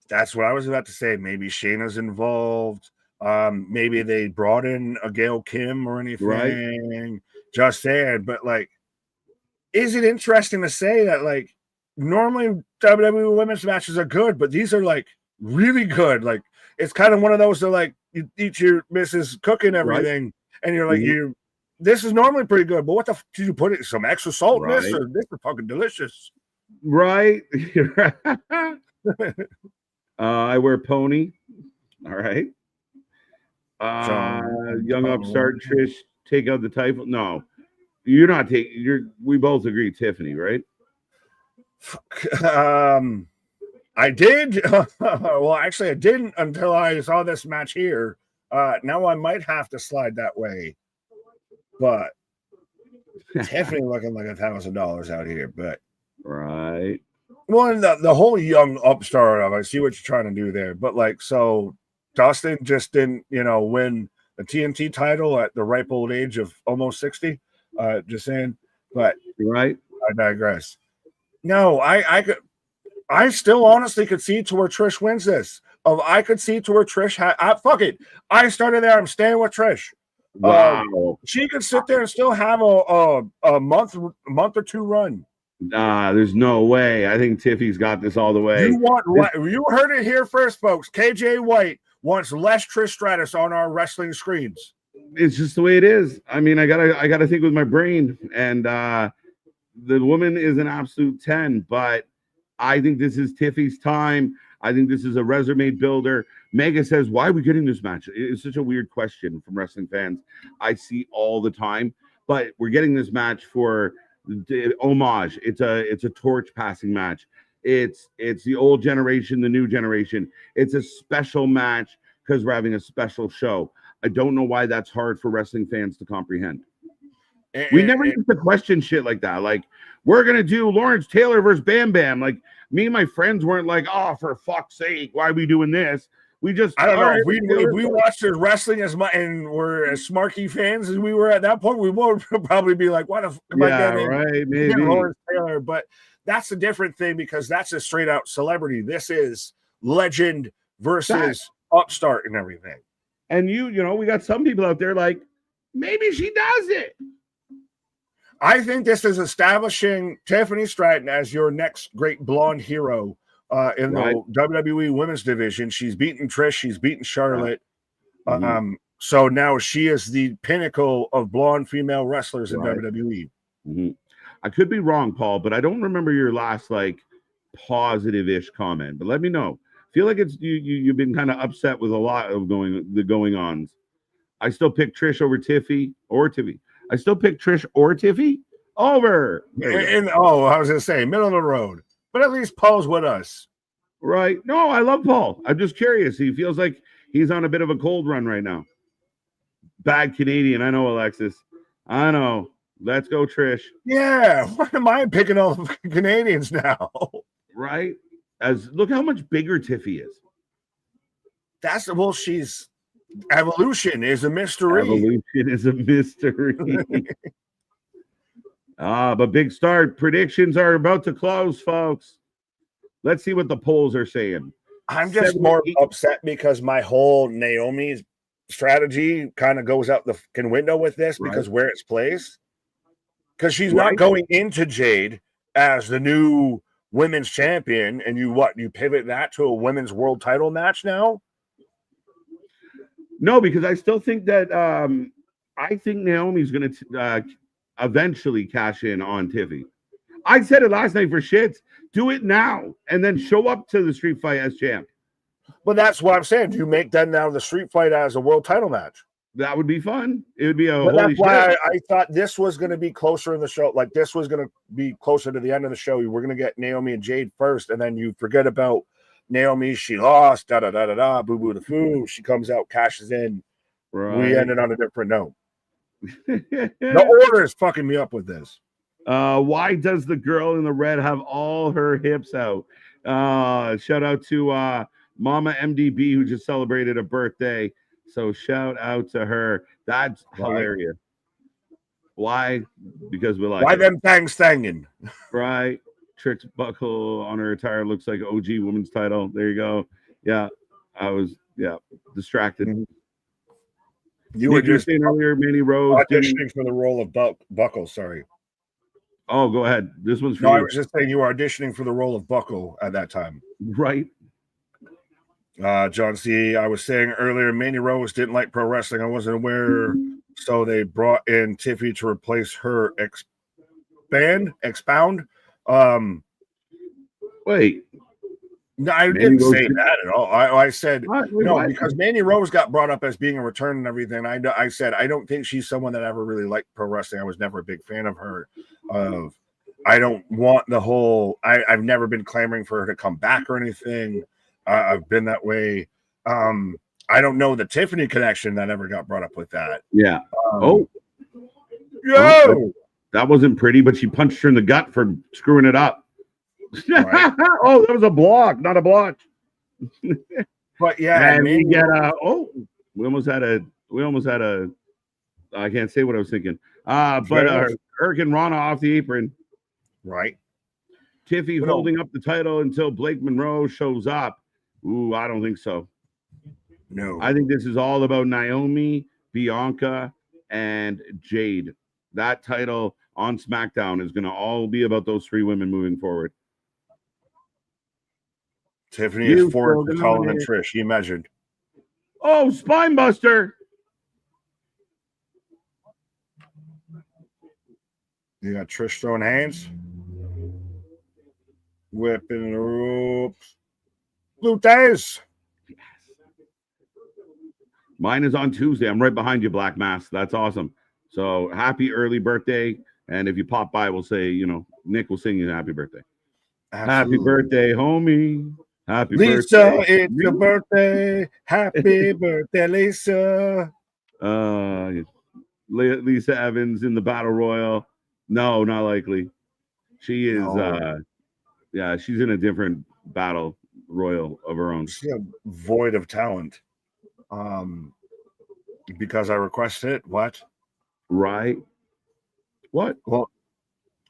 That's what I was about to say. Maybe Shayna's involved. Maybe they brought in a Gail Kim or anything. Right. Just saying. But, like, is it interesting to say that, like, normally WWE women's matches are good, but these are, like, really good. Like, it's kind of one of those that, like, you eat your Mrs. Cooking everything, right. And you're like, this is normally pretty good, but what the did you put it? Some extra salt in this? Or this is fucking delicious. Right. I wear pony. All right. Young upstart Trish, take out the title. No, you're not taking. We both agree, Tiffany, right? I did. Well, actually, I didn't until I saw this match here. Now I might have to slide that way, but Tiffany looking like $1,000 out here. But right. Well, and the whole young upstart of I see what you're trying to do there, but like so. Dustin just didn't, win the TNT title at the ripe old age of almost 60. Just saying, but right. I digress. No, I still honestly could see to where Trish wins this. I could see to where Trish fuck it. I started there. I'm staying with Trish. Wow. She could sit there and still have a month or 2 run. Nah, there's no way. I think Tiffy's got this all the way. You heard it here first, folks. KJ White wants less Trish Stratus on our wrestling screens. It's just the way it is. I mean, I gotta think with my brain. And the woman is an absolute 10, but I think this is Tiffy's time. I think this is a resume builder. Mega says, why are we getting this match? It's such a weird question from wrestling fans. I see all the time, but we're getting this match for the homage. It's a torch passing match. It's the old generation, the new generation. It's a special match because we're having a special show. I don't know why that's hard for wrestling fans to comprehend. We never used to question shit like that. Like, we're gonna do Lawrence Taylor versus Bam Bam. Like, me and my friends weren't like, oh, for fuck's sake, why are we doing this? We just, I don't know, if we watched as wrestling as much and we're as smarky fans as we were at that point, we would probably be like, what if maybe Lawrence Taylor. But that's a different thing because that's a straight out celebrity. This is legend versus upstart and everything. And you know, we got some people out there like, maybe she does it. I think this is establishing Tiffany Stratton as your next great blonde hero in the WWE Women's Division. She's beaten Trish. She's beaten Charlotte. So now she is the pinnacle of blonde female wrestlers in WWE. I could be wrong, Paul, but I don't remember your last like positive-ish comment. But let me know. I feel like it's you've been kind of upset with a lot of going-ons. I still pick Trish over Tiffy or Tiffy. I still pick Trish or Tiffy over. And I was gonna say middle of the road, but at least Paul's with us, right? No, I love Paul. I'm just curious. He feels like he's on a bit of a cold run right now. Bad Canadian, I know, Alexis. I know. Let's go, Trish. Yeah, why am I picking all the Canadians now? Right? As look how much bigger Tiffy is. She's Evolution is a mystery. Evolution is a mystery. But big start. Predictions are about to close, folks. Let's see what the polls are saying. I'm just more upset because my whole Naomi's strategy kind of goes out the fucking window with this because where it's placed. Because she's not going into Jade as the new women's champion, and you pivot that to a women's world title match now? No, because I still think that I think Naomi's going to eventually cash in on Tiffy. I said it last night for shits. Do it now and then show up to the street fight as champ. But that's what I'm saying. Do you make that now the street fight as a world title match? That would be fun. It would be a holy shit. Why I thought this was going to be closer in the show. Like this was going to be closer to the end of the show. We're going to get Naomi and Jade first, and then you forget about Naomi. She lost. Da da da da da. Boo boo the foo. She comes out, cashes in. Right. We ended on a different note. The order is fucking me up with this. Why does the girl in the red have all her hips out? Shout out to Mama MDB who just celebrated a birthday. So shout out to her. That's hilarious. Why? Because we like why them things thangin'. Right. Trick's buckle on her attire looks like OG women's title. There you go. Yeah. I was distracted. You were just saying earlier, Manny Rose auditioning for the role of Buckle. Sorry. Oh, go ahead. This one's for you. I was just saying you were auditioning for the role of Buckle at that time. Right. John C. I was saying earlier, Manny Rose didn't like pro wrestling. I wasn't aware, so they brought in Tiffy to replace her. Expound. Wait. No, I didn't say that at all. I said no because Manny Rose got brought up as being a return and everything. I said I don't think she's someone that ever really liked pro wrestling. I was never a big fan of her. I don't want the whole. I've never been clamoring for her to come back or anything. I've been that way. I don't know the Tiffany connection that ever got brought up with that. Yeah. That wasn't pretty, but she punched her in the gut for screwing it up. Right. Oh, that was a block, not a blotch. But yeah, and we get we almost had a I can't say what I was thinking. But Hurricane Rana off the apron. Right. Tiffy holding up the title until Blake Monroe shows up. Ooh, I don't think so. No. I think this is all about Naomi, Bianca, and Jade. That title on SmackDown is going to all be about those three women moving forward. Tiffany is forward to Colin and Trish. He measured. Oh, spine buster. You got Trish throwing hands. Whipping the ropes. Blue days. Mine is on Tuesday. I'm right behind you, Black Mass. That's awesome. So happy early birthday. And if you pop by, we'll say, Nick will sing you happy birthday. Absolutely. Happy birthday, homie. Happy Lisa, birthday. it's your birthday. Happy birthday, Lisa. Lisa Evans in the battle royal. No, not likely. She is she's in a different battle royal of her own. She's a void of talent. Because I requested it. What? Right. What? Well,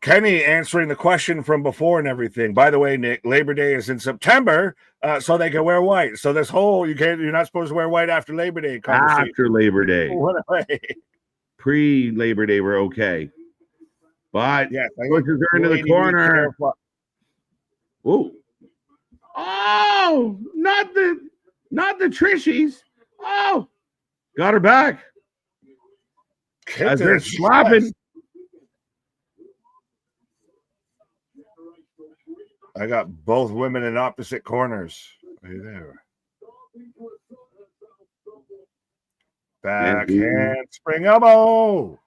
Kenny answering the question from before and everything. By the way, Nick, Labor Day is in September, so they can wear white. So this whole you're not supposed to wear white after Labor Day. After Labor Day. What a way. Pre-Labor Day, we're okay. But pushes her into the corner. Oh, not the Trishies. Oh, got her back. As they're slapping. I got both women in opposite corners. Right there. Backhand spring elbow.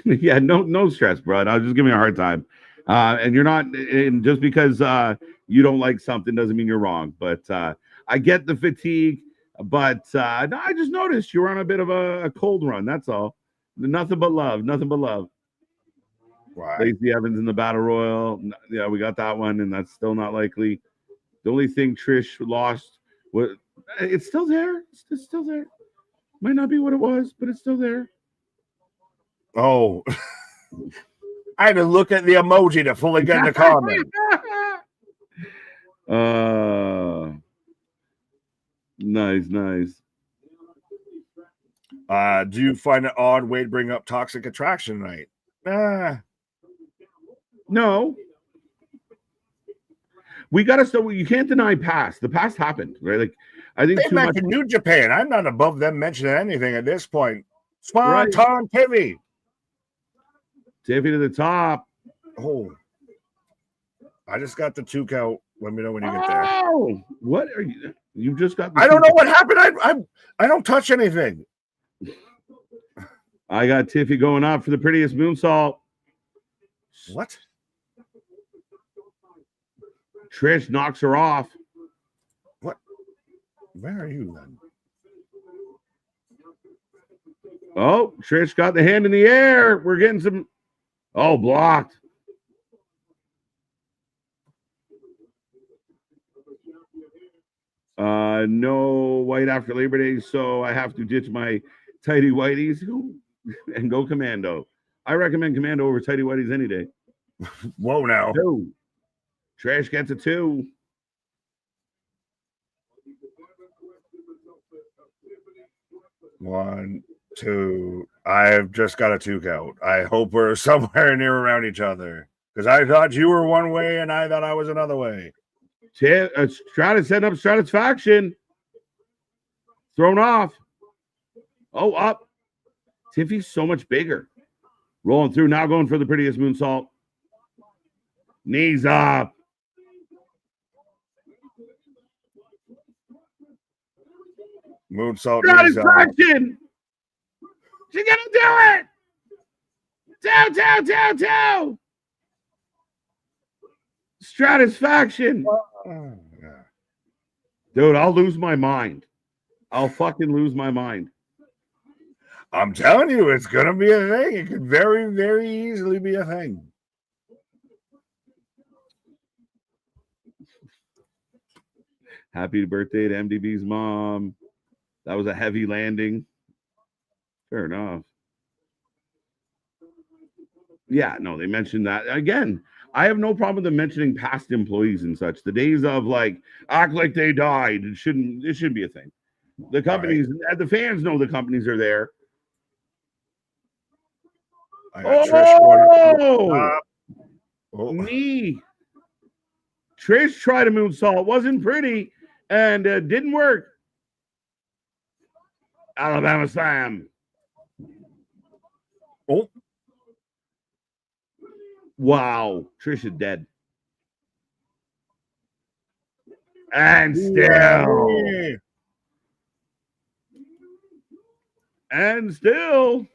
Yeah, no stress, bro. I was just giving you a hard time. And you're not, and just because you don't like something doesn't mean you're wrong. But I get the fatigue. But no, I just noticed you were on a bit of a cold run. That's all. Nothing but love. Nothing but love. Right. Lacey Evans in the battle royal. Yeah, we got that one, and that's still not likely. The only thing Trish lost was it's still there. It's still there. Might not be what it was, but it's still there. Oh, I had to look at the emoji to fully get in the comment. Nice. Do you find it odd way to bring up toxic attraction tonight? No. We gotta still. You can't deny past. The past happened, right? Like I think they mentioned New Japan. I'm not above them mentioning anything at this point. Swanton Tiffy. Tiffy to the top. Oh, I just got the 2 count. Let me know when you get there. Oh, what are you? You just got. I don't know what happened. I don't touch anything. I got Tiffy going up for the prettiest moonsault. What? Trish knocks her off. What? Where are you then? Oh, Trish got the hand in the air. We're getting some. Oh, blocked. No white after Labor Day, so I have to ditch my tighty whiteys and go commando. I recommend commando over tighty whiteys any day. Whoa, now. 2. Trish gets a 2. One, 2. I've just got a 2 count. I hope we're somewhere near around each other because I thought you were one way and I thought I was another way. Stratus setting up Stratisfaction. Thrown off. Oh, up. Tiffy's so much bigger. Rolling through, now going for the prettiest moonsault. Knees up. Moonsault. Stratisfaction. She's gonna do it. 2. Stratisfaction. Yeah. Dude, I'll lose my mind. I'll fucking lose my mind. I'm telling you, it's gonna be a thing. It could very, very easily be a thing. Happy birthday to MDB's mom. That was a heavy landing. Fair enough. Yeah, no, they mentioned that. Again, I have no problem with them mentioning past employees and such. The days of like act like they died, it shouldn't be a thing. The companies, the fans know the companies are there. I got Trish knee. Trish tried a moonsault, wasn't pretty, and didn't work. Alabama Slam. Oh. Wow. Trish is dead. And still. And still.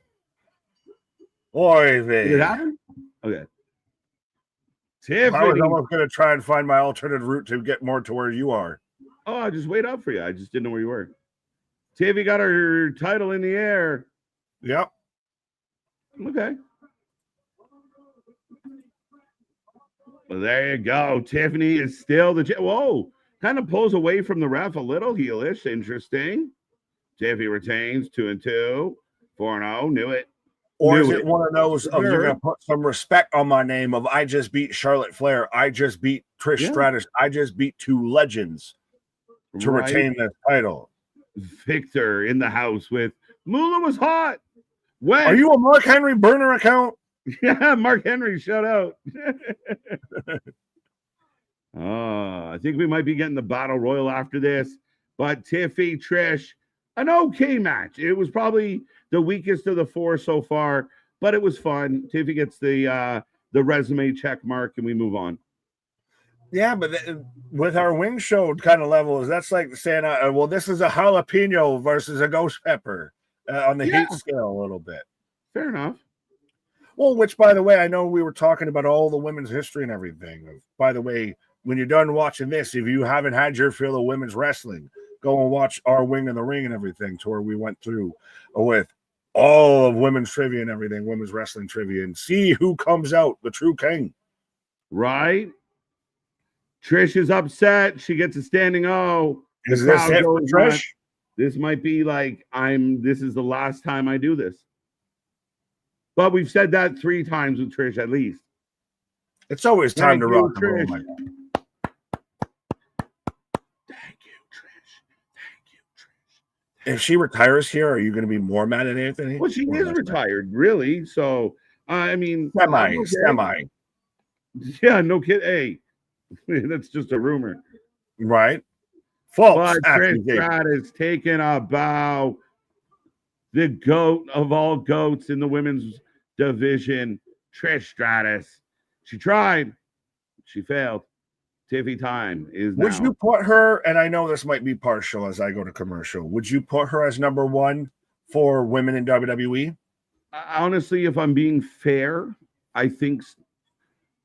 Oy Did it vey. happen? Okay. I was Tiffany. almost going to try and find my alternate route to get more to where you are. Oh, I just wait up for you. I just didn't know where you were. Tiffy got her title in the air. Yep. Okay. Well, there you go. Tiffany is still the whoa. Kind of pulls away from the ref a little heelish. Interesting. Tiffy retains 2-2. 4-0. Knew it. Or is it one of those of you're going to put some respect on my name of I just beat Charlotte Flair, I just beat Trish Stratus, I just beat two legends to retain this title. Victor in the house with Moolah was hot. When are you a Mark Henry burner account? Yeah, Mark Henry, shout out. I think we might be getting the battle royal after this. But Tiffy, Trish, an okay match. It was probably the weakest of the four so far, but it was fun. Tiffy gets the resume check mark, and we move on. Yeah, but with our wing show kind of levels, that's like saying, well, this is a jalapeno versus a ghost pepper on the heat scale a little bit. Fair enough. Well, which, by the way, I know we were talking about all the women's history and everything. By the way, when you're done watching this, if you haven't had your fill of women's wrestling, go and watch our Wing in the Ring and everything, to where we went through with all of women's trivia and everything, women's wrestling trivia, and see who comes out the true king. Right? Trish is upset. She gets a standing O. Is this it for Trish? This might be like, this is the last time I do this. But we've said that 3 times with Trish at least. It's always time to rock and roll. Thank you, Trish. If she retires here, are you going to be more mad at Anthony? Well, she is retired, really. So, I mean, semi. Yeah, no kid. Hey, that's just a rumor, right? False. But Trish Stratus taking a bow. The goat of all goats in the women's division, Trish Stratus. She tried. She failed. Tiffy time is now. Would you put her, and I know this might be partial as I go to commercial, would you put her as number 1 for women in WWE? Honestly, if I'm being fair, I think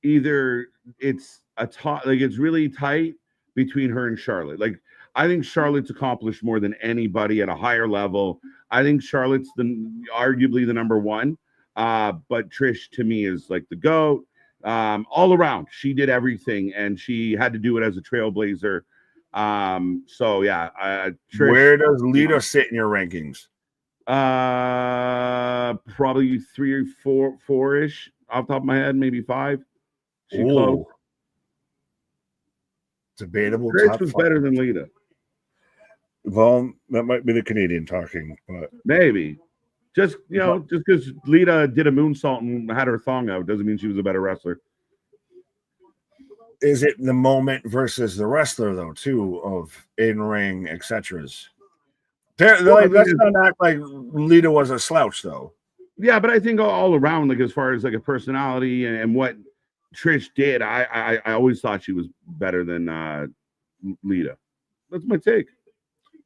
either it's it's really tight between her and Charlotte. Like, I think Charlotte's accomplished more than anybody at a higher level. I think Charlotte's arguably the number 1. But Trish, to me, is like the GOAT. All around, she did everything, and she had to do it as a trailblazer. So yeah, Trish, where does Lita sit in your rankings? Probably 3 or 4-ish off the top of my head, maybe 5. She close. Debatable. Trish was better than Lita. Well, that might be the Canadian talking, but maybe. Just because Lita did a moonsault and had her thong out doesn't mean she was a better wrestler. Is it the moment versus the wrestler, though, too, of in-ring, etc.? Let's not act like Lita was a slouch, though. Yeah, but I think all around, like as far as like a personality and what Trish did, I always thought she was better than Lita. That's my take.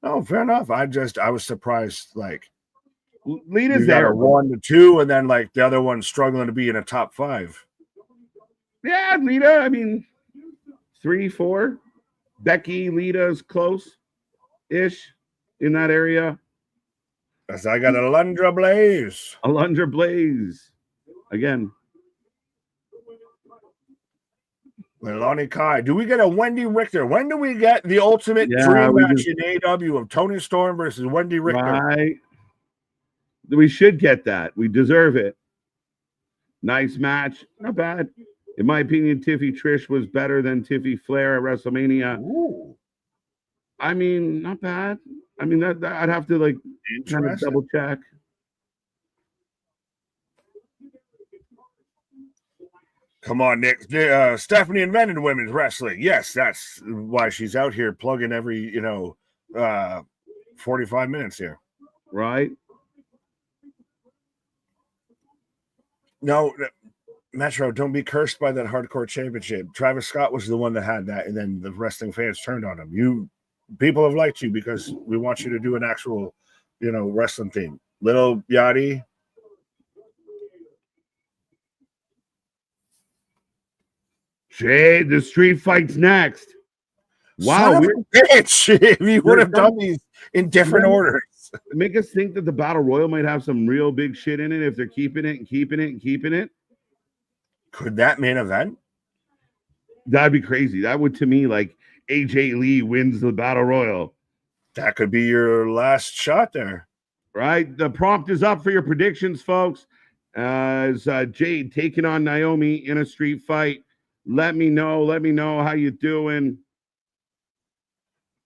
Oh, fair enough. I was surprised, like, Lita's there 1 to 2, and then like the other one struggling to be in a top 5. Yeah, Lita. I mean, 3, 4. Becky, Lita's close-ish in that area. As I got Alundra Blaze. Alundra Blaze again. Lonnie Kai. Do we get a Wendy Richter? When do we get the ultimate dream match in AEW of Toni Storm versus Wendy Richter? Right. We should get that. We deserve it. Nice match. Not bad. In my opinion, Tiffy Trish was better than Tiffy Flair at WrestleMania. Ooh. I mean, not bad. I mean, that I'd have to like kind of double check. Come on, Nick. Stephanie invented women's wrestling. Yes, that's why she's out here plugging every 45 minutes here. Right. No, Metro, don't be cursed by that hardcore championship. Travis Scott was the one that had that, and then the wrestling fans turned on him. People have liked you because we want you to do an actual, wrestling theme. Little Yachty. Jade, the street fight's next. Wow, bitch! If you would have done these in different orders. Make us think that the Battle Royal might have some real big shit in it if they're keeping it and keeping it and keeping it. Could that main event? That'd be crazy. That would, to me, like AJ Lee wins the Battle Royal. That could be your last shot there. Right? The prompt is up for your predictions, folks. As Jade taking on Naomi in a street fight. Let me know how you doing.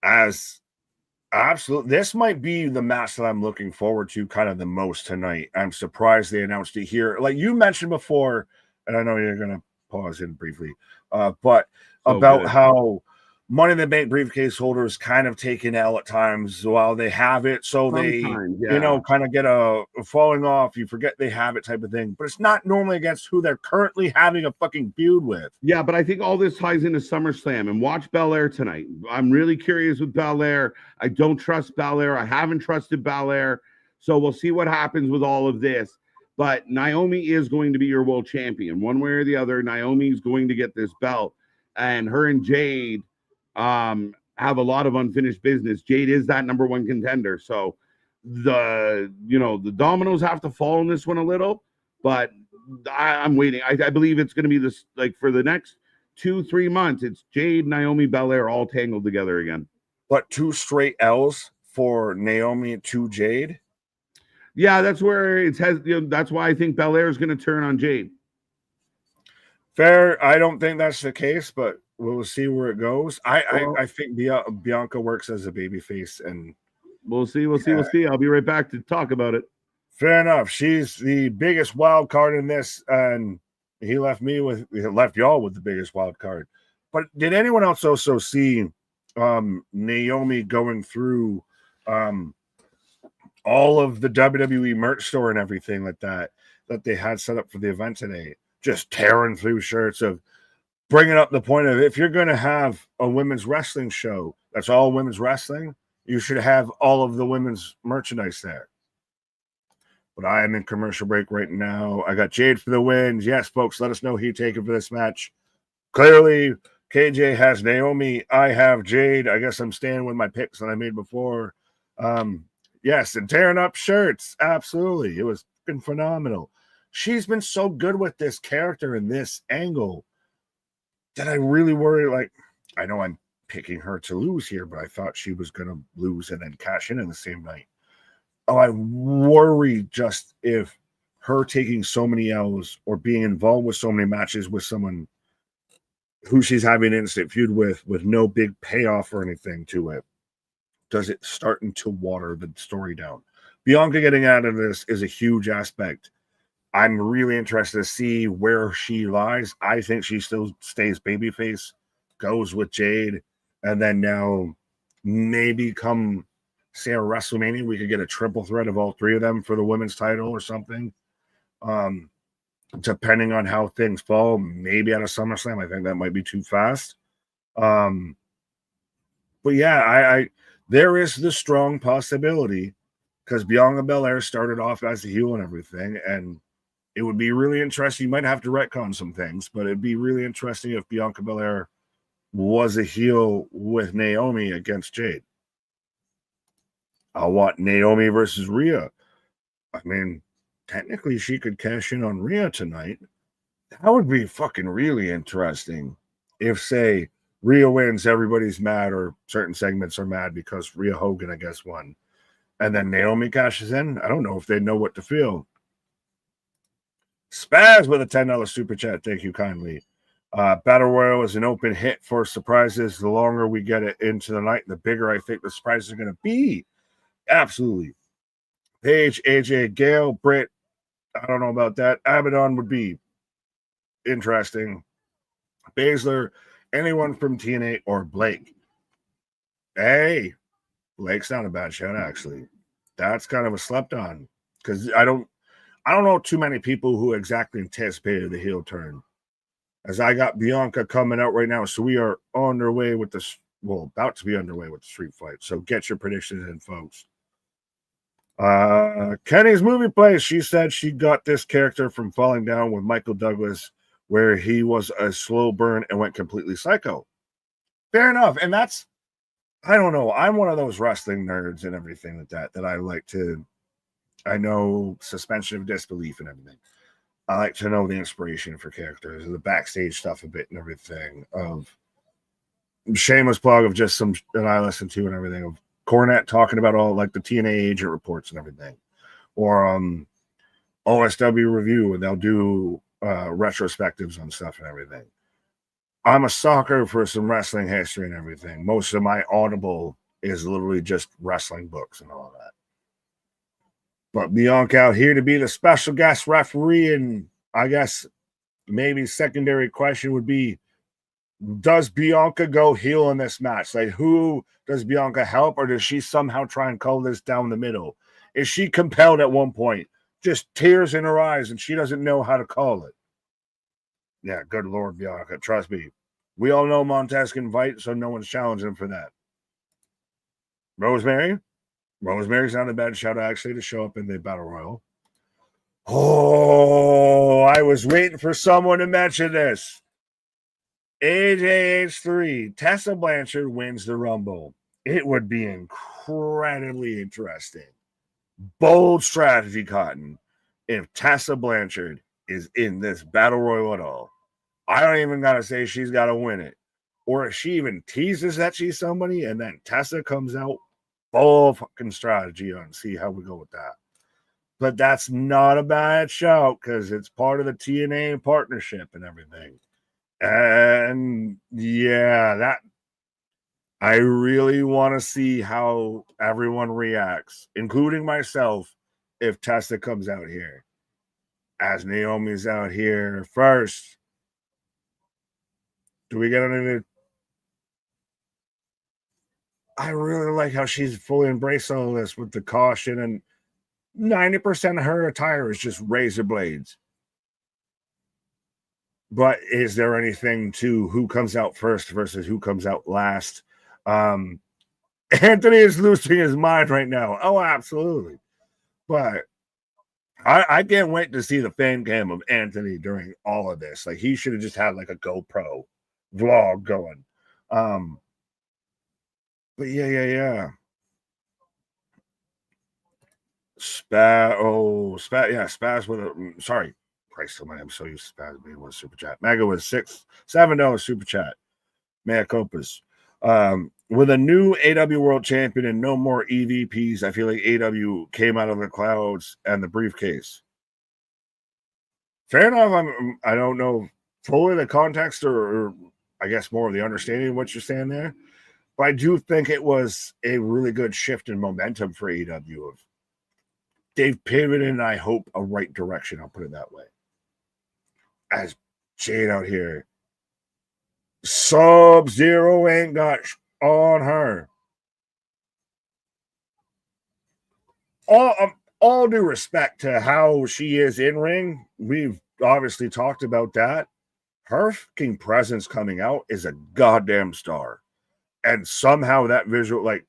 Absolutely. This might be the match that I'm looking forward to kind of the most tonight. I'm surprised they announced it here. Like you mentioned before, and I know you're going to pause in briefly, but about how Money in the Bank briefcase holders kind of take an L at times while they have it. So they, kind of get a falling off. You forget they have it type of thing. But it's not normally against who they're currently having a fucking feud with. Yeah, but I think all this ties into SummerSlam. And watch Belair tonight. I'm really curious with Belair. I don't trust Belair. I haven't trusted Belair. So we'll see what happens with all of this. But Naomi is going to be your world champion. One way or the other, Naomi's going to get this belt. And her and Jade have a lot of unfinished business. Jade is that number one contender. So the dominoes have to fall in this one a little, but I'm waiting. I believe it's going to be this, like, for the next 2-3 months, it's Jade, Naomi, Belair all tangled together again. But 2 straight L's for Naomi to Jade. Yeah, that's where it has, that's why I think Belair is going to turn on Jade. Fair. I don't think that's the case, but we'll see where it goes. I think Bianca works as a babyface, and we'll see. I'll be right back to talk about it. Fair enough. She's the biggest wild card in this, and he left y'all with the biggest wild card. But did anyone else also see Naomi going through all of the WWE merch store and everything like that they had set up for the event today? Just tearing through shirts of bringing up the point of, if you're going to have a women's wrestling show that's all women's wrestling, you should have all of the women's merchandise there. But I am in commercial break right now. I got Jade for the win. Yes, folks, let us know who you taking for this match. Clearly, KJ has Naomi. I have Jade. I guess I'm staying with my picks that I made before. Yes, and tearing up shirts. Absolutely. It was been phenomenal. She's been so good with this character and this angle that I really worry. Like, I know I'm picking her to lose here, but I thought she was going to lose and then cash in the same night. Oh, I worry just if her taking so many L's or being involved with so many matches with someone who she's having an instant feud with no big payoff or anything to it, does it starting to water the story down? Bianca getting out of this is a huge aspect. I'm really interested to see where she lies. I think she still stays babyface, goes with Jade, and then now maybe come, say, a WrestleMania, we could get a triple threat of all three of them for the women's title or something. Depending on how things fall, maybe at a SummerSlam. I think that might be too fast. But yeah, I there is the strong possibility, because Bianca Belair started off as a heel and everything, and it would be really interesting. You might have to retcon some things, but it'd be really interesting if Bianca Belair was a heel with Naomi against Jade. I want Naomi versus Rhea. I mean, technically she could cash in on Rhea tonight. That would be fucking really interesting. If, say, Rhea wins, everybody's mad, or certain segments are mad because Rhea Hogan, I guess, won. And then Naomi cashes in. I don't know if they know what to feel. Spaz with a $10 super chat. Thank you kindly. Battle Royal is an open hit for surprises. The longer we get it into the night, the bigger I think the surprises are going to be. Absolutely. Paige, AJ, Gail, Britt. I don't know about that. Abaddon would be interesting. Baszler, anyone from TNA, or Blake. Hey, Blake's not a bad shout, actually. That's kind of a slept on, because I don't know too many people who exactly anticipated the heel turn, as I got Bianca coming out right now. So we are underway with this, well, about to be underway with the street fight. So get your predictions in, folks. Kenny's movie place. She said she got this character from Falling Down with Michael Douglas, where he was a slow burn and went completely psycho. Fair enough. And that's, I don't know. I'm one of those wrestling nerds and everything like that I like to, I know suspension of disbelief and everything. I like to know the inspiration for characters and the backstage stuff a bit and everything. Of shameless plug of just some that I listen to and everything, of Cornette talking about all like the TNA agent reports and everything, or OSW review, and they'll do retrospectives on stuff and everything. I'm a sucker for some wrestling history and everything. Most of my Audible is literally just wrestling books and all that. But Bianca out here to be the special guest referee, and I guess maybe secondary question would be, does Bianca go heel in this match? Like, who does Bianca help, or does she somehow try and call this down the middle? Is she compelled at one point? Just tears in her eyes, and she doesn't know how to call it. Yeah, good Lord, Bianca. Trust me. We all know Montez can fight, so no one's challenging him for that. Rosemary? Rosemary's not a bad shout, actually, to show up in the Battle Royal. Oh, I was waiting for someone to mention this. AJH3, Tessa Blanchard wins the Rumble. It would be incredibly interesting. Bold strategy, Cotton, if Tessa Blanchard is in this Battle Royal at all. I don't even got to say she's got to win it. Or if she even teases that she's somebody and then Tessa comes out, full fucking strategy on see how we go with that. But that's not a bad shout because it's part of the TNA partnership and everything. And yeah, that I really want to see how everyone reacts, including myself, if Tessa comes out here. As Naomi's out here first. Do we get anything? I really like how she's fully embraced all this with the caution, and 90% of her attire is just razor blades. But is there anything to who comes out first versus who comes out last? Anthony is losing his mind right now. Oh, absolutely. But I can't wait to see the fan cam of Anthony during all of this. Like, he should have just had like a GoPro vlog going. But yeah. Spaz with a sorry. Christ almighty, I'm so used to Spaz being with a super chat. Mega with $7 super chat. Mea Copas. With a new AW World Champion and no more EVPs, I feel like AW came out of the clouds and the briefcase. Fair enough. I don't know fully the context or I guess more of the understanding of what you're saying there. But I do think it was a really good shift in momentum for AW. They've pivoted in, I hope, a right direction. I'll put it that way. As Jade out here, Sub-Zero ain't got on her. All due respect to how she is in ring, we've obviously talked about that. Her fucking presence coming out is a goddamn star. And somehow that visual, like,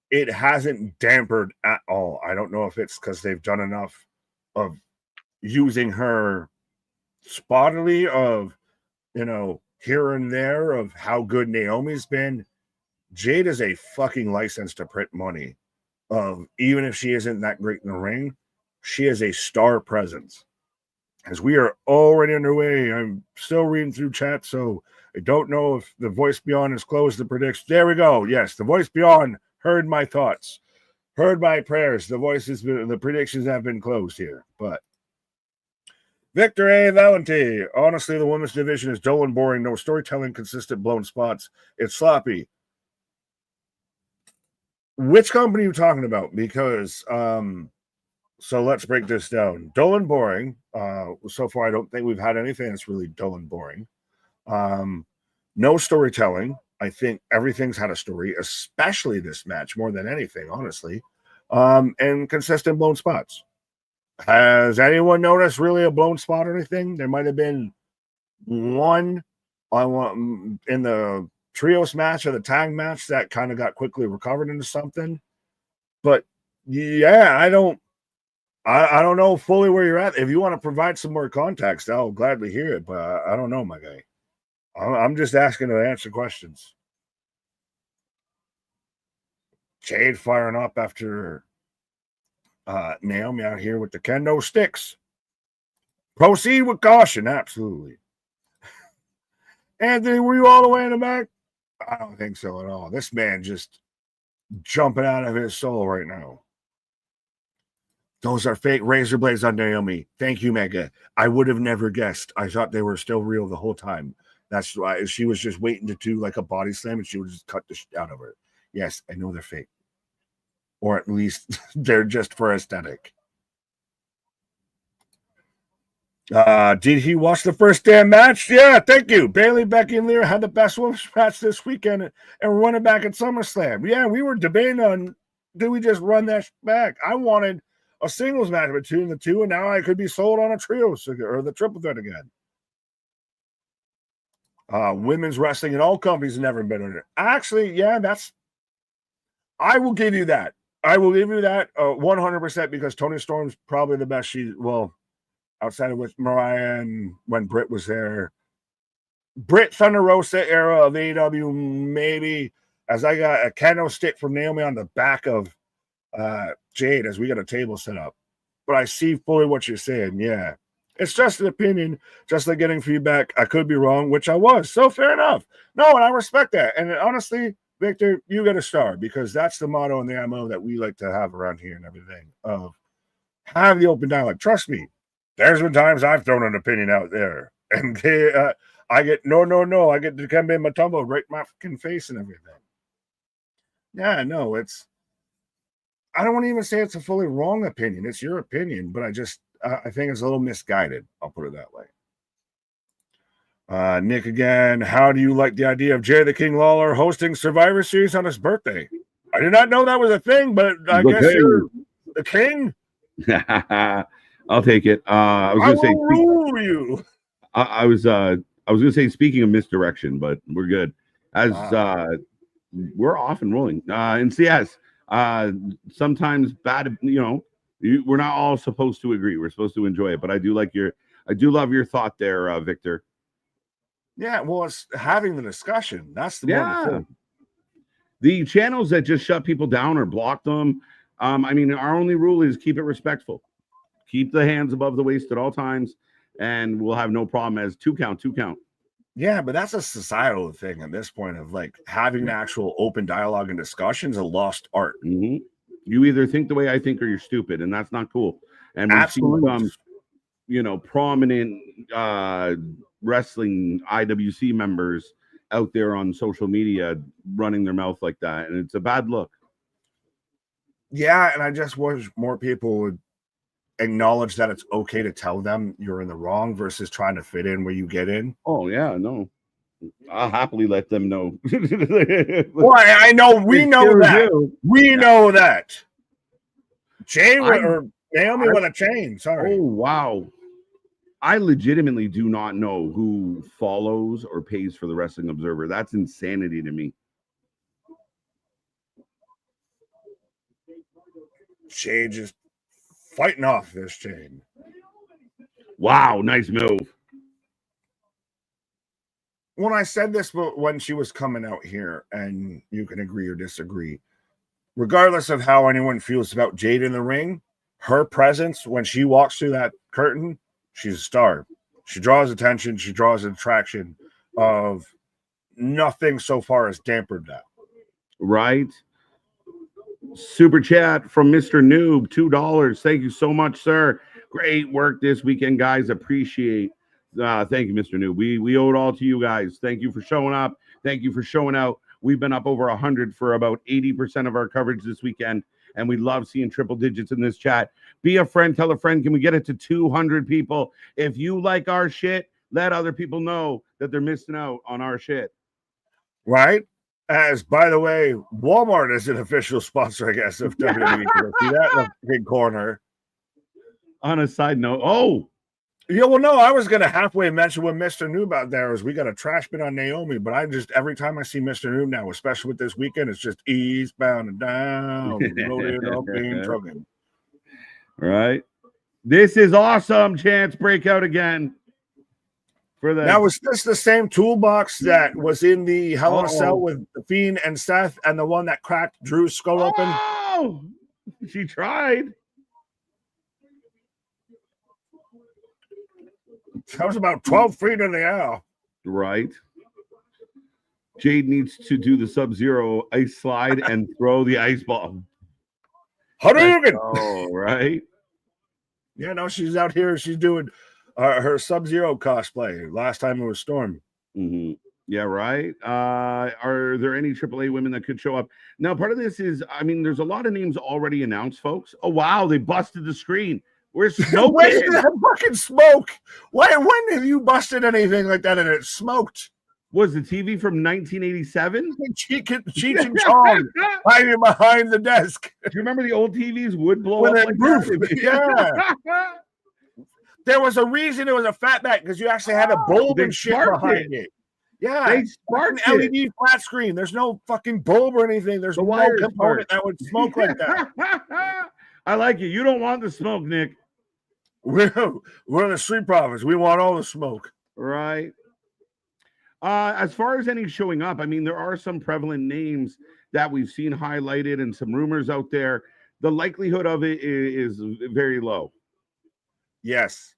it hasn't dampened at all. I don't know if it's because they've done enough of using her spottily of, here and there of how good Naomi's been. Jade is a fucking license to print money. Even if she isn't that great in the ring, she is a star presence. As we are already underway, I'm still reading through chat, so I don't know if the voice beyond has closed the prediction. There we go. Yes, the voice beyond heard my thoughts, heard my prayers. The predictions have been closed here. But Victor A. Valenti. Honestly, the women's division is dull and boring. No storytelling, consistent blown spots. It's sloppy. Which company are you talking about? Because so let's break this down. Dull and boring. So far, I don't think we've had anything that's really dull and boring. No storytelling. I think everything's had a story, especially this match, more than anything, honestly. And consistent blown spots. Has anyone noticed really a blown spot or anything? There might have been one in the trios match or the tag match that kind of got quickly recovered into something. But yeah, I don't know fully where you're at. If you want to provide some more context, I'll gladly hear it. But I don't know, my guy. I'm just asking to answer questions. Jade firing up after Naomi out here with the kendo sticks. Proceed with caution, absolutely. Anthony, were you all the way in the back? I don't think so at all. This man just jumping out of his soul right now. Those are fake razor blades on Naomi. Thank you, Mega. I would have never guessed. I thought they were still real the whole time. That's why she was just waiting to do like a body slam and she would just cut the shit out of her. Yes, I know they're fake. Or at least they're just for aesthetic. Did he watch the first damn match? Yeah, thank you. Bailey, Becky, and Lear had the best women's match this weekend, and we're running back at SummerSlam. Yeah, we were debating on, do we just run that back? I wanted a singles match between the two, and now I could be sold on a trio or the triple threat again. Women's wrestling in all companies has never been on it. Actually, yeah, I will give you that. I will give you that 100% because Toni Storm's probably the best. Outside of with Mariah and when Britt was there. Britt Thunder Rosa era of AEW, maybe, as I got a kendo stick from Naomi on the back of Jade as we got a table set up. But I see fully what you're saying, yeah. It's just an opinion, just like getting feedback. I could be wrong, which I was. So fair enough. No, and I respect that. And honestly, Victor, you get a star because that's the motto and the MO that we like to have around here and everything of have the open dialogue. Trust me. There's been times I've thrown an opinion out there, and I get no. I get Dikembe Mutombo right in my fucking face and everything. Yeah, no, I don't want to even say it's a fully wrong opinion. It's your opinion, but I think it's a little misguided. I'll put it that way. Nick again. How do you like the idea of Jay the King Lawler hosting Survivor Series on his birthday? I did not know that was a thing, but I guess you're the king. I'll take it. I was going to say, rule you. I was going to say, speaking of misdirection, but we're good. As we're off and rolling. And CS, sometimes bad. We're not all supposed to agree. We're supposed to enjoy it. But I do love your thought there, Victor. Yeah, well, it's having the discussion. That's the wonderful. The channels that just shut people down or block them. Our only rule is keep it respectful. Keep the hands above the waist at all times, and we'll have no problem as 2 count. Yeah, but that's a societal thing at this point of like having an actual open dialogue and discussions, a lost art. Mm-hmm. You either think the way I think or you're stupid, and that's not cool. And we've seen some, prominent wrestling IWC members out there on social media running their mouth like that, and it's a bad look. Yeah, and I just wish more people would acknowledge that it's okay to tell them you're in the wrong versus trying to fit in where you get in. Oh yeah, no, I'll happily let them know. Well, I know we know that. We know that. Jay or Naomi with a chain. Sorry. Oh wow. I legitimately do not know who follows or pays for the Wrestling Observer. That's insanity to me. Jay just fighting off this chain. Wow, nice move. When I said this, but when she was coming out here, and you can agree or disagree, regardless of how anyone feels about Jade in the ring, her presence when she walks through that curtain, she's a star. She draws attention. She draws an attraction of nothing so far as dampened that. Right. Super chat from Mr. Noob, $2. Thank you so much, sir. Great work this weekend, guys. Appreciate. Thank you, Mr. Noob. We owe it all to you guys. Thank you for showing up. Thank you for showing out. We've been up over 100 for about 80% of our coverage this weekend, and we love seeing triple digits in this chat. Be a friend. Tell a friend. Can we get it to 200 people? If you like our shit, let other people know that they're missing out on our shit. Right? As, by the way, Walmart is an official sponsor, I guess, of WWE. See that in the big corner. On a side note, oh, yeah, well, no, I was gonna halfway mention what Mr. Noob out there is. We got a trash bin on Naomi, but I just every time I see Mr. Noob now, especially with this weekend, it's just eastbound and down, loaded up in trucking. Right. This is awesome. Chance breakout again. For the now, was this the same toolbox that was in the Hell in a Cell with the Fiend and Seth, and the one that cracked Drew's skull open? Oh, she tried. That was about 12 feet in the air. Right. Jade needs to do the Sub-Zero ice slide and throw the ice ball. Hadouken! Oh, right. Yeah, no, she's out here. She's doing her Sub-Zero cosplay. Last time it was Storm. Mm-hmm. Yeah, right. Are there any AAA women that could show up? Now, part of this is, I mean, there's a lot of names already announced, folks. Oh, wow, they busted the screen. Where's Smoke? Where's that fucking smoke? When have you busted anything like that and it smoked? Was the TV from 1987? Cheech and Chong hiding behind the desk. Do you remember the old TVs would blow When up like that? Yeah. There was a reason it was a fatback because you actually had a bulb and shit behind it. Yeah, they sparked an LED flat screen. There's no fucking bulb or anything. There's no component that would smoke like that. I like it. You don't want the smoke, Nick. We're the Street Profits. We want all the smoke. Right. As far as any showing up, I mean, there are some prevalent names that we've seen highlighted and some rumors out there. The likelihood of it is very low. Yes.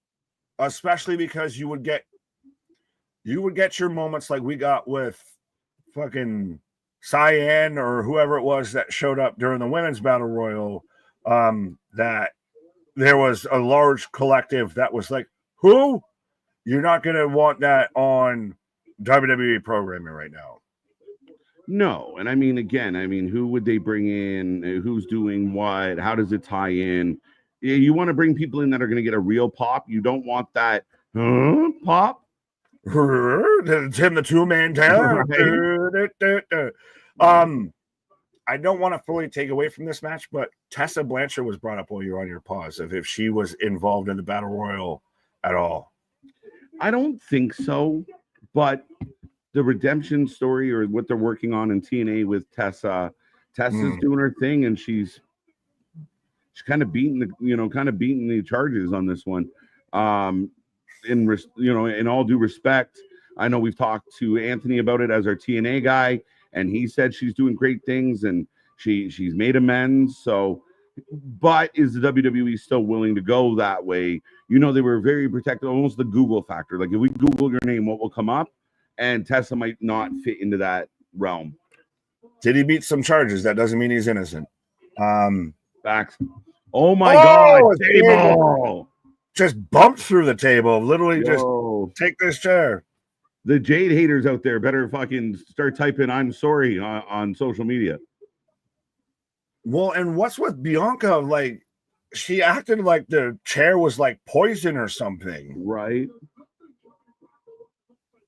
Especially because you would get your moments like we got with fucking Cyan or whoever it was that showed up during the women's battle royal. That there was a large collective that was like, who? You're not going to want that on WWE programming right now. No. And I mean, again, who would they bring in? Who's doing what? How does it tie in? You want to bring people in that are going to get a real pop. You don't want that pop. Tim the two-man town. Right. I don't want to fully take away from this match, but Tessa Blanchard was brought up while you're on your pause if she was involved in the battle royal at all. I don't think so, but the redemption story or what they're working on in TNA with Tessa's doing her thing, and she's kind of beating the charges on this one. In all due respect, I know we've talked to Anthony about it as our TNA guy, and he said she's doing great things and she's made amends. So, but is the WWE still willing to go that way? You know, they were very protective, almost the Google factor. Like if we Google your name, what will come up? And Tessa might not fit into that realm. Did he beat some charges? That doesn't mean he's innocent. Facts. Oh my God! Table just bumped through the table. Literally, just take this chair. The Jade haters out there better fucking start typing "I'm sorry" on social media. Well, and what's with Bianca? Like, she acted like the chair was like poison or something, right?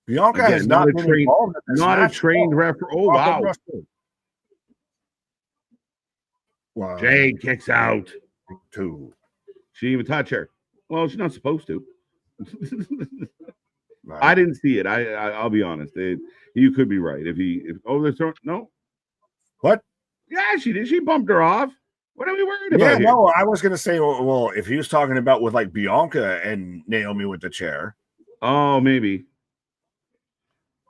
Bianca has not been involved in this not a trained referee. Oh wow! Jade kicks out. Two. She didn't even touch her. Well, she's not supposed to. Right. I didn't see it. I'll be honest. You could be right. No. What? Yeah, she did. She bumped her off. What are we worried about? Yeah, no, I was gonna say, well, if he was talking about with like Bianca and Naomi with the chair. Oh, maybe.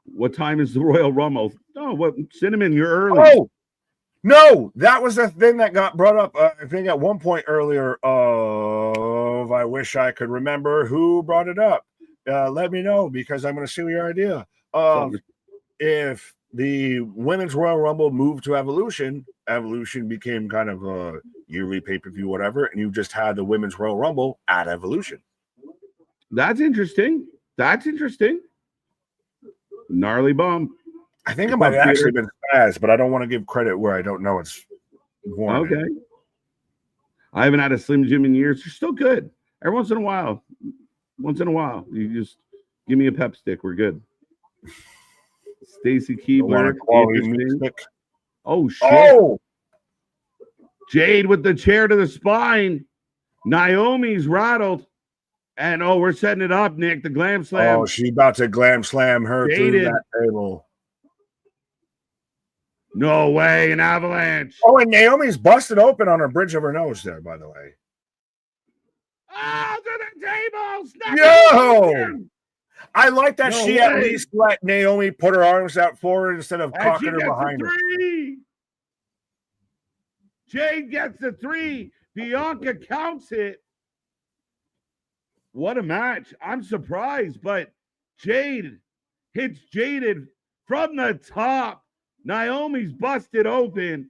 What time is the Royal Rumble? Oh, what Cinnamon? You're early. Oh, no, that was the thing that got brought up. I think at one point earlier. I wish I could remember who brought it up. Let me know because I'm going to steal your idea. If the Women's Royal Rumble moved to Evolution became kind of a yearly pay-per-view, whatever, and you just had the Women's Royal Rumble at Evolution. That's interesting. Gnarly bump. I think it might have actually been fast, but I don't want to give credit where I don't know it's warranted. Okay. I haven't had a Slim Jim in years. They're still good. Every once in a while, you just give me a pep stick. We're good. Stacy Keebler. Oh, shit. Oh! Jade with the chair to the spine. Naomi's rattled. And oh, we're setting it up, Nick. The glam slam. Oh, she's about to glam slam her through Jaded. that table. No way, an avalanche. Oh, and Naomi's busted open on her bridge of her nose there, by the way. Oh, to the table. Snap Yo! I like that No she way. at least let Naomi put her arms out forward instead of And cocking she her gets behind the her. 3. Jade gets the 3. Bianca counts it. What a match. I'm surprised, but Jade hits Jaded from the top. Naomi's busted open.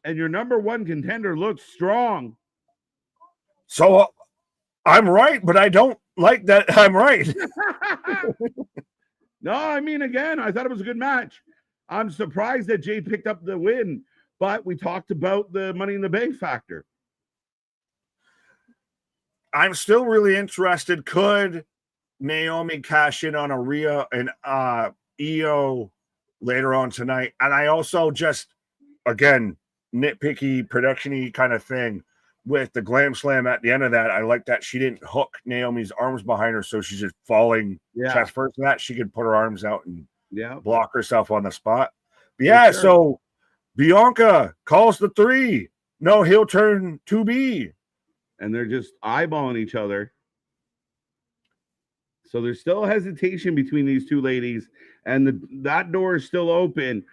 And your number 1 contender looks strong. So I'm right, but I don't like that I'm right. No, I mean, again, I thought it was a good match. I'm surprised that Jade picked up the win, but we talked about the Money in the Bank factor. I'm still really interested. Could Naomi cash in on a Rhea and EO later on tonight? And I also just, again, nitpicky, production-y kind of thing with the glam slam at the end of that. I like that she didn't hook Naomi's arms behind her, so she's just falling chest first. And that she could put her arms out and block herself on the spot. But yeah, so Bianca calls the 3. No, he'll turn 2B. And they're just eyeballing each other. So there's still hesitation between these two ladies, and that door is still open.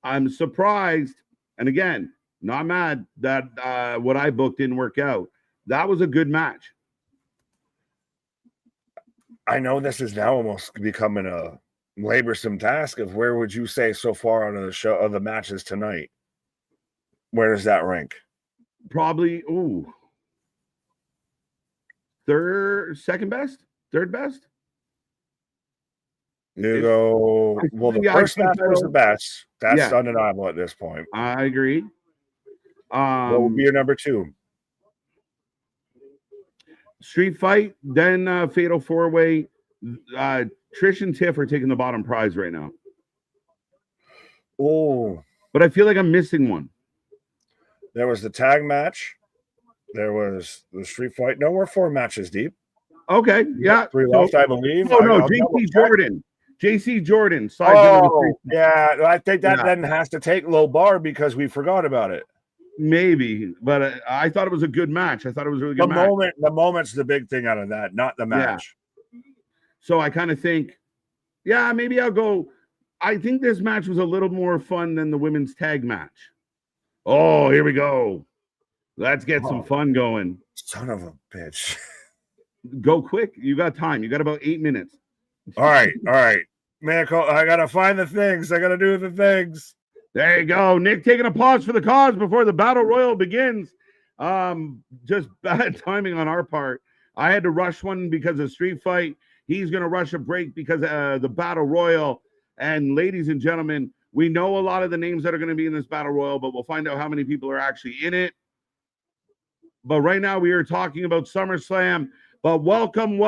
I'm surprised, and again, not mad that what I booked didn't work out. That was a good match. I know this is now almost becoming a laborsome task of where would you say so far on the show of the matches tonight? Where does that rank? Probably, second best, third best. You go, well, the first match was the best. That's undeniable at this point. I agree. What would be your number 2? Street fight, then fatal 4-way. Trish and Tiff are taking the bottom prize right now. Oh, but I feel like I'm missing one. There was the tag match. There was the street fight. No, we're 4 matches deep. Okay, yeah. 3 left, I believe. Oh, no, JC Jordan. JC Jordan. Yeah. I think that then has to take low bar because we forgot about it. Maybe, but I thought it was a good match. I thought it was a really good match. The moment's the big thing out of that, not the match. Yeah. So I kind of think, maybe I'll go. I think this match was a little more fun than the women's tag match. Oh, here we go. Let's get some fun going. Son of a bitch. Go quick. You got time. You got about 8 minutes. All right. Man, I got to find the things. I got to do the things. There you go. Nick taking a pause for the cause before the Battle Royal begins. Just bad timing on our part. I had to rush one because of street fight. He's going to rush a break because of the Battle Royal. And ladies and gentlemen, we know a lot of the names that are going to be in this Battle Royal, but we'll find out how many people are actually in it. But right now we are talking about SummerSlam. But welcome.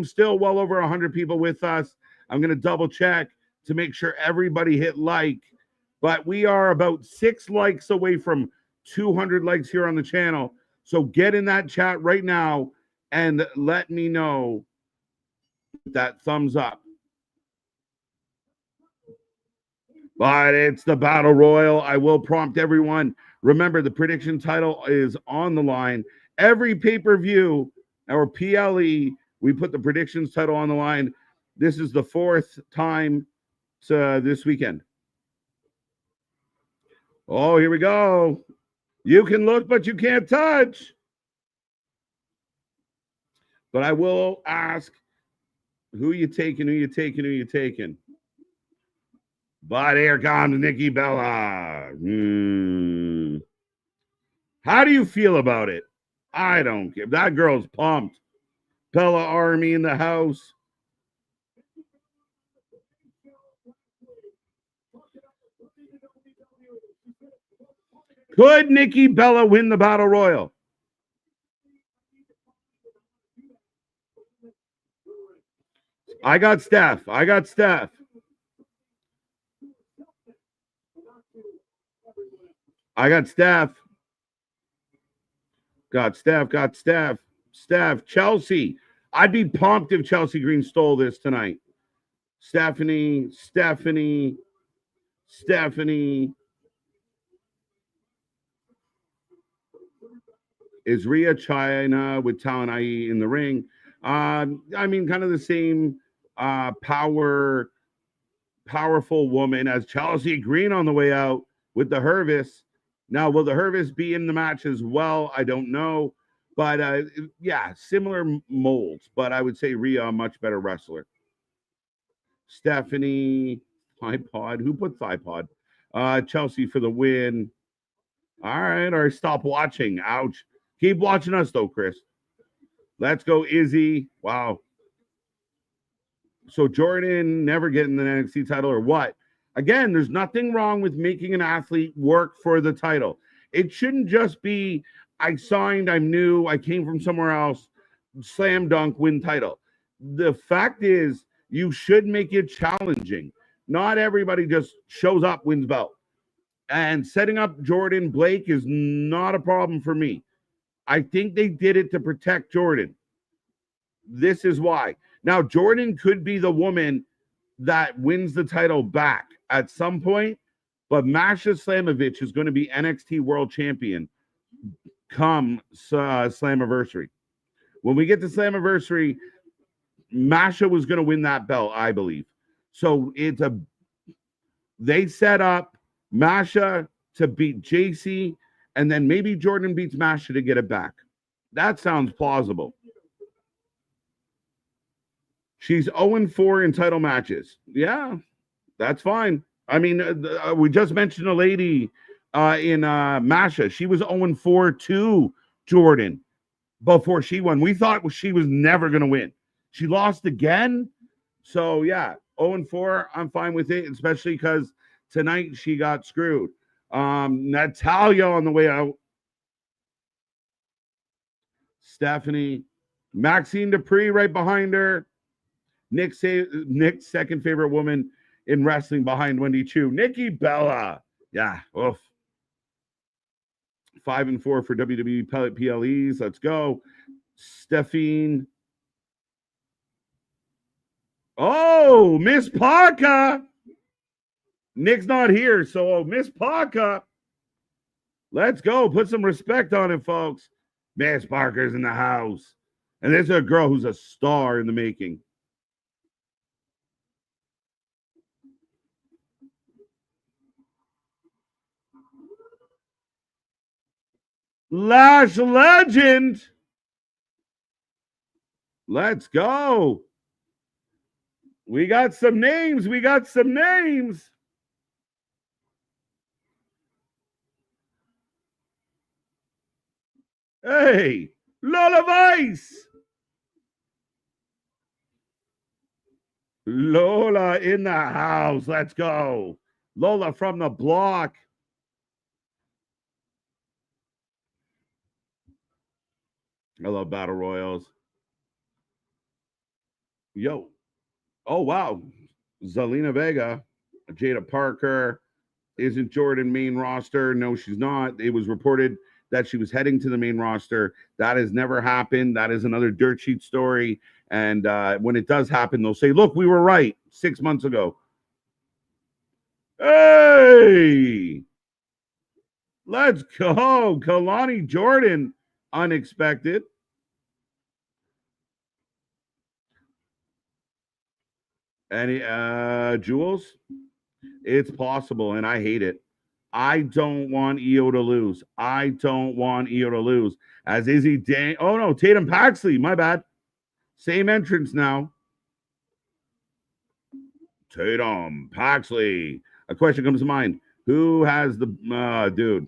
Still well over 100 people with us. I'm going to double check to make sure everybody hit like. But we are about 6 likes away from 200 likes here on the channel. So get in that chat right now and let me know that thumbs up. But it's the Battle Royal. I will prompt everyone. Remember, the prediction title is on the line. Every pay-per-view, our PLE, we put the predictions title on the line. This is the 4th time this weekend. Oh, here we go. You can look, but you can't touch. But I will ask, who you taking? But here comes Nikki Bella. How do you feel about it? I don't care. That girl's pumped. Bella Army in the house. Could Nikki Bella win the Battle Royal? I got Steph. Got Steph. Chelsea. I'd be pumped if Chelsea Green stole this tonight. Stephanie. Is Rhea China with talent, i.e. in the ring? I mean, kind of the same powerful woman as Chelsea Green on the way out with the Hervis. Now, will the Hervis be in the match as well? I don't know. But, yeah, similar molds. But I would say Rhea, a much better wrestler. Stephanie, Thigh-Pod. Who put Thigh-Pod? Chelsea for the win. All right, or stop watching. Ouch. Keep watching us, though, Chris. Let's go, Izzy. Wow. So Jordan never getting the NXT title or what? Again, there's nothing wrong with making an athlete work for the title. It shouldn't just be, I signed, I'm new, I came from somewhere else, slam dunk, win title. The fact is, you should make it challenging. Not everybody just shows up, wins belt. And setting up Jordan Blake is not a problem for me. I think they did it to protect Jordan. This is why. Now, Jordan could be the woman that wins the title back at some point, but Masha Slamovich is going to be NXT World Champion come Slammiversary. When we get to Slammiversary, Masha was going to win that belt, I believe. So they set up Masha to beat JC, and then maybe Jordan beats Masha to get it back. That sounds plausible. She's 0-4 in title matches. Yeah, that's fine. I mean, we just mentioned a lady in Masha. She was 0-4 to Jordan before she won. We thought she was never going to win. She lost again. So, yeah, 0-4, I'm fine with it, especially because tonight she got screwed. Natalia on the way out. Stephanie. Maxine Dupree right behind her. Nick's second favorite woman in wrestling behind Wendy Chu. Nikki Bella. Yeah. Oof. 5-4 for WWE PLEs. Let's go. Stephine. Oh, Miss Parker. Nick's not here, so Miss Parker. Let's go. Put some respect on it, folks. Miss Parker's in the house. And there's a girl who's a star in the making. Lash Legend. Let's go. We got some names. Hey, Lola Vice. Lola in the house. Let's go. Lola from the block. I love battle royals. Yo. Oh, wow. Zelina Vega, Jada Parker. Isn't Jordan main roster? No, she's not. It was reported that she was heading to the main roster. That has never happened. That is another dirt sheet story. And when it does happen, they'll say, look, we were right 6 months ago. Hey! Let's go. Kalani Jordan. Unexpected. Any Jules? It's possible, and I hate it. I don't want Io to lose. As Izzy oh no, Tatum Paxley, my bad. Same entrance now. Tatum Paxley. A question comes to mind. Who has the dude?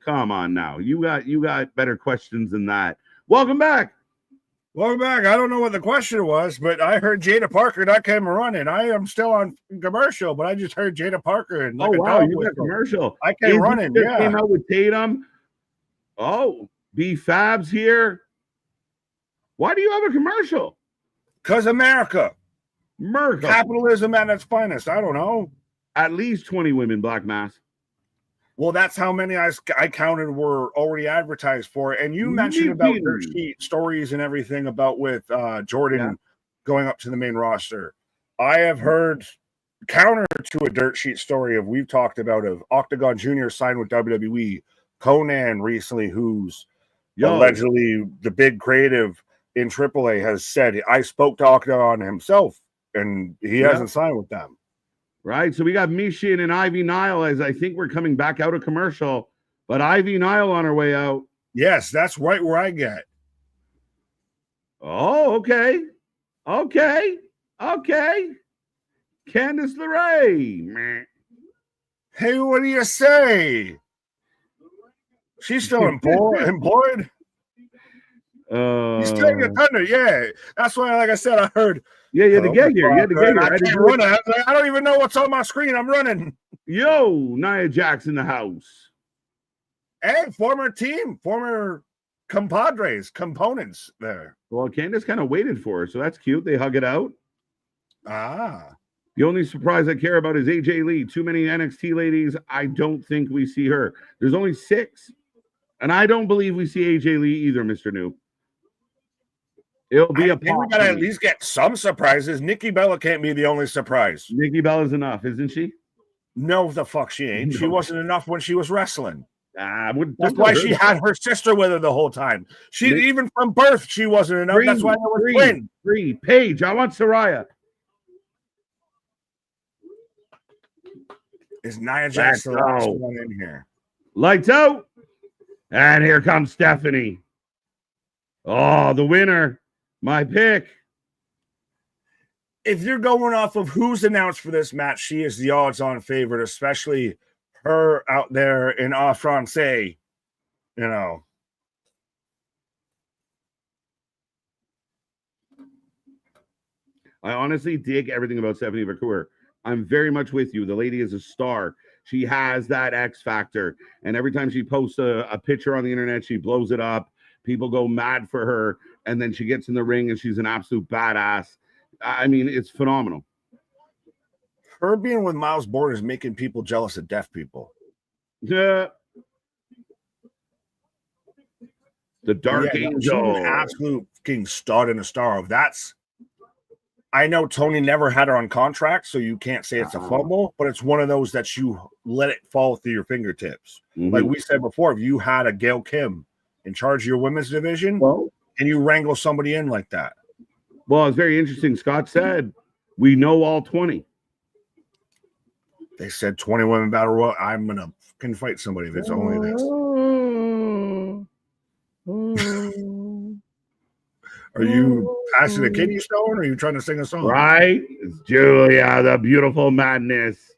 Come on now. You got better questions than that. Welcome back. I don't know what the question was, but I heard Jada Parker that came running. I am still on commercial, but I just heard Jada Parker. And oh, wow, you got commercial. I came running, yeah. Came out with Tatum. Oh, B-Fab's here. Why do you have a commercial? Because America. Capitalism at its finest. I don't know. At least 20 women, Black Mass. Well, that's how many I counted were already advertised for. And you mentioned Me about too. dirt sheet stories and everything about with Jordan going up to the main roster. I have heard counter to a dirt sheet story of we've talked about of Octagon Jr. signed with WWE, Conan recently, who's allegedly the big creative in AAA, has said, I spoke to Octagon himself and he hasn't signed with them. Right. So we got Mishin and Ivy Nile as I think we're coming back out of commercial, but Ivy Nile on her way out. Yes, that's right where I get. Oh, okay. Okay. Candice LeRae. Hey, what do you say? She's still employed. He's still your thunder, yeah. That's why, like I said, I heard. Yeah, you had to get here. You had to get here. I don't even know what's on my screen. I'm running. Yo, Nia Jax in the house. Hey, former components there. Well, Candice kind of waited for her, so that's cute. They hug it out. The only surprise I care about is AJ Lee. Too many NXT ladies. I don't think we see her. There's only 6. And I don't believe we see AJ Lee either, Mr. Noob. It'll be I think we gotta at least get some surprises. Nikki Bella can't be the only surprise. Nikki Bella's enough, isn't she? No, the fuck she ain't. No. She wasn't enough when she was wrestling. That's why she had her sister with her the whole time. Even from birth, she wasn't enough. That's why they were twins. Paige, I want Saraya. Is Nia Jax the last one in here? Lights out. And here comes Stephanie. Oh, the winner. My pick. If you're going off of who's announced for this match, she is the odds-on favorite, especially her out there in en français, you know. I honestly dig everything about Stephanie McClure. I'm very much with you. The lady is a star. She has that X factor. And every time she posts a picture on the internet, she blows it up. People go mad for her. And then she gets in the ring and she's an absolute badass. I mean, it's phenomenal. Her being with Miles Bourne is making people jealous of deaf people. Yeah. The Dark Angel. She's an absolute fucking stud and a star of that's. I know Tony never had her on contract, so you can't say it's a fumble, but it's one of those that you let it fall through your fingertips. Mm-hmm. Like we said before, if you had a Gail Kim in charge of your women's division and you wrangle somebody in like that. Well, it's very interesting. Scott said, we know all 20. They said 20 women battle royal. I'm going to fucking fight somebody if it's only this. Are you passing a kidney stone or are you trying to sing a song? Right. It's Julia, the beautiful madness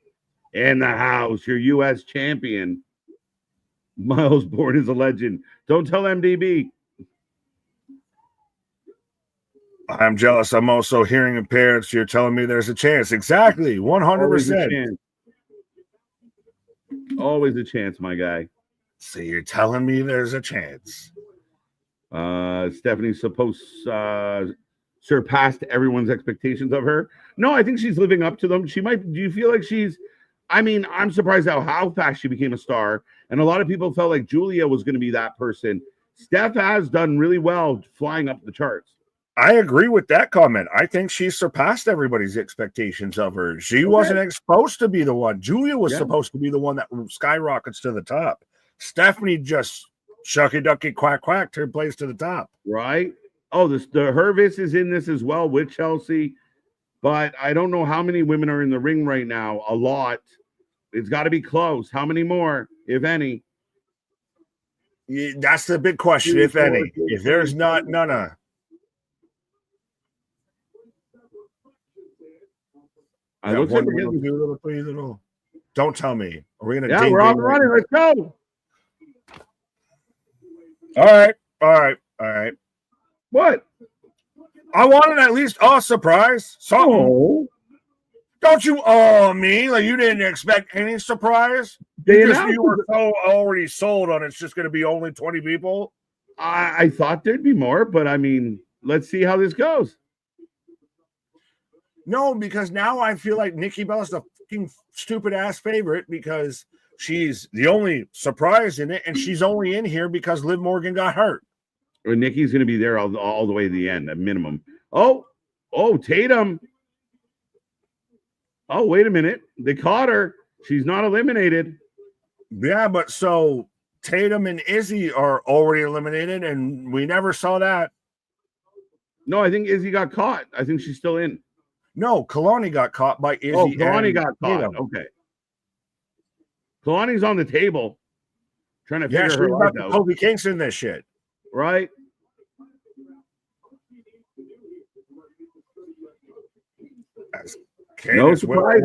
in the house. Your U.S. champion. Miles Bourne is a legend. Don't tell MDB. I'm jealous. I'm also hearing impaired. So you're telling me there's a chance. Exactly. 100%. Always a chance, my guy. So you're telling me there's a chance. Stephanie's supposed surpassed everyone's expectations of her. No, I think she's living up to them. She might. Do you feel like she's? I mean, I'm surprised how fast she became a star, and a lot of people felt like Julia was going to be that person. Steph has done really well flying up the charts. I agree with that comment. I think she surpassed everybody's expectations of her. She wasn't supposed to be the one. Julia was supposed to be the one that skyrockets to the top. Stephanie just shucky ducky quack quack third place to the top. Right. Oh, the Hervis is in this as well with Chelsea, but I don't know how many women are in the ring right now. A lot. It's got to be close. How many more, if any? Yeah, that's the big question, if any. If there's not none. I look like we're getting little. Don't tell me. Are we gonna? Yeah, we're off and running. Let's go. All right. What? I wanted at least a surprise. Something. Oh. Don't you me like you didn't expect any surprise? You were so already sold on it's just going to be only 20 people. I thought there'd be more, but I mean, let's see how this goes. No, because now I feel like Nikki Bella's the fucking stupid ass favorite because She's the only surprise in it, and she's only in here because Liv Morgan got hurt. Or Nikki's going to be there all the way to the end, at minimum. Oh, Tatum. Oh, wait a minute. They caught her. She's not eliminated. Yeah, but so Tatum and Izzy are already eliminated, and we never saw that. No, I think Izzy got caught. I think she's still in. No, Kalani got caught by Izzy. Oh, Kalani got caught. Tatum. Okay. Kalani's on the table trying to figure she's her life about out. Kofi Kingston this shit. Right? No surprise.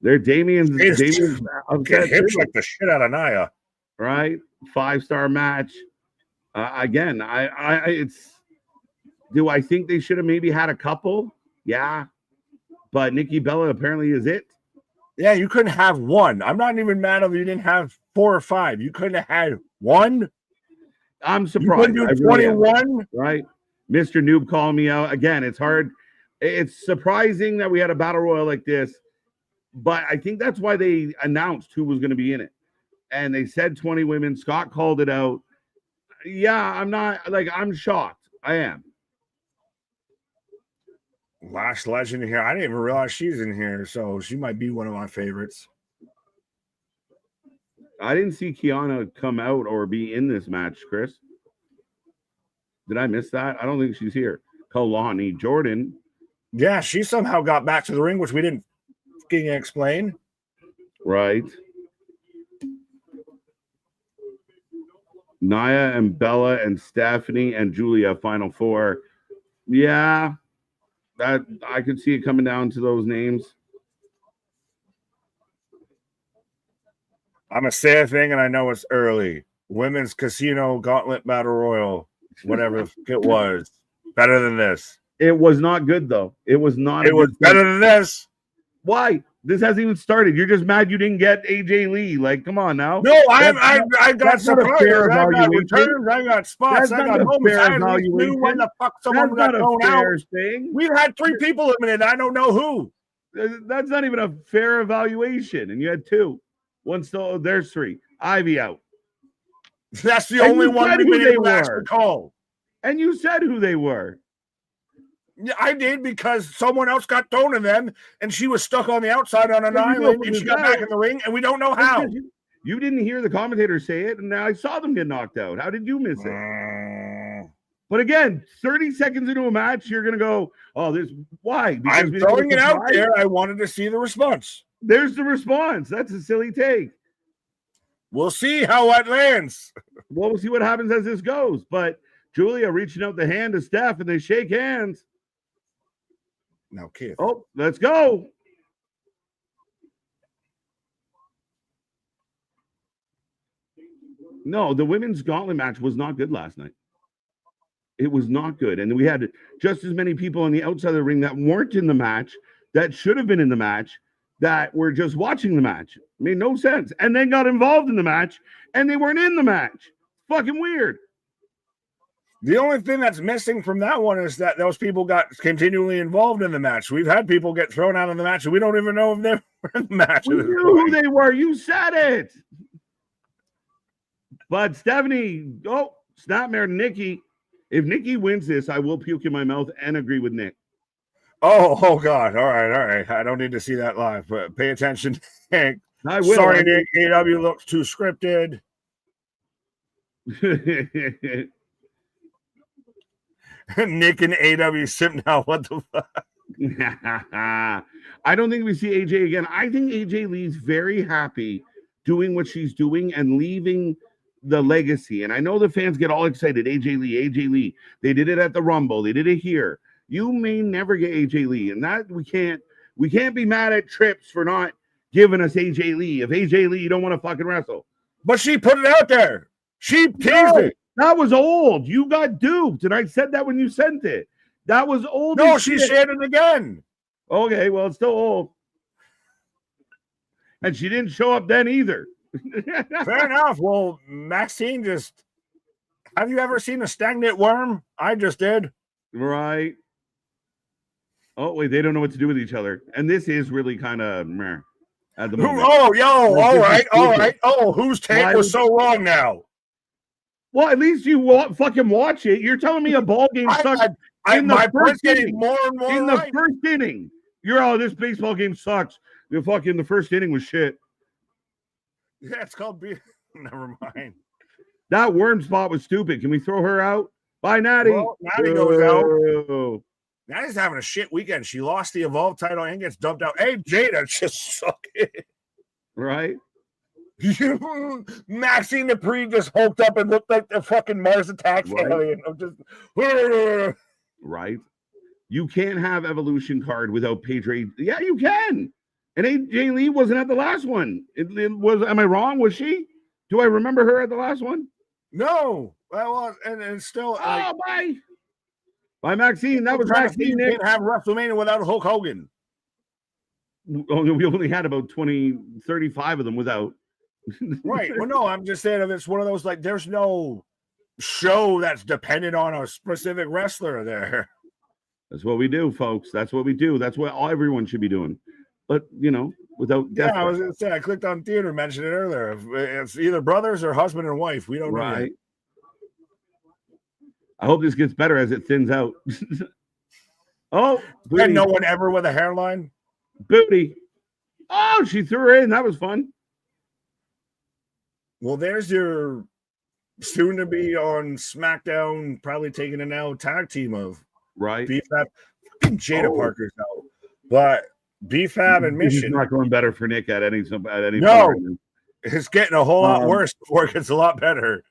They're Damien's hips like the shit out of Nia. Right? 5-star match. Again, do I think they should have maybe had a couple? Yeah. But Nikki Bella apparently is it. Yeah, you couldn't have one. I'm not even mad if you didn't have 4 or 5. You couldn't have had one. I'm surprised. You couldn't do 21, right? Mr. Noob calling me out. Again, it's hard. It's surprising that we had a battle royal like this, but I think that's why they announced who was going to be in it. And they said 20 women. Scott called it out. Yeah, I'm shocked. I am. Lash Legend here. I didn't even realize she's in here, so she might be one of my favorites. I didn't see Kiana come out or be in this match, Chris. Did I miss that? I don't think she's here. Kalani Jordan. Yeah, she somehow got back to the ring, which we didn't fucking explain. Right. Nia and Bella and Stephanie and Julia, final 4. Yeah. That I could see it coming down to those names. I'm gonna say a thing, and I know it's early. Women's Casino Gauntlet Battle Royal, whatever it was, better than this. It was not good though. It was not. It was better than this. Why? This hasn't even started. You're just mad you didn't get AJ Lee. Like, come on now. No, I got surprises. I got returns. I got spots. I got moments. I knew when the fuck someone got thrown out. We've had 3 people eliminated. I don't know who. That's not even a fair evaluation. And you had 2. One still. There's 3. Ivy out. That's the only one we've been able to actually call. And you said who they were. Yeah, I did because someone else got thrown in them, and she was stuck on the outside on an island, and she got back in the ring, and we don't know how. You didn't hear the commentator say it, and I saw them get knocked out. How did you miss it? But again, 30 seconds into a match, you're going to go, oh, this why? Because I'm throwing it out there. I wanted to see the response. There's the response. That's a silly take. We'll see how it lands. Well, we'll see what happens as this goes. But Julia reaching out the hand to Steph, and they shake hands. Now, kid. Oh, let's go. No, the women's gauntlet match was not good last night. It was not good. And we had just as many people on the outside of the ring that weren't in the match, that should have been in the match, that were just watching the match. It made no sense. And then got involved in the match, and they weren't in the match. Fucking weird. The only thing that's missing from that one is that those people got continually involved in the match. We've had people get thrown out of the match, and we don't even know if they were in the match. We knew who they were. You said it. But Stephanie, snapmare Nikki. If Nikki wins this, I will puke in my mouth and agree with Nick. Oh God. All right. I don't need to see that live, but pay attention. I will. Sorry, Nick. AW looks too scripted. Nick and AW sim now. What the fuck? I don't think we see AJ again. I think AJ Lee's very happy doing what she's doing and leaving the legacy. And I know the fans get all excited. AJ Lee. They did it at the Rumble. They did it here. You may never get AJ Lee. And that we can't be mad at Trips for not giving us AJ Lee. If AJ Lee, you don't want to fucking wrestle. But she put it out there. She teased it. That was old. You got duped. And I said that when you sent it. That was old. No, she said it again. Okay, well, it's still old. And she didn't show up then either. Fair enough. Well, Maxine have you ever seen a stagnant worm? I just did. Right. Oh, wait, they don't know what to do with each other. And this is really kind of meh. at the moment. All right. Oh, whose take was so wrong now? Well, at least you fucking watch it. You're telling me a ball game sucks my point's getting more and more in the first inning. This baseball game sucks. The first inning was shit. Yeah, it's called never mind. That worm spot was stupid. Can we throw her out? Bye, Natty. Well, Natty goes out. Natty's having a shit weekend. She lost the Evolve title and gets dumped out. Hey, Jada, just suck it. Right? Maxine Dupree just hulked up and looked like the fucking Mars Attacks alien. I'm just right. You can't have Evolution card without Paige. Yeah, you can. And AJ Lee wasn't at the last one. It was. Am I wrong? Was she? Do I remember her at the last one? No. Well, and still. Bye. Bye, Maxine. That was Maxine. You can't have WrestleMania without Hulk Hogan. We only had about 35 of them without. Right. Well, no, I'm just saying if it's one of those, like, there's no show that's dependent on a specific wrestler there. That's what we do, folks. That's what we do. That's what everyone should be doing. But, without. Yeah, I was going to say, I clicked on theater, mentioned it earlier. It's either brothers or husband and wife. We don't know. Right. I hope this gets better as it thins out. And no one ever with a hairline? Booty. Oh, she threw her in. That was fun. Well, there's your soon to be on SmackDown, probably taking a now tag team of BFAB. Jada Parker's out, but BFAB and Mission. It's not going better for Nick at any. No, point. It's getting a whole lot worse before it gets a lot better.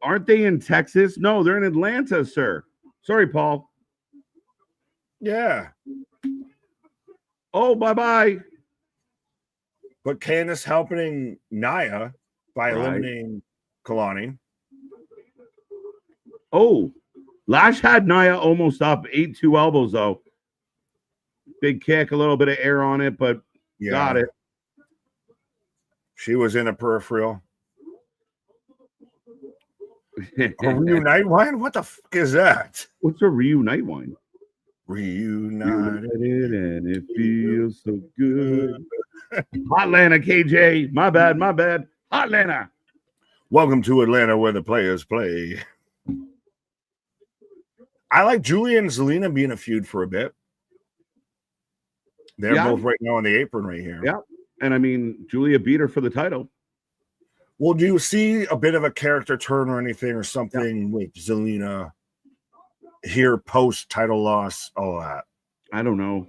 Aren't they in Texas? No, they're in Atlanta, sir. Sorry, Paul. Yeah. Oh, bye-bye. But Candice helping Nia by eliminating Kalani. Oh, Lash had Nia almost up. 8-2 elbows, though. Big kick, a little bit of air on it, but got it. She was in a peripheral. A reunite wine? What the fuck is that? What's a reunite wine? Reunited and it feels so good. Hotlanta, KJ. My bad. Hotlanta. Welcome to Atlanta where the players play. I like Julia and Zelina being a feud for a bit. They're both right now on the apron right here. Yeah. And I mean, Julia beat her for the title. Well, do you see a bit of a character turn or anything or something with Zelina here post title loss? All that. I don't know.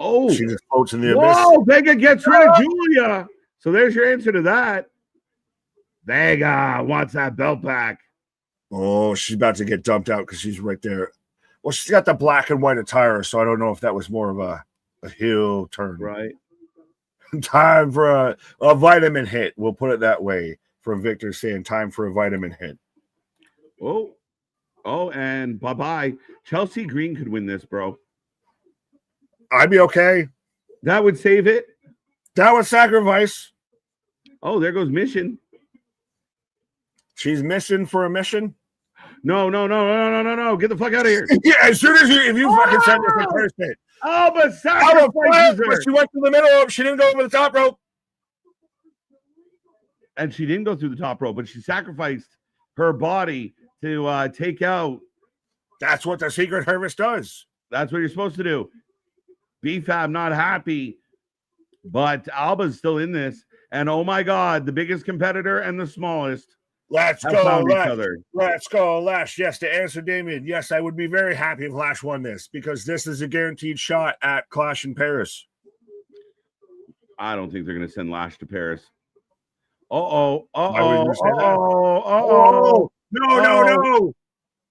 Oh, she just floats in the abyss. Oh, Vega gets rid of Julia. So there's your answer to that. Vega wants that belt back. Oh, she's about to get dumped out because she's right there. Well, she's got the black and white attire, so I don't know if that was more of a heel turn. Right. Time for a vitamin hit. We'll put it that way. From Victor saying time for a vitamin hit. Oh, and bye-bye. Chelsea Green could win this, bro. I'd be okay. That would save it. That would sacrifice. Oh, there goes Mission. She's missing for a mission? No. Get the fuck out of here. Yeah, as soon as if you fucking send us a person. Oh, but sacrifices her. She went to the middle rope. She didn't go over the top rope. And she didn't go through the top rope, but she sacrificed her body to take out. That's what the Secret Service does. That's what you're supposed to do. BFAB not happy, but Alba's still in this. And oh my God, the biggest competitor and the smallest. Let's go, Lash. Let's go, Lash. Yes, to answer Damien, yes, I would be very happy if Lash won this because this is a guaranteed shot at Clash in Paris. I don't think they're going to send Lash to Paris. No.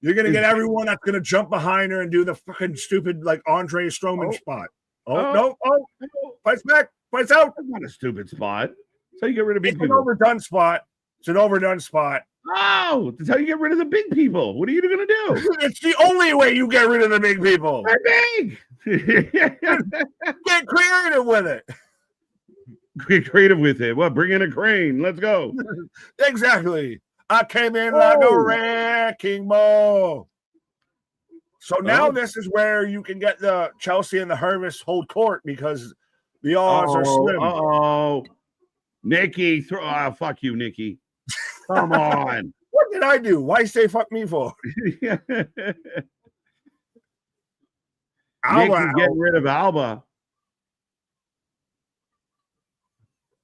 You're going to get everyone that's going to jump behind her and do the fucking stupid, like, Andre Strowman spot. No. Fights back. Fights out. That's not a stupid spot. That's how you get rid of big people. It's an overdone spot. It's an overdone spot. Oh, that's how you get rid of the big people. What are you going to do? It's the only way you get rid of the big people. They're big. Get creative with it. Get creative with it. What? Bring in a crane. Let's go. Exactly. I came in like a wrecking ball. So now this is where you can get the Chelsea and the Hervis hold court because The odds are slim. Uh-oh. Nikki, fuck you, Nikki. Come on. What did I do? Why say fuck me for? Nikki's getting rid of Alba.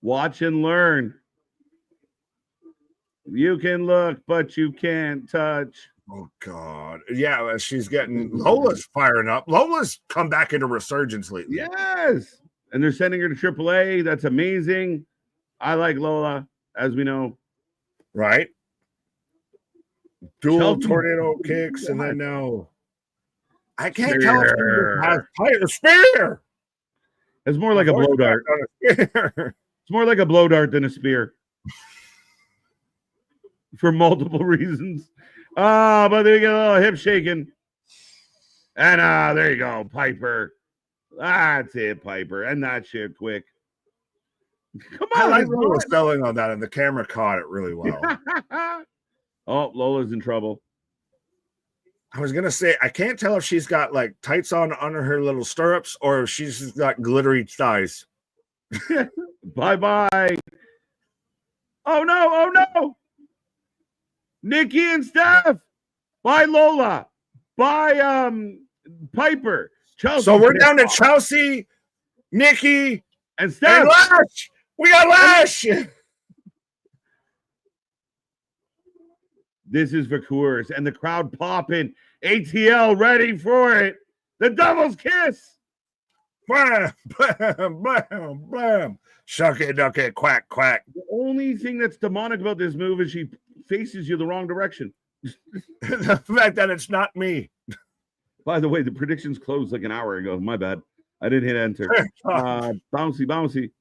Watch and learn. You can look, but you can't touch. Oh, God. Yeah, she's getting... Lola's firing up. Lola's come back into resurgence lately. Yes. And they're sending her to AAA. That's amazing. I like Lola, as we know. Right? Dual tornado kicks, and then now... I can't tell if she has spear. It's more like a blow dart. It's more like a blow dart than a spear. For multiple reasons. But there you go, a little hip shaking. And there you go, Piper. That's it, Piper. And that shit quick. Come on. I like Lola selling on that, and the camera caught it really well. Oh, Lola's in trouble. I was going to say, I can't tell if she's got like tights on under her little stirrups or if she's got glittery thighs. Bye-bye. Oh, no. Oh, no. Nikki and Steph. Bye, Lola. Bye, Piper. Chelsea. So we're down to Chelsea, Nikki, and Steph. And Lash. We got Lash. This is Vacours and the crowd popping. ATL ready for it. The devil's kiss. Blam, blam, blam, blam. Shuck it, duck it, quack, quack. The only thing that's demonic about this move is she faces you the wrong direction. The fact that it's not me. By the way, the predictions closed like an hour ago. My bad. I didn't hit enter. Bouncy, bouncy.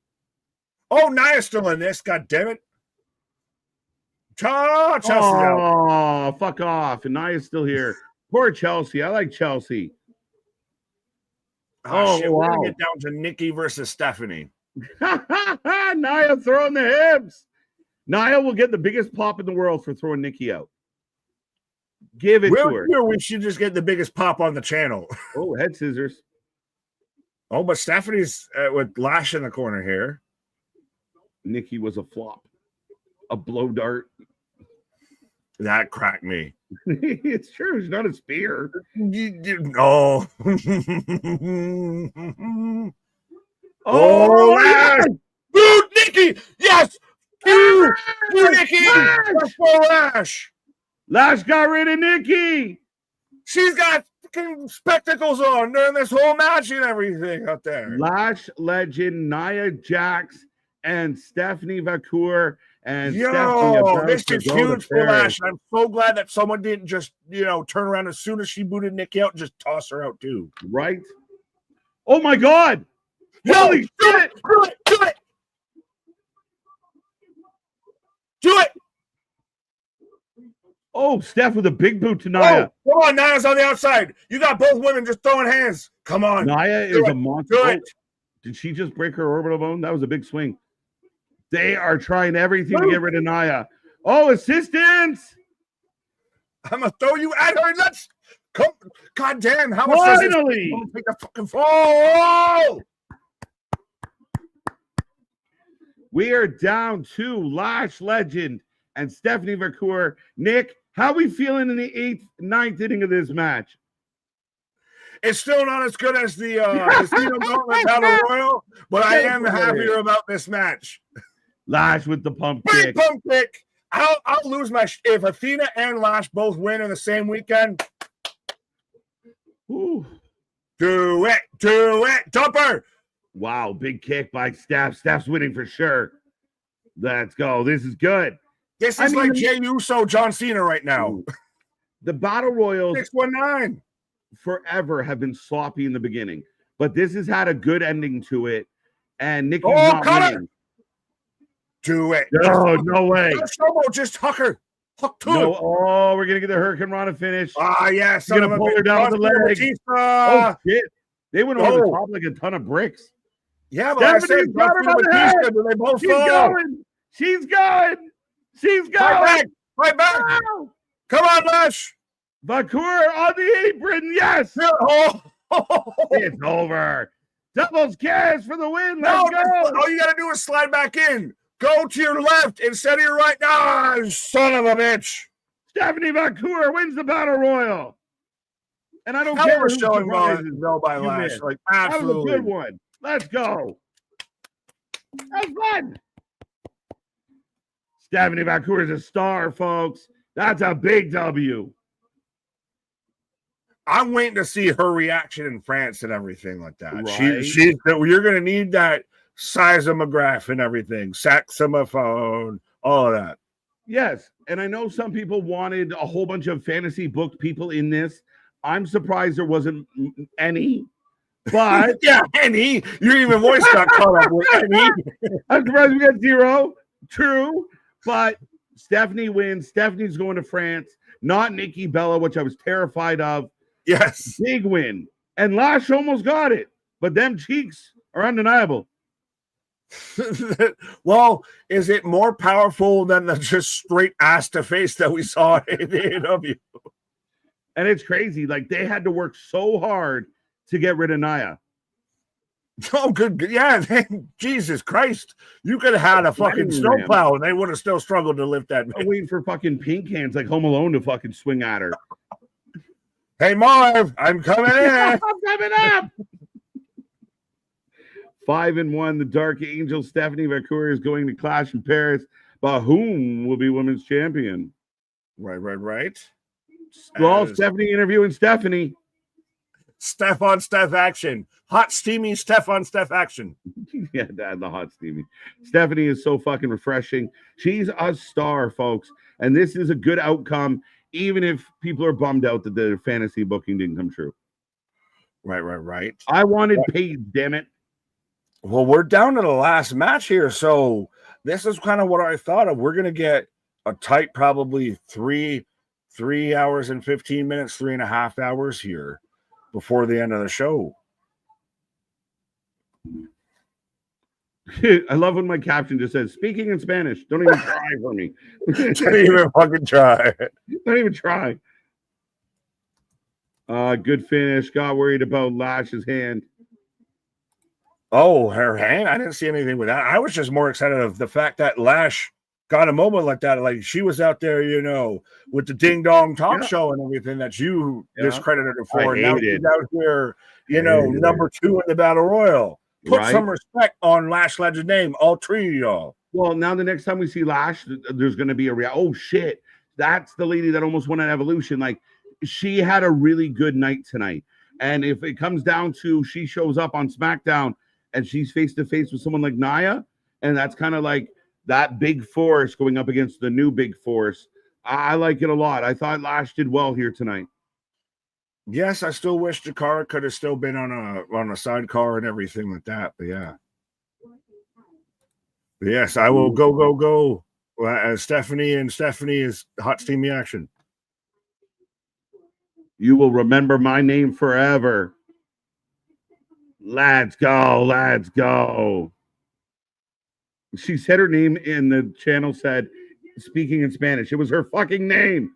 Oh, Nia's still in this. God damn it. Chelsea's out. Fuck off. And Nia's still here. Poor Chelsea. I like Chelsea. Shit. We're going to get down to Nikki versus Stephanie. Nia throwing the hips. Nia will get the biggest pop in the world for throwing Nikki out. Give it to her. We should just get the biggest pop on the channel. Oh, head scissors. Oh, but Stephanie's with Lash in the corner here. Nikki was a flop. A blow dart. That cracked me. It's true. It's not a spear. No. Oh, Lash! Boo, Nikki! Yes! Boo, Nikki! That's for Lash! Lash got rid of Nikki. She's got fucking spectacles on during this whole match and everything out there. Lash legend Nia Jax and Stephanie Vacour. And this is huge for Lash. I'm so glad that someone didn't just, turn around as soon as she booted Nikki out and just toss her out too. Right? Oh my God! Holy shit! Do it! Do it! Do it! Oh, Steph with a big boot to Nia. Oh, come on, Nia's on the outside. You got both women just throwing hands. Come on. Nia is a monster. Do it. Did she just break her orbital bone? That was a big swing. They are trying everything to get rid of Nia. Oh, assistance! I'm gonna throw you at her. Let's come. God damn! How much finally does this take the fucking fall? We are down to Lash legend and Stephanie Vacour. Nick, how are we feeling in the 9th inning of this match? It's still not as good as the Casino Gauntlet Battle Royal, but I am happier about this match. Lash with the pump Big kick. Pump kick. I'll lose my if Athena and Lash both win in the same weekend. Ooh. Do it, dump her. Wow, big kick by Steph. Steph's winning for sure. Let's go. This is good. This is like Jey Uso, John Cena right now. Ooh. The Battle Royals 619 forever have been sloppy in the beginning, but this has had a good ending to it. And Nikki's not winning. Do it. No way. Just huck her. Huck to no. Oh, we're going to get the Hurricane Rana finish. Yes. We're going to pull her down with the leg. Oh, shit. They went over the top like a ton of bricks. Yeah, but I said, got her by the head. They both She's going. She's going. She's going. Right back. Wow. Come on, Lash. Vacour on the apron. Yes. Oh. It's over. Doubles kiss for the win. No, Let's go. all you got to do is slide back in. Go to your left instead of your right. Ah, son of a bitch. Stephanie Vancouver wins the Battle Royal. And I don't Hell care of a who showing surprises by you Lash. missed. Like, That was a absolutely. good one. Let's go. That was fun. Stephanie Vancouver is a star, folks. That's a big W. I'm waiting to see her reaction in France and everything like that. Right. You're going to need that seismograph and everything, saxophone, all of that. Yes, and I know some people wanted a whole bunch of fantasy booked people in this. I'm surprised there wasn't any, but yeah, any. Your even voice got caught up with any. I'm surprised we got 0. True, but Stephanie wins. Stephanie's going to France, not Nikki Bella, which I was terrified of. Yes, big win, and Lash almost got it, but them cheeks are undeniable. Well, is it more powerful than the just straight ass to face that we saw in AEW? And it's crazy. Like, they had to work so hard to get rid of Nia. Oh, good. Yeah, Jesus Christ. You could have had a fucking snowplow and they would have still struggled to lift that. I'm waiting for fucking pink hands like Home Alone to fucking swing at her. Hey, Marv, I'm coming in. I'm coming up. 5-1. The Dark Angel, Stephanie Vancouver, is going to clash in Paris. But whom will be women's champion? Right. Well, Stephanie interviewing Stephanie. Steph on Steph action. Hot, steamy Steph on Steph action. Yeah, the hot steamy. Stephanie is so fucking refreshing. She's a star, folks. And this is a good outcome, even if people are bummed out that the fantasy booking didn't come true. Right. I wanted Paige, damn it. Well, we're down to the last match here. So this is kind of what I thought of. We're going to get a tight, probably 3 hours and 15 minutes, 3.5 hours here before the end of the show. I love when my caption just says, speaking in Spanish. Don't even try for me. Don't even fucking try. Don't even try. Good finish. Got worried about Lash's hand. Oh, her hand? I didn't see anything with that. I was just more excited of the fact that Lash got a moment like that. Like, she was out there, with the Ding Dong talk show and everything that you discredited her for. Now she's out here, number 2 in the Battle Royal. Put some respect on Lash Legend's name, all 3 of y'all. Well, now the next time we see Lash, there's going to be oh, shit. That's the lady that almost won at Evolution. Like, she had a really good night tonight. And if it comes down to she shows up on SmackDown and she's face-to-face with someone like Nia, and that's kind of like that big force going up against the new big force, I like it a lot. I thought Lash did well here tonight. Yes, I still wish Jakara could have still been on a sidecar and everything like that. But yeah. But yes, I will go. Stephanie is hot steamy action. You will remember my name forever. Let's go. She said her name in the channel, said, speaking in Spanish. It was her fucking name.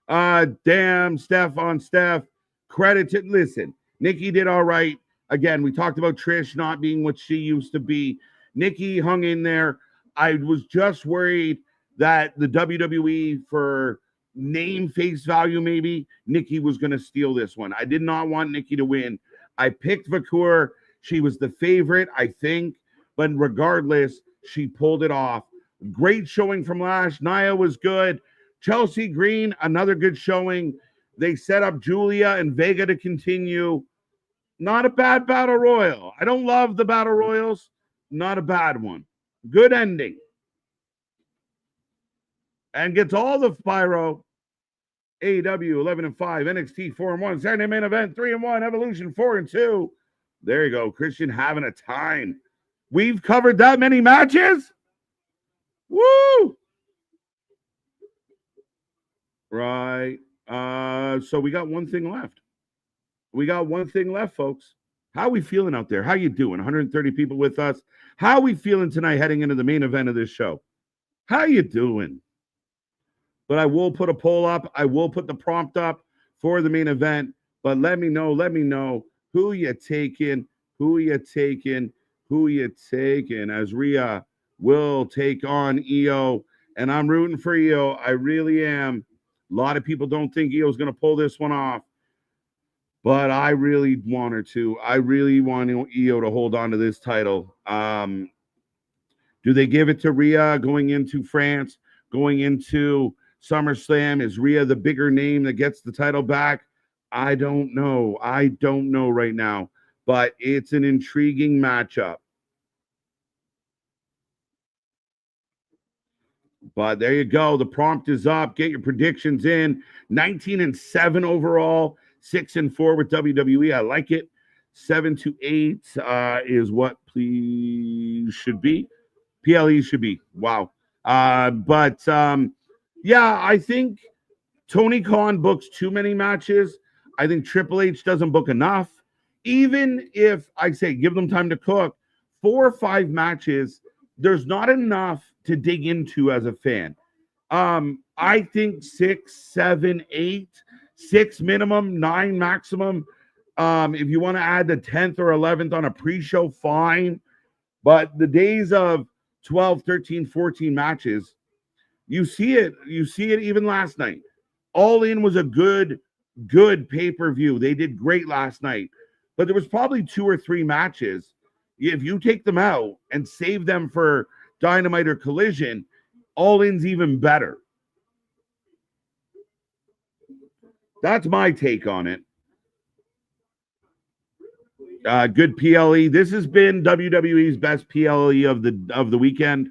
Damn, Steph on Steph. Credit to, listen, Nikki did all right. Again, we talked about Trish not being what she used to be. Nikki hung in there. I was just worried that the WWE, for name face value, maybe Nikki was going to steal this one. I did not want Nikki to win. I picked Vancouver. She was the favorite, I think. But regardless, she pulled it off. Great showing from Lash. Nia was good. Chelsea Green, another good showing. They set up Julia and Vega to continue. Not a bad Battle Royal. I don't love the Battle Royals. Not a bad one. Good ending. And gets all the pyro. AEW 11-5, NXT 4-1, Saturday main event 3-1, Evolution 4-2. There you go. Christian having a time. We've covered that many matches. Woo! Right. So we got one thing left. Folks. How are we feeling out there? How you doing? 130 people with us. How are we feeling tonight heading into the main event of this show? How you doing? But I will put a poll up. I will put the prompt up for the main event. But let me know who you taking, Who you taking? Who you taking? As Rhea will take on Io, and I'm rooting for Io. I really am. A lot of people don't think Io's going to pull this one off, but I really want her to. I really want Io to hold on to this title. Do they give it to Rhea going into France, going into SummerSlam? Is Rhea the bigger name that gets the title back? I don't know. I don't know right now, but it's an intriguing matchup. But there you go. The prompt is up. Get your predictions in. 19-7 overall, 6-4 with WWE. I like it. 7-8 is what please should be. PLE should be. Wow. Yeah, I think Tony Khan books too many matches. I think Triple H doesn't book enough. Even if I say give them time to cook, 4 or 5 matches, there's not enough to dig into as a fan. I think 6, 7, 8, 6 minimum, 9 maximum. If you want to add the 10th or 11th on a pre-show, fine. But the days of 12, 13, 14 matches, you see it. You see it even last night. All In was a good pay-per-view. They did great last night. But there was probably 2 or 3 matches. If you take them out and save them for Dynamite or Collision, All In's even better. That's my take on it. Good PLE. This has been WWE's best PLE of the weekend.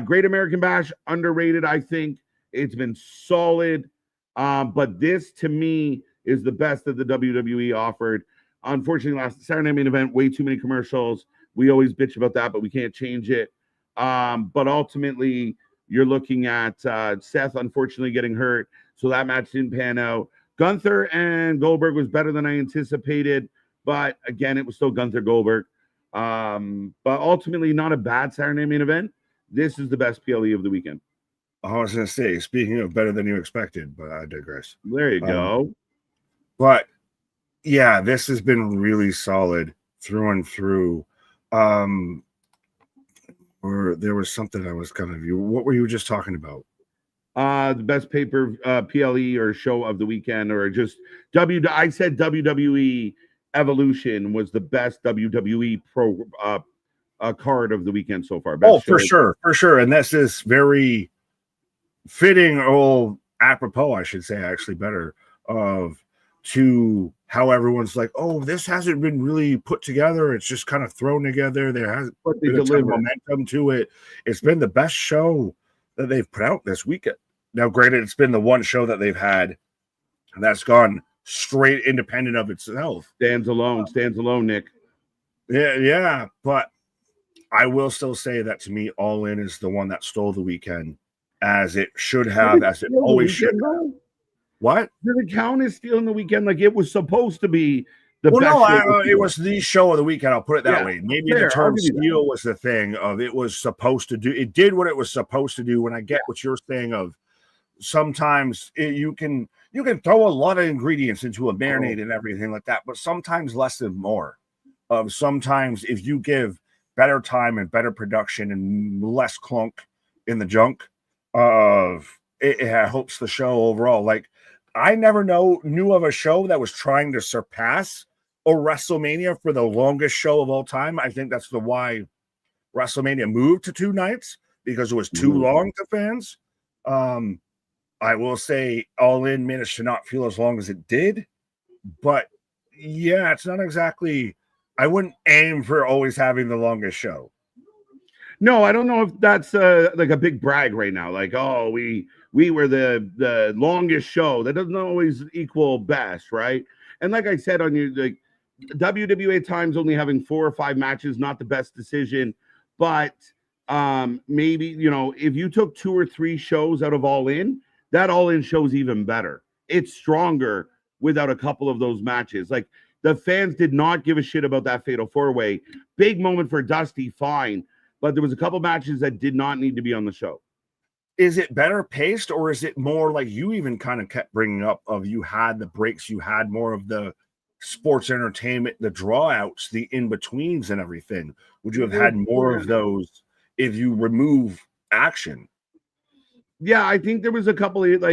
Great American Bash, underrated, I think. It's been solid. But this, to me, is the best that the WWE offered. Unfortunately, last Saturday Night Main Event, way too many commercials. We always bitch about that, but we can't change it. But ultimately, you're looking at Seth, unfortunately, getting hurt. So that match didn't pan out. Gunther and Goldberg was better than I anticipated. But again, it was still Gunther Goldberg. But ultimately, not a bad Saturday Night Main Event. This is the best PLE of the weekend. I was going to say, speaking of better than you expected, but I digress. There you go. But yeah, this has been really solid through and through. Or there was something I was kind of what were you just talking about? The best paper PLE or show of the weekend, or just I said WWE Evolution was the best WWE pro card of the weekend so far. Best for sure. And this is very fitting, or apropos, I should say, actually better, to how everyone's like, oh, this hasn't been really put together. It's just kind of thrown together. There hasn't been a ton of momentum to it. It's been the best show that they've put out this weekend. Now, granted, it's been the one show that they've had, and that's gone straight independent of itself. Stands alone, Nick. Yeah. But I will still say that to me, All In is the one that stole the weekend, as it should have, as it always should have. What? Did the count is stealing the weekend like it was supposed to be the best? No, it was the show of the weekend. I'll put it that way. Maybe the term steal was the thing of it was supposed to do. It did what it was supposed to do. When I get what you're saying of sometimes you can throw a lot of ingredients into a marinade and everything like that, but sometimes less is more. Sometimes if you give better time and better production and less clunk in the junk, it helps the show overall. Like, I never knew of a show that was trying to surpass a WrestleMania for the longest show of all time. I think that's why WrestleMania moved to 2 nights, because it was too long to fans. I will say All In managed to not feel as long as it did, but yeah, it's not exactly. I wouldn't aim for always having the longest show. No, I don't know if that's like a big brag right now. Like, oh, we were the longest show. That doesn't always equal best, right? And like I said on your like WWE times only having 4 or 5 matches, not the best decision. But maybe, if you took 2 or 3 shows out of All In, that All In show's even better. It's stronger without a couple of those matches. Like, the fans did not give a shit about that Fatal 4-Way. Big moment for Dusty, fine. But there was a couple matches that did not need to be on the show. Is it better paced, or is it more like you even kind of kept bringing up of you had the breaks, you had more of the sports entertainment, the drawouts, the in-betweens and everything? Would you have had more of those if you remove action? Yeah, I think there was a couple of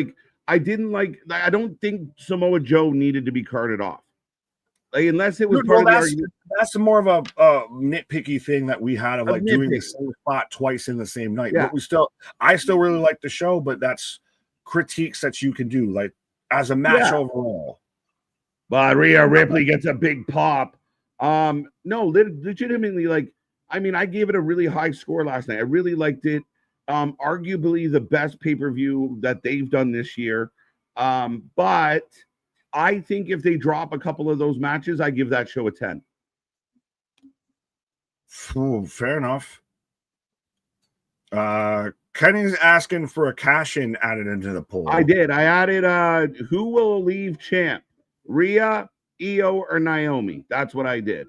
I don't think Samoa Joe needed to be carted off. Like, unless it was part of the argument. That's more of a nitpicky thing that we had of like doing the same spot twice in the same night. Yeah. But I still really like the show, but that's critiques that you can do like as a match overall. But Rhea Ripley gets a big pop. No, legitimately, like, I mean, I gave it a really high score last night. I really liked it. Arguably the best pay-per-view that they've done this year. But I think if they drop a couple of those matches, I give that show a 10. Ooh, fair enough. Kenny's asking for a cash-in added into the poll. I did. I added who will leave champ? Rhea, Io, or Naomi? That's what I did.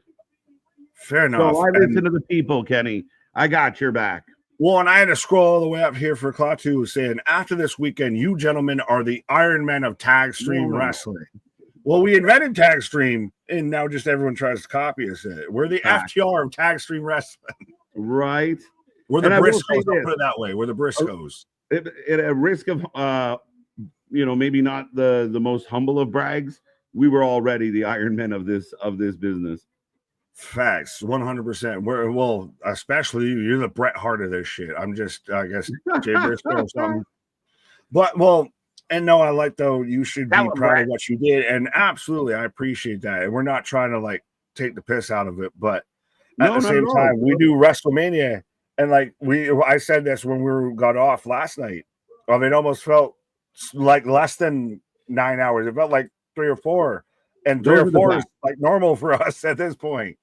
Fair enough. So I listen to the people, Kenny. I got your back. Well, and I had to scroll all the way up here for Klaatu saying, after this weekend, you gentlemen are the Iron Men of tag stream wrestling. Well, we invented tag stream, and now just everyone tries to copy us. We're the FTR of tag stream wrestling. Right. We're the Briscoes. I'll put it that way. We're the Briscoes. At a risk of, maybe not the most humble of brags, we were already the Iron Men of this business. Facts, 100%. Well, especially you. You're the Bret Hart of this shit. I'm just, I guess, Jay Briscoe or something. But and no, I like though. You should be proud of what you did, and absolutely, I appreciate that. And we're not trying to like take the piss out of it, but at the same time, we do WrestleMania, and like I said this when we got off last night. It almost felt like less than 9 hours. It felt like 3 or 4, and 3 or 4 is like normal for us at this point.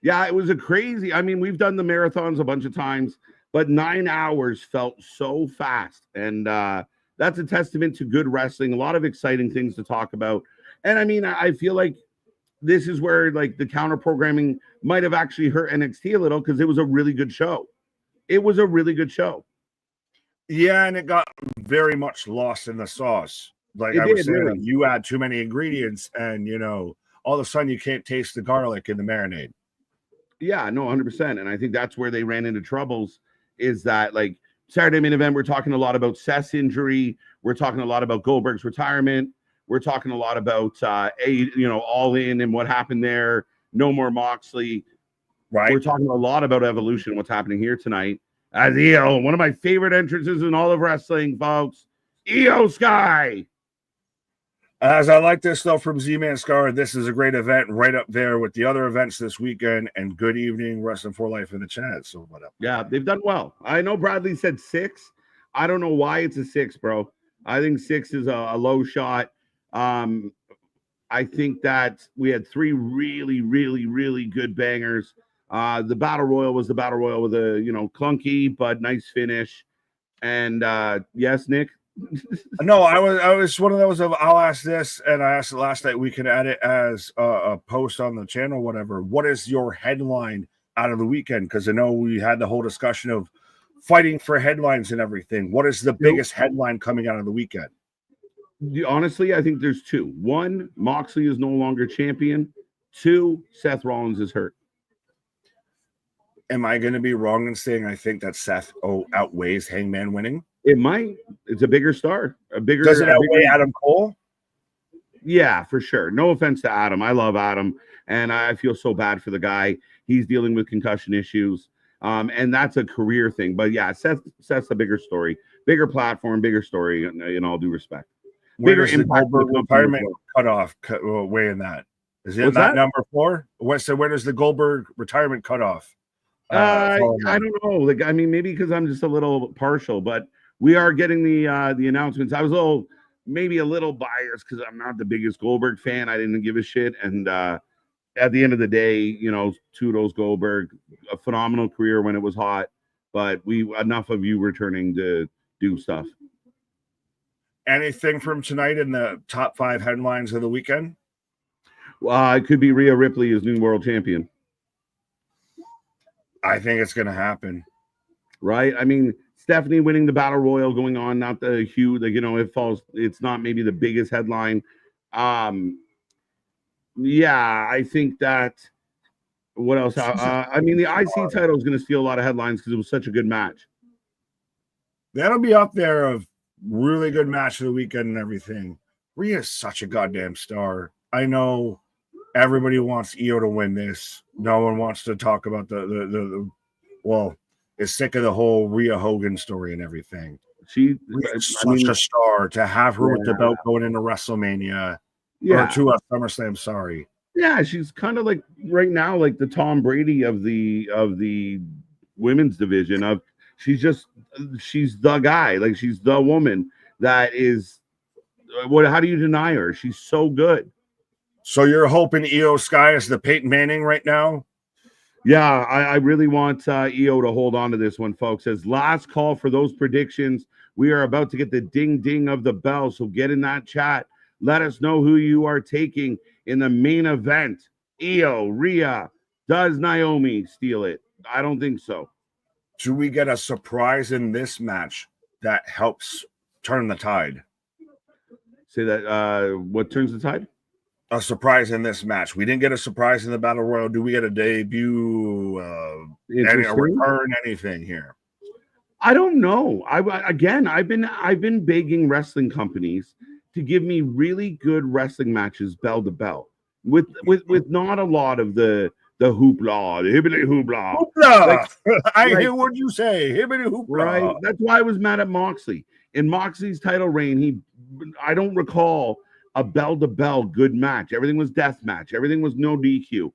Yeah, it was a crazy. I mean, we've done the marathons a bunch of times, but 9 hours felt so fast. And that's a testament to good wrestling, a lot of exciting things to talk about. And I mean, I feel like this is where like the counter programming might have actually hurt NXT a little because it was a really good show. It was a really good show. Yeah, and it got very much lost in the sauce. Like I was saying, really. You add too many ingredients and, all of a sudden you can't taste the garlic in the marinade. Yeah, no, 100%. And I think that's where they ran into troubles is that like Saturday main event, we're talking a lot about Seth's injury. We're talking a lot about Goldberg's retirement. We're talking a lot about, All In and what happened there. No more Moxley. Right. We're talking a lot about Evolution, what's happening here tonight. As Io, one of my favorite entrances in all of wrestling, folks. Io Sky. As I like this, though, from Z-Man Scar, this is a great event right up there with the other events this weekend. And good evening, Wrestling for Life in the chat. So what up? Yeah, they've done well. I know Bradley said 6. I don't know why it's a 6, bro. I think 6 is a low shot. I think that we had 3 really, really, really good bangers. The Battle Royal was the Battle Royal with a, clunky but nice finish. And yes, Nick? No, I was one of those of I'll ask this, and I asked it last night. We can add it as a post on the channel, whatever. What is your headline out of the weekend? Because I know we had the whole discussion of fighting for headlines and everything. What is the biggest headline coming out of the weekend? Honestly, I think there's 2. 1, Moxley is no longer champion. 2, Seth Rollins is hurt. Am I going to be wrong in saying I think that Seth outweighs Hangman winning? It might. It's a bigger star. Does it outweigh Adam Cole? Yeah, for sure. No offense to Adam. I love Adam, and I feel so bad for the guy. He's dealing with concussion issues, and that's a career thing. But yeah, Seth's a bigger story, bigger platform, bigger story. In all due respect, bigger impact. The retirement cutoff weighing that is it not number 4? So where does the Goldberg retirement cutoff? I don't know. Like, I mean, maybe because I'm just a little partial, but. We are getting the announcements. I was maybe a little biased because I'm not the biggest Goldberg fan. I didn't give a shit. And at the end of the day, Toodles Goldberg, a phenomenal career when it was hot. But enough of you returning to do stuff. Anything from tonight in the top 5 headlines of the weekend? It could be Rhea Ripley as new world champion. I think it's going to happen. Right? I mean, Stephanie winning the Battle Royal going on, not the huge, it's not maybe the biggest headline. Yeah, I think that. What else? I mean, the IC title is going to steal a lot of headlines because it was such a good match. That'll be up there of really good match of the weekend and everything. Rhea's such a goddamn star. I know everybody wants Io to win this. No one wants to talk about the well, is sick of the whole Rhea Hogan story and everything. She's such a star. To have her with the belt going into WrestleMania or to a SummerSlam, sorry. Yeah, she's kind of like right now, like the Tom Brady of the women's division. She's the guy, like she's the woman that is. How do you deny her? She's so good. So you're hoping Io Sky is the Peyton Manning right now? Yeah, I really want Io to hold on to this one, folks. As last call for those predictions, we are about to get the ding ding of the bell. So get in that chat. Let us know who you are taking in the main event. Io, Rhea, does Naomi steal it? I don't think so. Do we get a surprise in this match that helps turn the tide? Say that, what turns the tide? A surprise in this match. We didn't get a surprise in the Battle Royal. Do we get a debut, a return, anything here? I don't know. I've been begging wrestling companies to give me really good wrestling matches bell to bell with not a lot of the hoopla, the hibbity hoopla. Hoopla! I hear what you say. Hibbity hoopla. Right. That's why I was mad at Moxley. In Moxley's title reign, I don't recall a bell to bell good match. Everything was death match. Everything was no DQ.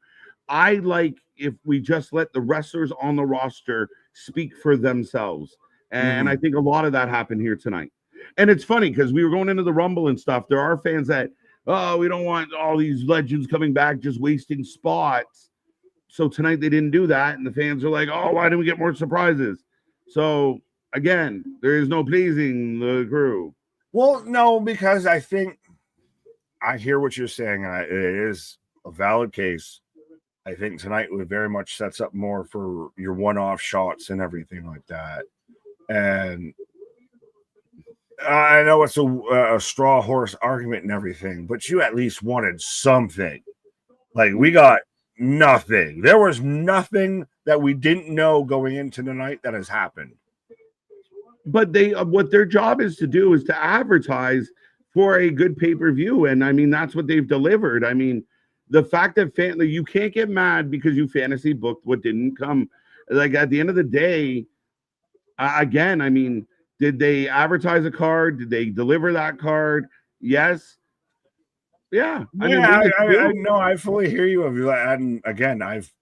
I like if we just let the wrestlers on the roster speak for themselves. And I think a lot of that happened here tonight. And it's funny because we were going into the Rumble and stuff. There are fans that, we don't want all these legends coming back just wasting spots. So tonight they didn't do that. And the fans are like, why didn't we get more surprises? So again, there is no pleasing the crew. Well, no, because I think I hear what you're saying. It is a valid case. I think tonight would very much sets up more for your one-off shots and everything like that. And I know it's a straw horse argument and everything, but you at least wanted something. Like we got nothing. There was nothing that we didn't know going into the night that has happened. But what their job is to do is to advertise for a good pay-per-view. And I mean, that's what they've delivered. I mean, the fact that you can't get mad because you fantasy booked what didn't come. Like at the end of the day, again, I mean, did they advertise a card? Did they deliver that card? Yes. Yeah. I know. I fully hear you. And again, I've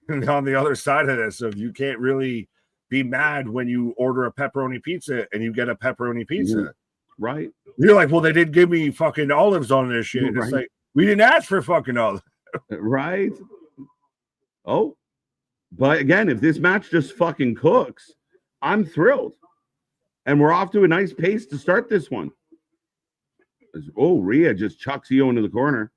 been on the other side of this. Of you can't really be mad when you order a pepperoni pizza and you get a pepperoni pizza. Right. You're like, well, they did give me fucking olives on this shit. Right. It's like, we didn't ask for fucking olives. Right. Oh, but again, if this match just fucking cooks, I'm thrilled. And we're off to a nice pace to start this one. Rhea just chucks Io into the corner.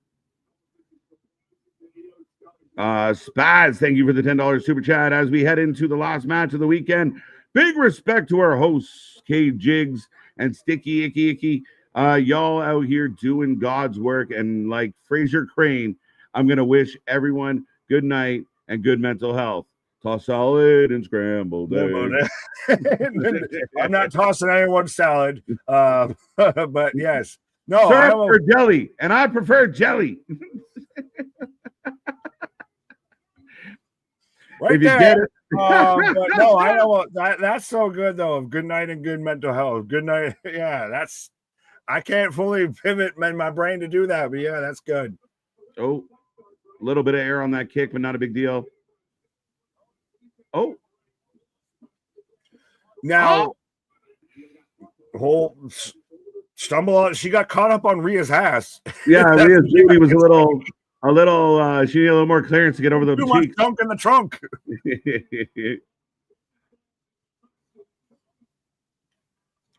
Spaz, thank you for the $10 super chat as we head into the last match of the weekend. Big respect to our hosts, Cade Jigs and Sticky Icky Icky. Y'all out here doing God's work. And like Fraser Crane, I'm going to wish everyone good night and good mental health. Toss salad and scrambled eggs. I'm not tossing anyone salad, but yes. No, syrup or jelly, and I prefer jelly. Right if you there. Get it. But no, I know that's so good though. Good night and good mental health. Good night. Yeah, I can't fully pivot my brain to do that, but yeah, that's good. Oh, a little bit of air on that kick, but not a big deal. Oh, now whole stumble on. She got caught up on Rhea's ass. Yeah, Rhea's booty was a little. She needed a little more clearance to get over the cheeks. Dunk in the trunk.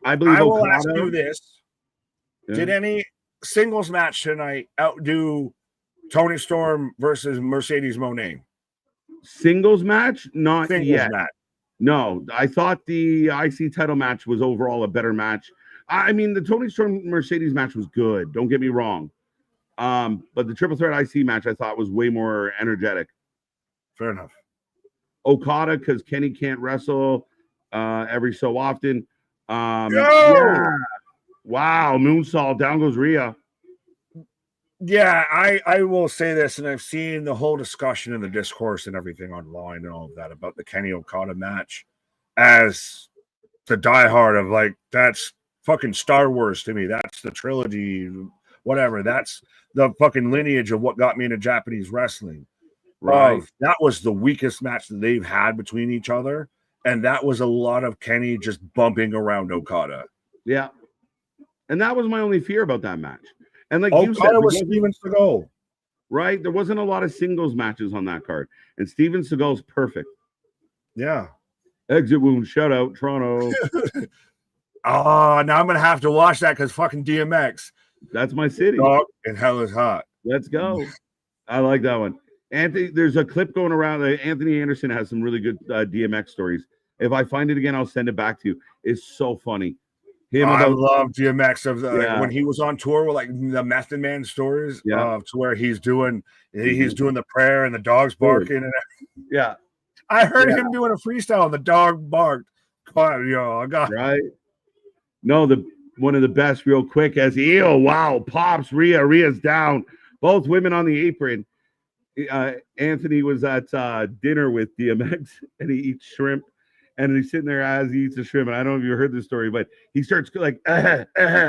I believe. I will ask you this: Did any singles match tonight outdo Toni Storm versus Mercedes Moné? Singles match? Not singles yet. Match. No, I thought the IC title match was overall a better match. I mean, the Toni Storm Mercedes match was good. Don't get me wrong. But the triple threat IC match I thought was way more energetic. Fair enough. Okada, because Kenny can't wrestle every so often. Yeah. Wow, moonsault, down goes Rhea. Yeah, I will say this, and I've seen the whole discussion in the discourse and everything online and all of that about the Kenny Okada match as the diehard of like, that's fucking Star Wars to me. That's the trilogy, whatever. That's the fucking lineage of what got me into Japanese wrestling. Right. That was the weakest match that they've had between each other. And that was a lot of Kenny just bumping around Okada. Yeah. And that was my only fear about that match. And like Okada you said, was Steven Seagal. Right? There wasn't a lot of singles matches on that card. And Steven Seagal's perfect. Yeah. Exit wound, shout out, Toronto. Oh, now I'm going to have to watch that because fucking DMX. That's my city. Dog and hell is hot. Let's go. I like that one. Anthony, there's a clip going around. Anthony Anderson has some really good DMX stories. If I find it again, I'll send it back to you. It's so funny. I love DMX of like, when he was on tour with like the Method Man stories. To where he's doing the prayer and the dog's barking. And yeah, I heard him doing a freestyle and the dog barked. I got right. No, one of the best, real quick, as wow, pops Rhea's down. Both women on the apron. Anthony was at dinner with DMX and he eats shrimp. And he's sitting there as he eats the shrimp. And I don't know if you heard this story, but he starts like, and he's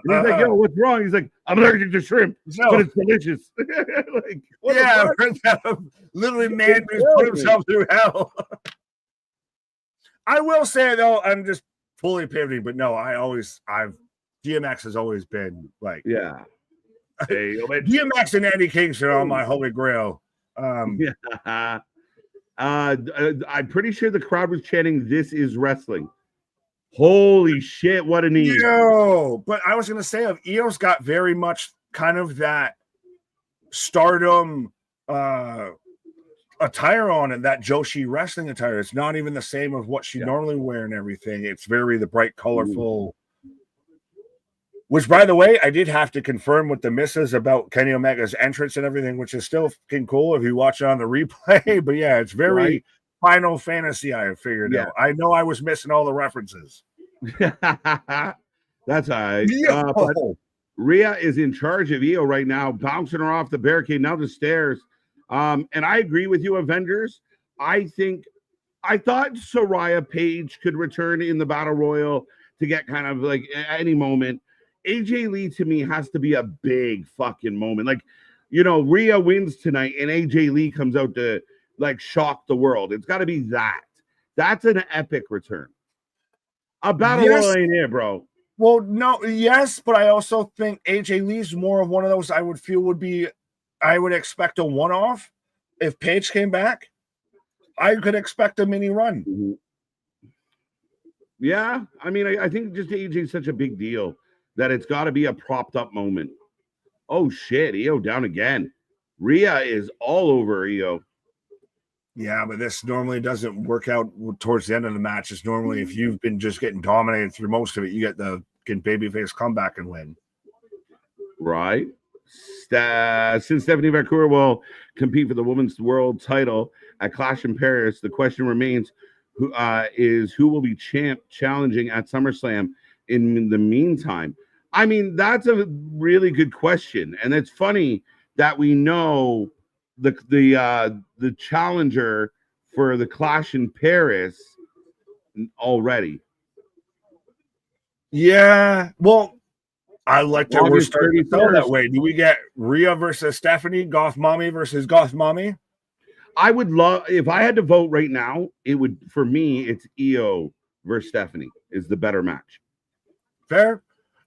like, yo, what's wrong? He's like, I'm allergic to shrimp, but it's delicious. Like, I've heard that. Literally, man who's put himself through hell. I will say, though, I'm just fully pivoting, but no, DMX has always been like, DMX and Eddie Kingston are on my holy grail. I'm pretty sure the crowd was chanting, "This is wrestling." Holy shit, what a knee. But I was going to say, Io's got very much kind of that stardom attire on it, that Joshi wrestling attire. It's not even the same of what she normally wear and everything. It's very the bright, colorful. Which, by the way, I did have to confirm with the missus about Kenny Omega's entrance and everything, which is still fucking cool if you watch it on the replay. But yeah, it's very Final Fantasy, I figured out. I know I was missing all the references. That's all right. But Rhea is in charge of Io right now, bouncing her off the barricade, now the stairs. And I agree with you, Avengers. I thought Soraya Page could return in the Battle Royal to get kind of like any moment. AJ Lee to me has to be a big fucking moment. Like, Rhea wins tonight and AJ Lee comes out to like shock the world. It's got to be that. That's an epic return. A Battle Royal ain't it, bro. Well, no, yes, but I also think AJ Lee's more of one of those I would expect a one-off. If Paige came back, I could expect a mini run. Mm-hmm. Yeah, I mean, I think just AJ is such a big deal that it's got to be a propped up moment. Oh shit, Io down again. Rhea is all over Io. Yeah, but this normally doesn't work out towards the end of the match. It's normally if you've been just getting dominated through most of it, you get the babyface comeback and win. Right. Since Stephanie Vancouver will compete for the women's world title at Clash in Paris, the question remains who will be challenging at SummerSlam in the meantime. I mean, that's a really good question. And it's funny that we know the challenger for the Clash in Paris already. Yeah. Well, I like that we're starting to tell that way. Do we get Rhea versus Stephanie, Goth Mommy versus Goth Mommy? I would love, if I had to vote right now, for me, it's Io versus Stephanie is the better match. Fair.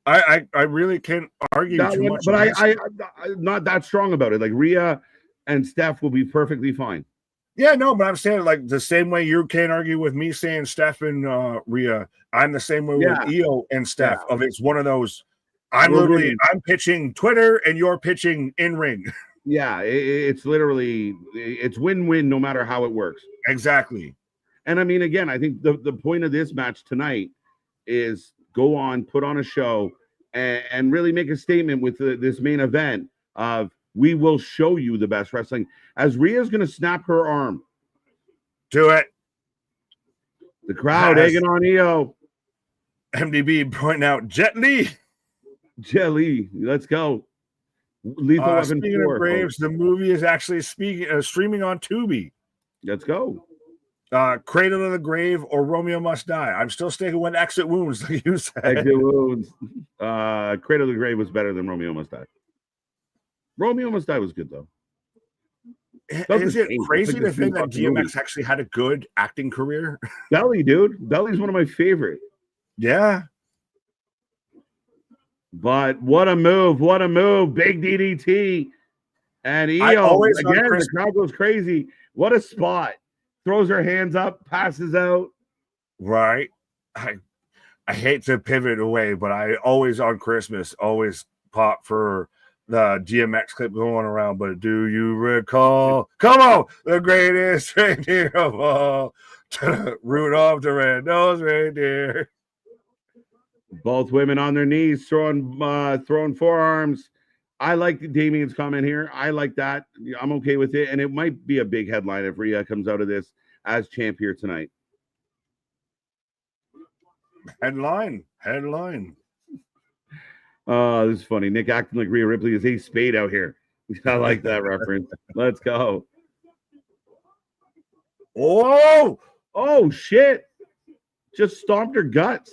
I really can't argue too much. But I'm not that strong about it. Like Rhea and Steph will be perfectly fine. Yeah, no, but I'm saying like the same way you can't argue with me saying Steph and Rhea. I'm the same way with Io and Steph. Yeah. It's one of those. I'm pitching Twitter and you're pitching in ring. Yeah, it's literally it's win-win no matter how it works. Exactly. And I mean, again, I think the point of this match tonight is go on, put on a show, and really make a statement with this main event of we will show you the best wrestling. As Rhea's going to snap her arm. Do it. The crowd egging on EO. MDB pointing out Jet Li. Jet Li, let's go. Lethal Weapon Speaking 4. of Braves, the movie is actually streaming on Tubi. Let's go. Cradle of the Grave or Romeo Must Die. I'm still sticking with Exit Wounds, like you said. Exit Wounds. Cradle of the Grave was better than Romeo Must Die. Romeo Must Die was good, though. Is it crazy to think that DMX actually had a good acting career? Belly, dude. Belly's one of my favorite. Yeah. But what a move. What a move. Big DDT. And EO, again, the crowd goes crazy. What a spot. Throws her hands up, passes out. Right. I hate to pivot away, but I always on Christmas always pop for the DMX clip going around. But do you recall? Come on, the greatest reindeer of all, Rudolph the Red-Nosed Reindeer. Both women on their knees, throwing forearms. I like Damien's comment here. I like that. I'm okay with it, and it might be a big headline if Rhea comes out of this as champ here tonight. Headline. This is funny. Nick acting like Rhea Ripley is Ace Spade out here. I like that reference. Let's go. Oh, shit. Just stomped her guts.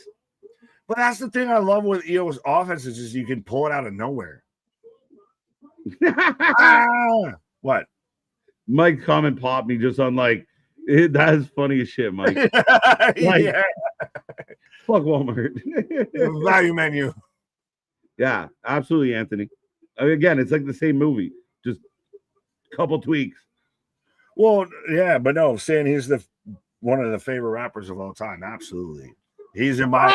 But that's the thing I love with EO's offense is you can pull it out of nowhere. What? Mike's comment popped me just on that is funny as shit, Mike. Yeah. Fuck Walmart. Value menu. Yeah, absolutely, Anthony. Again, it's like the same movie, just a couple tweaks. Well, yeah, but no, saying he's one of the favorite rappers of all time. Absolutely. He's in my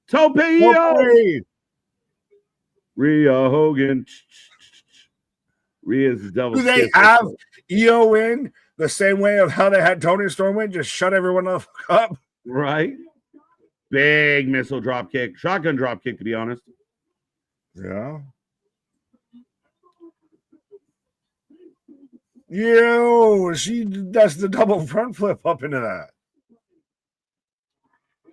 Tope EO. Rhea Hogan. Rhea's the devil. Do they have EO in the same way of how they had Tony Storm in? Just shut everyone the fuck up. Right. Big missile drop kick. Shotgun drop kick, to be honest. Yeah. Yo, she does the double front flip up into that.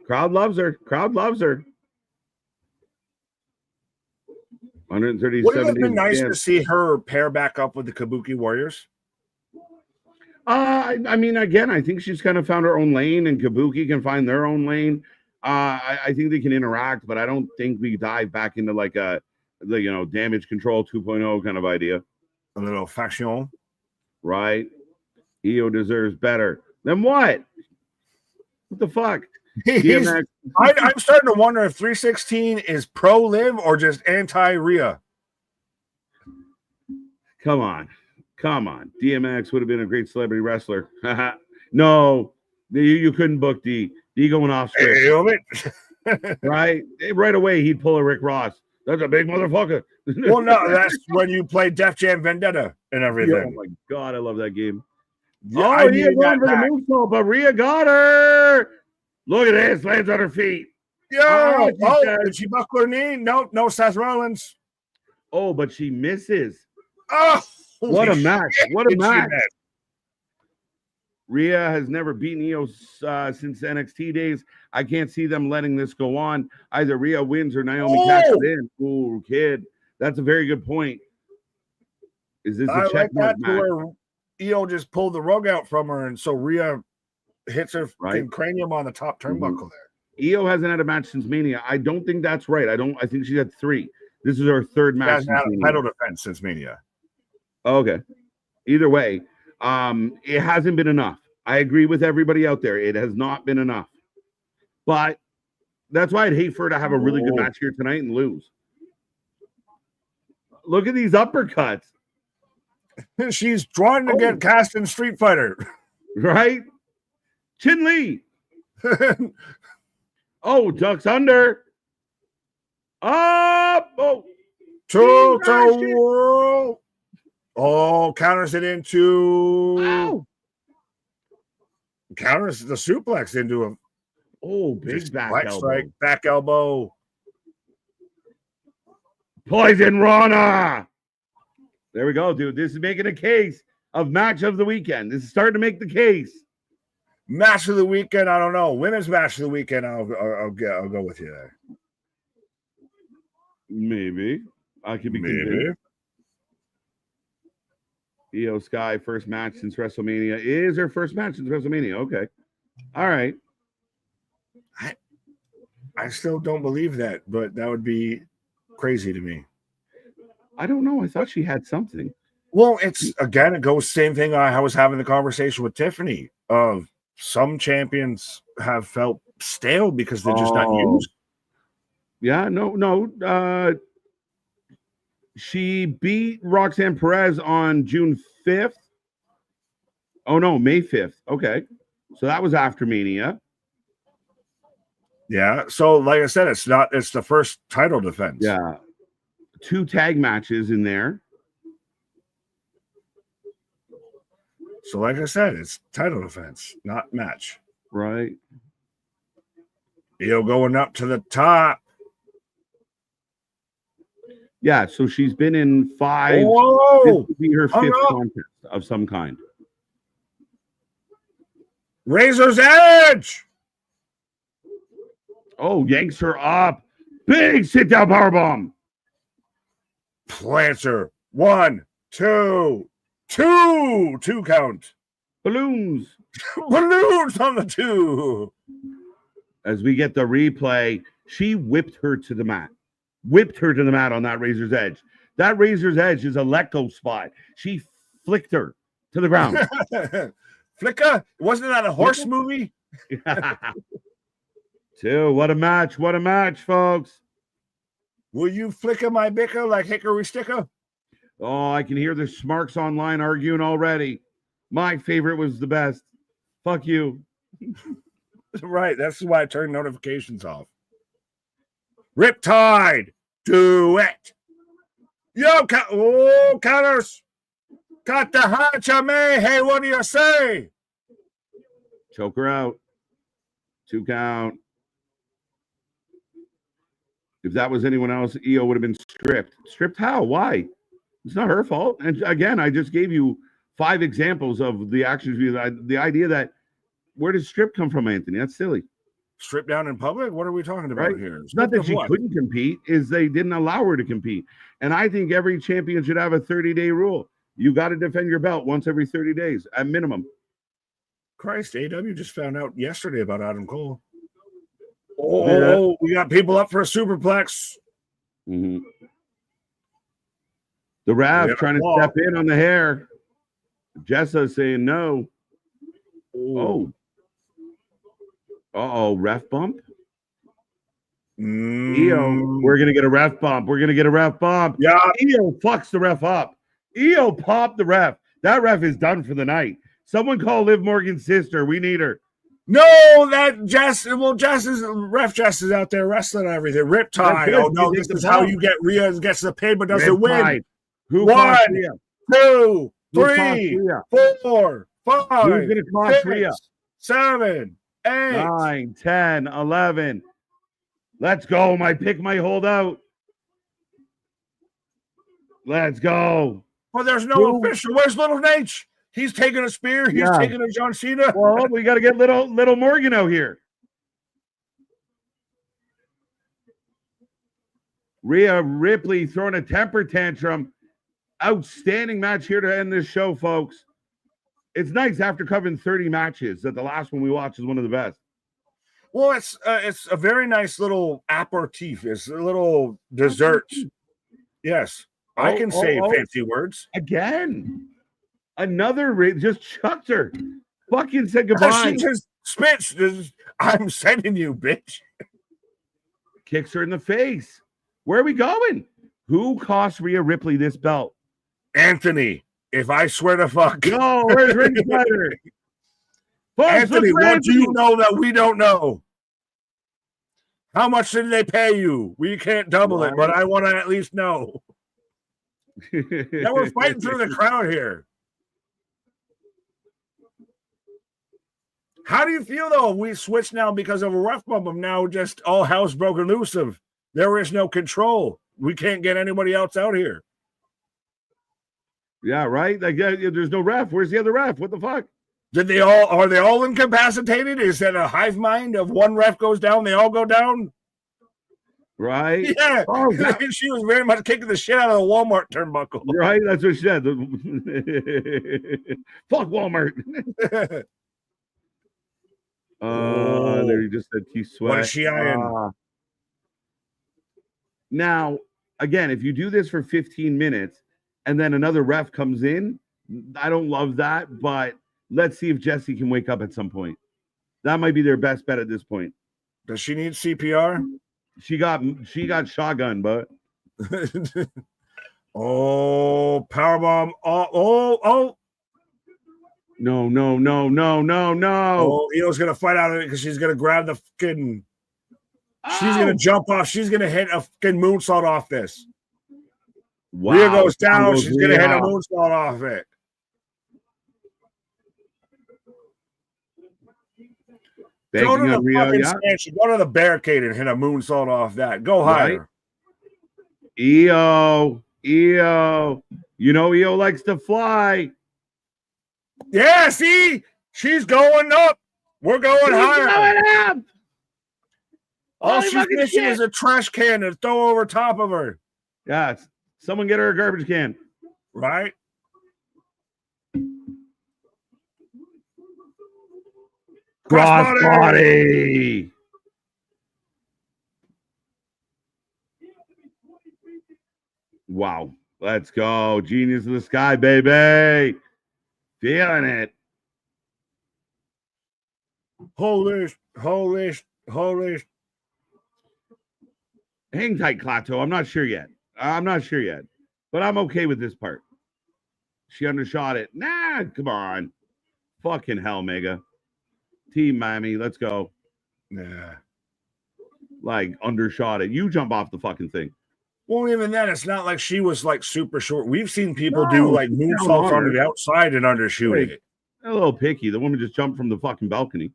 Crowd loves her. 137. Would it have been nice to see her pair back up with the Kabuki Warriors? I mean, again, I think she's kind of found her own lane, and Kabuki can find their own lane. I think they can interact, but I don't think we dive back into damage control 2.0 kind of idea. A little faction. Right. EO deserves better. Then what? What the fuck? I'm starting to wonder if 316 is pro live or just anti Rhea. Come on. DMX would have been a great celebrity wrestler. No, you couldn't book D. D going off script. Right away, he'd pull a Rick Ross. That's a big motherfucker. Well, no, that's when you play Def Jam Vendetta and everything. Oh my god, I love that game. Yeah, Rhea going for the moonsault, but Rhea got her. Look at this, lands on her feet. Yeah. Did she buckle her knee? No, Seth Rollins. Oh, but she misses. Oh, what a match! What a match! Rhea has never beaten EO since NXT days. I can't see them letting this go on. Either Rhea wins or Naomi cashes in. Ooh, kid, that's a very good point. Is this a check mark match? Where EO just pulled the rug out from her, and so Rhea hits her cranium on the top turnbuckle there. EO hasn't had a match since Mania. I don't think that's right. I think she's had 3. This is her 3rd match. She hasn't had a title defense since Mania. Okay. Either way, it hasn't been enough. I agree with everybody out there. It has not been enough. But that's why I'd hate for her to have a really good match here tonight and lose. Look at these uppercuts. She's trying to get cast in Street Fighter. Right? Chin Lee. Ducks under. Up. Total. Counters it into. Counters the suplex into Oh, big Just back leg elbow. strike, back elbow. Poison Rana. There we go, dude. This is making a case of match of the weekend. This is starting to make the case. Match of the weekend, I don't know. Women's match of the weekend, I'll go with you there. Maybe. I could be convinced. Io Sky, first match since WrestleMania. Is her first match since WrestleMania. Okay. All right. I still don't believe that, but that would be crazy to me. I don't know. I thought she had something. Well, it goes same thing. I was having the conversation with Tiffany of some champions have felt stale because they're just not used. Yeah, no. She beat Roxanne Perez on June 5th. Oh no, May 5th. Okay. So that was after Mania. Yeah. So like I said, it's the first title defense. Yeah. 2 tag matches in there. So like I said, it's title defense, not match. Right. Io going up to the top. Yeah, so she's been in 5. Whoa! This would be her 5th contest of some kind. Razor's Edge. Oh, yanks her up. Big sit down powerbomb. Plants her. 1, 2, 2 count. Balloons. Balloons on the 2. As we get the replay, she whipped her to the mat. Whipped her to the mat on that Razor's Edge. That Razor's Edge is a Lecco spot. She flicked her to the ground. Flicka? Wasn't that a horse movie? 2. What a match. What a match, folks. Will you flicker my bicker like Hickory Sticker? Oh, I can hear the Smarks online arguing already. My favorite was the best. Fuck you. Right. That's why I turned notifications off. Riptide. Do it. Yo, counters. Got the hacha me. Hey, what do you say? Choke her out. 2 count. If that was anyone else, Io would have been stripped. Stripped how? Why? It's not her fault. And again, I just gave you 5 examples of the actions. The idea that where does strip come from, Anthony? That's silly. Strip down in public? What are we talking about here? It's not that she couldn't compete, is they didn't allow her to compete. And I think every champion should have a 30-day rule. You got to defend your belt once every 30 days at minimum. Christ, AW just found out yesterday about Adam Cole. Oh, we got people up for a superplex. Mm-hmm. The Rav trying to step in on the hair. Jessa saying no. Oh. Uh-oh, ref bump? Io, we're going to get a ref bump. We're going to get a ref bump. Yeah. Io fucks the ref up. Io popped the ref. That ref is done for the night. Someone call Liv Morgan's sister. We need her. No, that Ref Jess is out there wrestling and everything. Riptide. Oh, no, this is how you get Rhea gets the pin but doesn't win. Who 1, 2, 3, 4, 5, Who's gonna cost 6, 7, 8, 9, 10, 11. Let's go. My pick, my holdout. Let's go. Well, there's no official. Where's Little Nate? He's taking a spear. He's taking a John Cena. Well, we got to get little Morgan out here. Rhea Ripley throwing a temper tantrum. Outstanding match here to end this show, folks. It's nice after covering 30 matches that the last one we watched is one of the best. Well, it's a very nice little aperitif. It's a little dessert. Yes, I can say fancy words. Again. Another just chucked her. Fucking said goodbye. She just spits. I'm sending you, bitch. Kicks her in the face. Where are we going? Who cost Rhea Ripley this belt? Anthony. If I swear to fuck. No, where's Ringside? Anthony, what do you know that we don't know? How much did they pay you? We can't double it, but I want to at least know. Now we're fighting through the crowd here. How do you feel, though, if we switch now because of a ref bump of now just all hell's broken loose of there is no control? We can't get anybody else out here. Yeah, right? Like, yeah, there's no ref. Where's the other ref? What the fuck? Are they all incapacitated? Is that a hive mind of one ref goes down, they all go down? Right? Yeah. Oh, she was very much kicking the shit out of the Walmart turnbuckle. Right? That's what she said. Fuck Walmart. There you just said T-Sweat. What is she eyeing? Now, again, if you do this for 15 minutes and then another ref comes in, I don't love that, but let's see if Jessie can wake up at some point. That might be their best bet at this point. Does she need CPR? She got shotgun, but oh, powerbomb. Oh. No. Oh, Io's gonna fight out of it because she's gonna grab the fucking. She's gonna jump off. She's gonna hit a fucking moonsault off this. Wow. Rhea goes down. She's gonna hit a moonsault off it. Go to the fucking stanchion. Go to the barricade and hit a moonsault off that. Go higher. Io. You know Io likes to fly. Yeah, see? She's going up. We're going higher. Going up. All she's missing is a trash can to throw over top of her. Yeah, someone get her a garbage can. Right? Crossbody. Wow. Let's go. Genius of the sky, baby. Feeling it. Holy. Hang tight, Klato. I'm not sure yet. But I'm okay with this part. She undershot it. Nah, come on. Fucking hell, Mega. Team Miami, let's go. Nah. Like, undershot it. You jump off the fucking thing. Well, even then, it's not like she was like super short. We've seen people do like moonsaults on the outside and undershoot it. A little picky. The woman just jumped from the fucking balcony.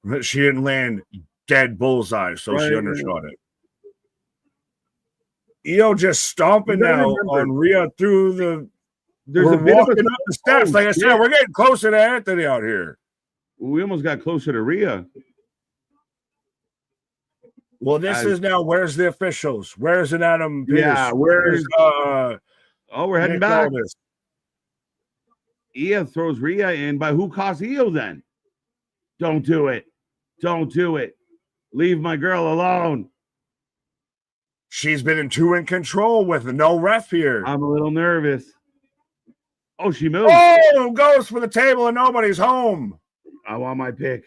But she didn't land dead bullseye, so she undershot it. Io just stomping now on Rhea through the. We're walking up the steps. Like I said, we're getting closer to Anthony out here. We almost got closer to Rhea. Well, this is now. Where's the officials? Where's an Adam Pearce? Yeah, where's we're heading back. Io throws Rhea in, but who costs Io then? Don't do it. Leave my girl alone. She's been in control with no ref here. I'm a little nervous. Oh, she moved. Oh, goes for the table and nobody's home. I want my pick.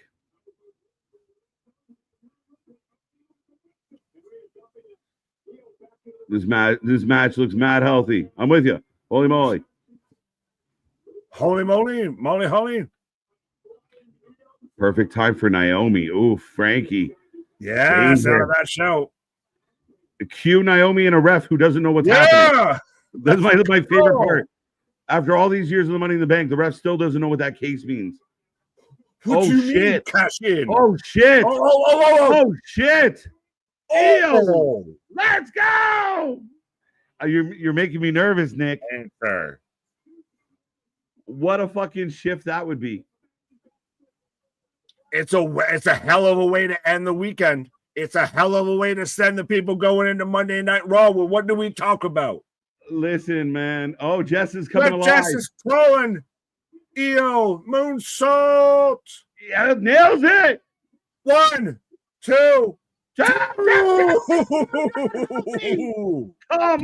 This match looks mad healthy. I'm with you. Holy moly. Holy moly. Moly. Perfect time for Naomi. Ooh, Frankie. Yeah, it's out of that show. Cue Naomi and a ref who doesn't know what's happening. That's my favorite part. After all these years of the Money in the Bank, the ref still doesn't know what that case means. What you mean, cash in? Oh, shit. Oh, shit. Oh. Let's go. You're making me nervous, Nick. Answer. What a fucking shift that would be. It's a hell of a way to end the weekend. It's a hell of a way to send the people going into Monday Night Raw. Well, what do we talk about? Listen, man. Oh, Jess is coming alive. Jess is throwing Io moonsault. Yeah, nails it. 1, 2. Come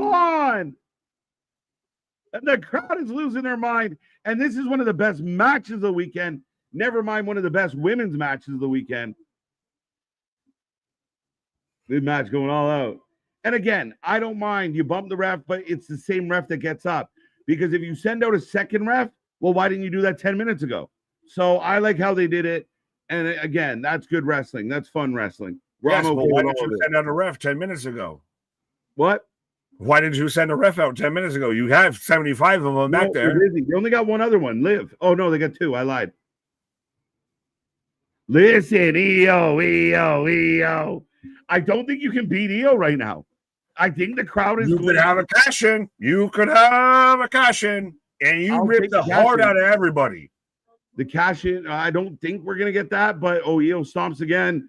on. And the crowd is losing their mind. And this is one of the best matches of the weekend. Never mind one of the best women's matches of the weekend. Good match going all out. And again, I don't mind. You bump the ref, but it's the same ref that gets up. Because if you send out a second ref, well, why didn't you do that 10 minutes ago? So I like how they did it. And again, that's good wrestling. That's fun wrestling. Yes, but why did you send out a ref 10 minutes ago? What? Why did you send a ref out 10 minutes ago? You have 75 of them back there. They only got one other one, Liv. Oh, no, they got two. I lied. Listen, EO. I don't think you can beat EO right now. I think the crowd is. You could have a cash in. You could have a cash in, and you ripped the heart out of everybody. The cash in. I don't think we're gonna get that, but EO stomps again.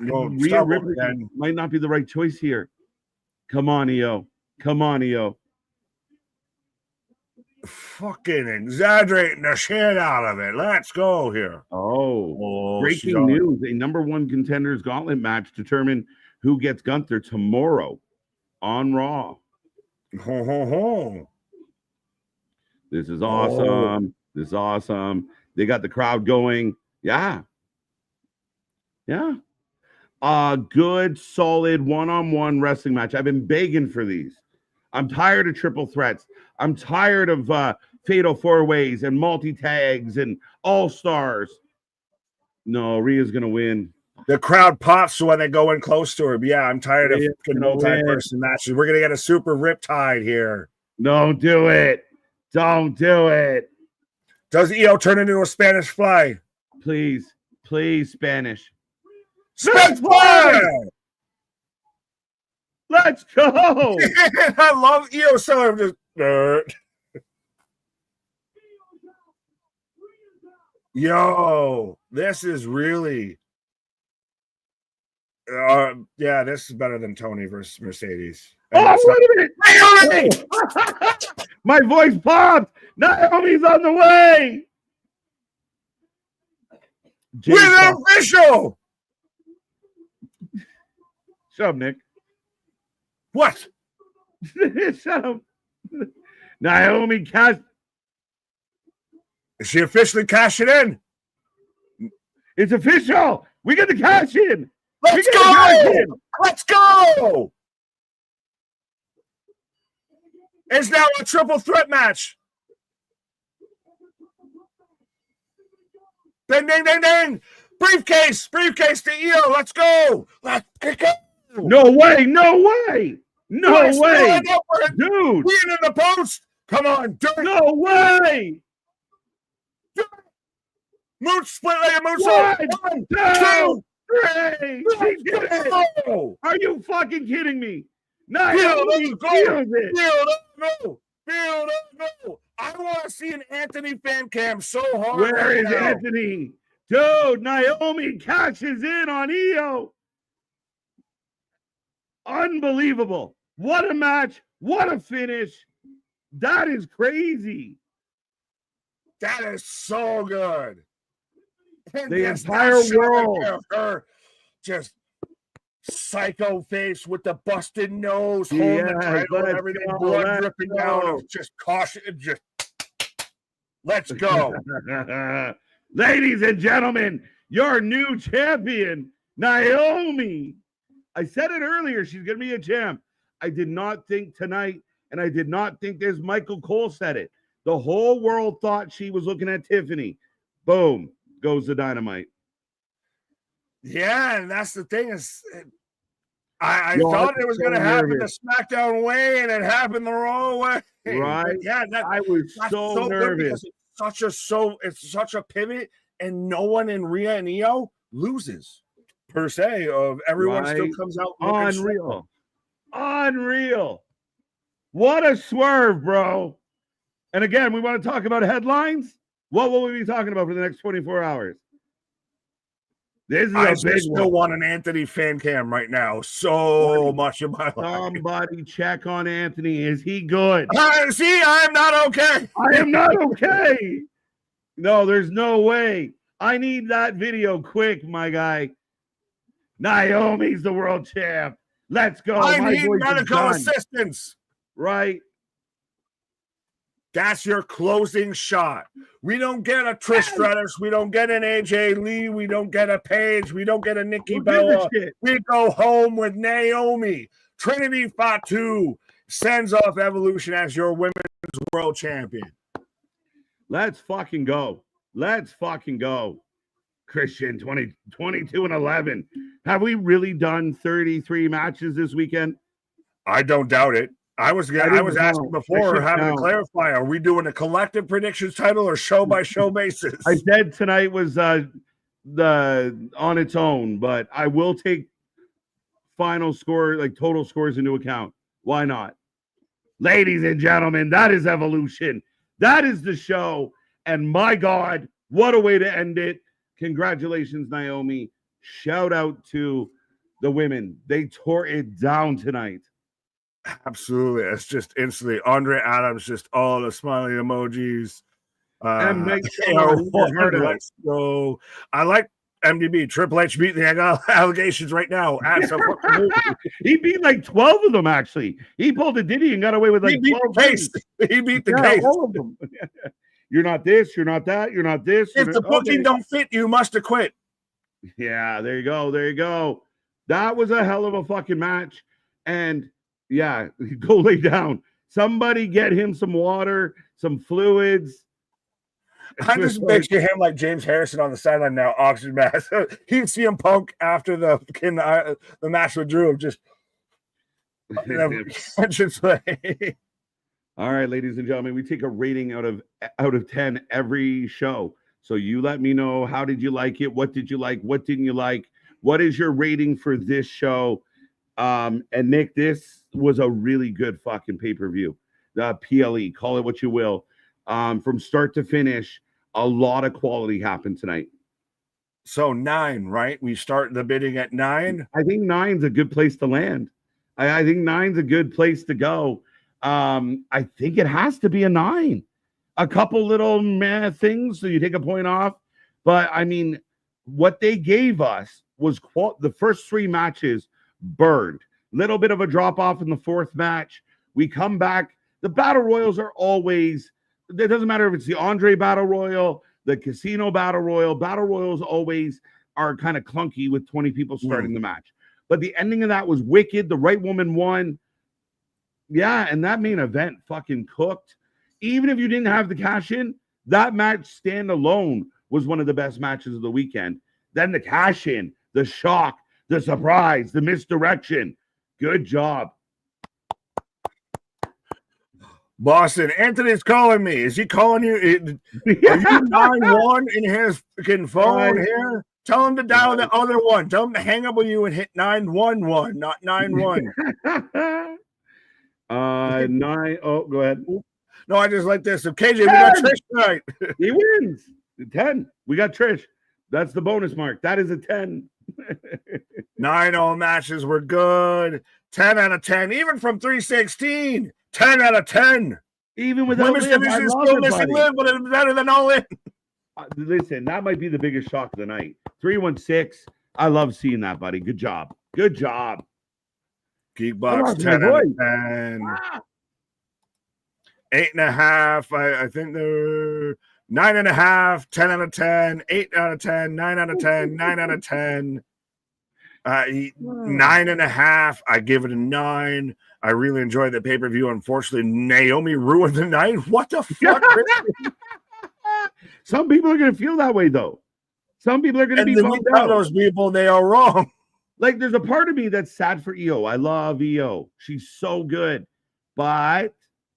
Rhea Ripley might not be the right choice here. Come on, EO. Come on, EO. Fucking exaggerating the shit out of it. Let's go here. Breaking news. A number one contenders gauntlet match determine who gets Gunther tomorrow on Raw. This is awesome. This is awesome. They got the crowd going. Yeah. Good, solid one-on-one wrestling match. I've been begging for these. I'm tired of triple threats. I'm tired of fatal four-ways and multi-tags and all-stars. No, Rhea's going to win. The crowd pops when they go in close to her. Yeah, I'm tired of multi-person matches. We're going to get a super riptide here. Don't do it. Don't do it. Does EO turn into a Spanish fly? Please, Spanish. Spanish fly! Let's go. I love EO so just Yo, this is really this is better than Tony versus Mercedes. Wait a minute. Naomi! My voice popped. Naomi's on the way. We're official. Shut up, Nick. What? Shut up. Naomi cash. Is she officially cashing in? It's official. We get the cash in. Let's go. Let's go. It's now a triple threat match. Ding, ding, ding, ding. Briefcase to EO. Let's go. Let's go. No way. Dude. Being in the post. Come on. No way. Moot split like a moot. 1, 2, 3. She did it. Are you fucking kidding me? Naomi feels it. No. I want to see an Anthony fan cam so hard. Where is Anthony? Dude, Naomi cashes in on EO. Unbelievable. What a match. What a finish. That is crazy. That is so good. And the entire world. Her just psycho face with the busted nose, holding the title and everything, blood dripping down. Just caution. Let's go. Ladies and gentlemen, your new champion, Naomi. I said it earlier. She's going to be a champ. I did not think tonight, and I did not think this. Michael Cole said it. The whole world thought she was looking at Tiffany. Boom, goes the Dynamite. Yeah, and that's the thing is, I thought it was going to happen the SmackDown way, and it happened the wrong way. Right? But yeah, I was so nervous. It's such a pivot, and no one in Rhea and EO loses per se. Of everyone still comes out unreal. What a swerve, bro! And again, we want to talk about headlines. What will we be talking about for the next 24 hours? This is I still want an Anthony fan cam right now. So much in my life. Somebody check on Anthony. Is he good? See, I am not okay. I am not okay. No, there's no way. I need that video quick, my guy. Naomi's the world champ. Let's go. I need medical assistance. Right. That's your closing shot. We don't get a Trish Stratus. We don't get an AJ Lee. We don't get a Paige. We don't get a Nikki Bella. We go home with Naomi. Trinity Fatu sends off Evolution as your women's world champion. Let's fucking go. Christian, 22-11. Have we really done 33 matches this weekend? I don't doubt it. I was asking before, having to clarify, are we doing a collective predictions title or show by show basis? I said tonight was on its own, but I will take final score, like total scores into account. Why not? Ladies and gentlemen, that is Evolution. That is the show. And my God, what a way to end it. Congratulations, Naomi. Shout out to the women. They tore it down tonight. Absolutely. It's just instantly Andre Adams, just all the smiley emojis. And make sure let's go. I like MDB. Triple H beat the allegations right now. He beat like 12 of them, actually. He pulled a Diddy and got away with like 12 case. He beat the case. All of them. You're not this, you're not that, you're not this. If the booking don't fit, you must have quit. Yeah, there you go. There you go. That was a hell of a fucking match. And yeah, go lay down. Somebody get him some water, some fluids. I just picture him like James Harrison on the sideline now, oxygen mask. He'd see him Punk after the match with Drew, just play. All right, ladies and gentlemen, we take a rating out of 10 every show. So you let me know, how did you like it? What did you like? What didn't you like? What is your rating for this show? And Nick, this was a really good fucking pay-per-view. The PLE, call it what you will. From start to finish, a lot of quality happened tonight. So 9, right? We start the bidding at 9. I think 9's a good place to land. I think 9's a good place to go. I think it has to be a 9. A couple little meh things, so you take a point off. But I mean, what they gave us was the first 3 matches burned. Little bit of a drop off in the 4th match. We come back. The battle royals are always. It doesn't matter if it's the Andre Battle Royal, the Casino Battle Royal. Battle Royals always are kind of clunky with 20 people starting the match. But the ending of that was wicked. The right woman won. Yeah, and that main event fucking cooked. Even if you didn't have the cash in, that match standalone was one of the best matches of the weekend. Then the cash in, the shock, the surprise, the misdirection. Good job. Boston, Anthony's calling me. Is he calling you? Are you 9-1 in his freaking phone here? Tell him to dial the other one. Tell him to hang up with you and hit 911, not 91. 9. Oh, go ahead. No, I just like this. So KJ, we got Trish tonight. He wins. 10. We got Trish. That's the bonus mark. That is a 10. 9 all matches were good. 10 out of 10, even from 316. 10 out of 10. Even without Women's division is still missing Liv, but it's better than all in. Listen, that might be the biggest shock of the night. 316. I love seeing that, buddy. Good job. Good job. Geekbox 10 out of 10. 8.5. I think they're 9.5, 10 out of 10, 8 out of 10, 9 out of 10, 9 out of 10. 9.5. I give it a 9. I really enjoyed the pay-per-view. Unfortunately, Naomi ruined the night. What the fuck? Some people are going to feel that way, though. Some people are going to be bummed out. Those people, they are wrong. Like, there's a part of me that's sad for EO. I love EO. She's so good. But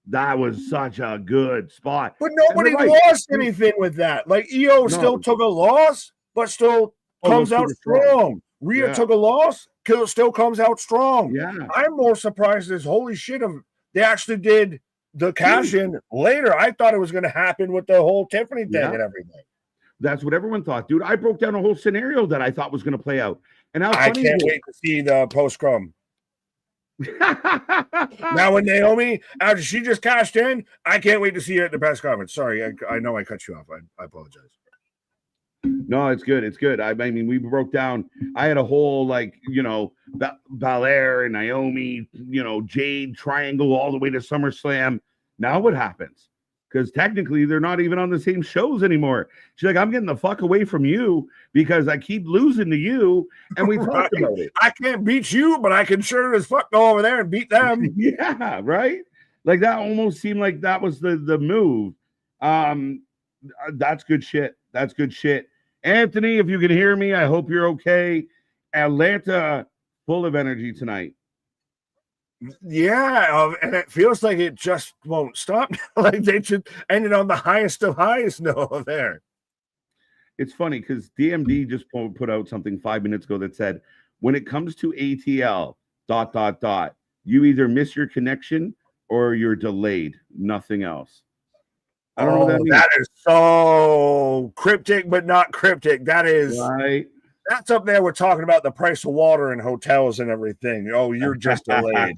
that was such a good spot. But nobody lost anything with that. Like, EO still took a loss, but still comes out strong. Rhea took a loss, still comes out strong. Yeah. I'm more surprised as holy shit they actually did the cash in later. I thought it was going to happen with the whole Tiffany thing and everything. That's what everyone thought, dude. I broke down a whole scenario that I thought was going to play out. And I can't wait to see the post-scrum. Now with Naomi, after she just cashed in, I can't wait to see her at the press conference. Sorry, I know I cut you off. I apologize. No, it's good. It's good. I mean, we broke down. I had a whole, like, Belair and Naomi, Jade triangle all the way to SummerSlam. Now what happens? Because technically they're not even on the same shows anymore. She's like, I'm getting the fuck away from you because I keep losing to you. And we talked about it. I can't beat you, but I can sure as fuck go over there and beat them. Yeah, right? Like, that almost seemed like that was the move. That's good shit. That's good shit. Anthony, if you can hear me, I hope you're okay. Atlanta, full of energy tonight. Yeah, and it feels like it just won't stop. Like they should end it on the highest of highs. No, there. It's funny because DMD just put out something 5 minutes ago that said, when it comes to ATL, ... you either miss your connection or you're delayed. Nothing else. I don't know what that Oh, means. that is so cryptic, but not cryptic. Right. That's up there. We're talking about the price of water in hotels and everything. Oh, you're just delayed.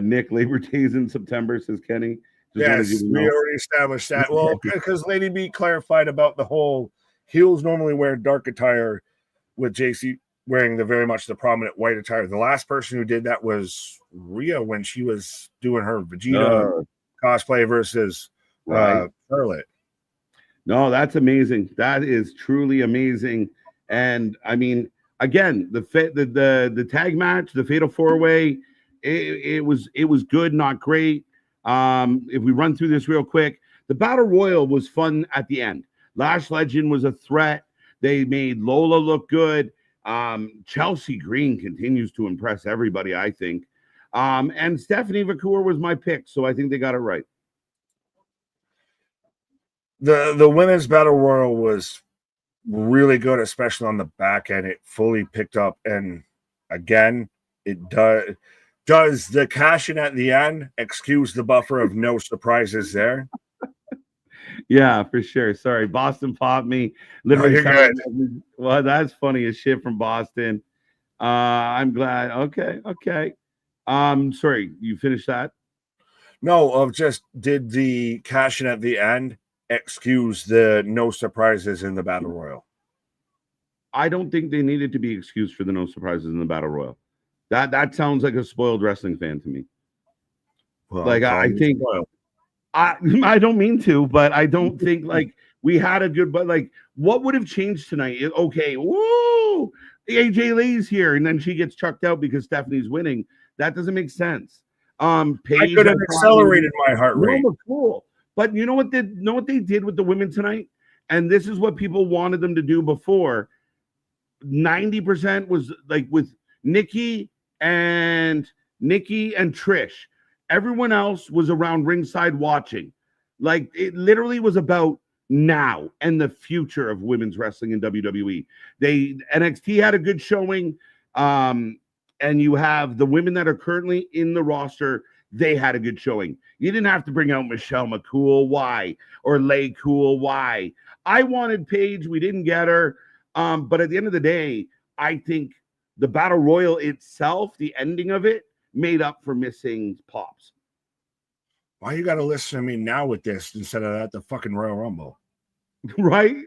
Nick, Labor Day's in September, says Kenny. Just wanted you Yes, to we know. already established that. Well, because Lady B clarified about the whole heels normally wear dark attire, with JC wearing very much the prominent white attire. The last person who did that was Rhea when she was doing her Vegeta cosplay versus Charlotte. No, that's amazing. That is truly amazing. And I mean, again, the tag match, the Fatal 4-Way, it was good, not great. If we run through this real quick, the Battle Royal was fun at the end. Lash Legend was a threat. They made Lola look good. Chelsea Green continues to impress everybody, I think. And Stephanie Vacour was my pick, so I think they got it right. The women's battle royal was really good, especially on the back end. It fully picked up, and again, it does the cash in at the end excuse the buffer of no surprises there. Yeah, for sure. Sorry, Boston popped me. Literally, well, that's funny as shit from Boston. I'm glad. Okay. Sorry, you finished that? No, of just did the cash in at the end excuse the no surprises in the battle royal? I don't think they needed to be excused for the no surprises in the battle royal. That sounds like a spoiled wrestling fan to me. Well, like I think I don't mean to, but I don't think like we had a good, but like what would have changed tonight? Okay, woo, AJ Lee's here, and then she gets chucked out because Stephanie's winning. That doesn't make sense. Paige, I could have accelerated my heart rate. Cool. But you know what they did with the women tonight? And this is what people wanted them to do before. 90% was like with Nikki and Trish. Everyone else was around ringside watching. Like it literally was about now and the future of women's wrestling in WWE. NXT had a good showing. And you have the women that are currently in the roster. They had a good showing. You didn't have to bring out Michelle McCool. Why? Or Lay Cool. Why? I wanted Paige. We didn't get her. But at the end of the day, I think the Battle Royal itself, the ending of it, made up for missing pops. Why you got to listen to me now with this instead of at the fucking Royal Rumble? Right.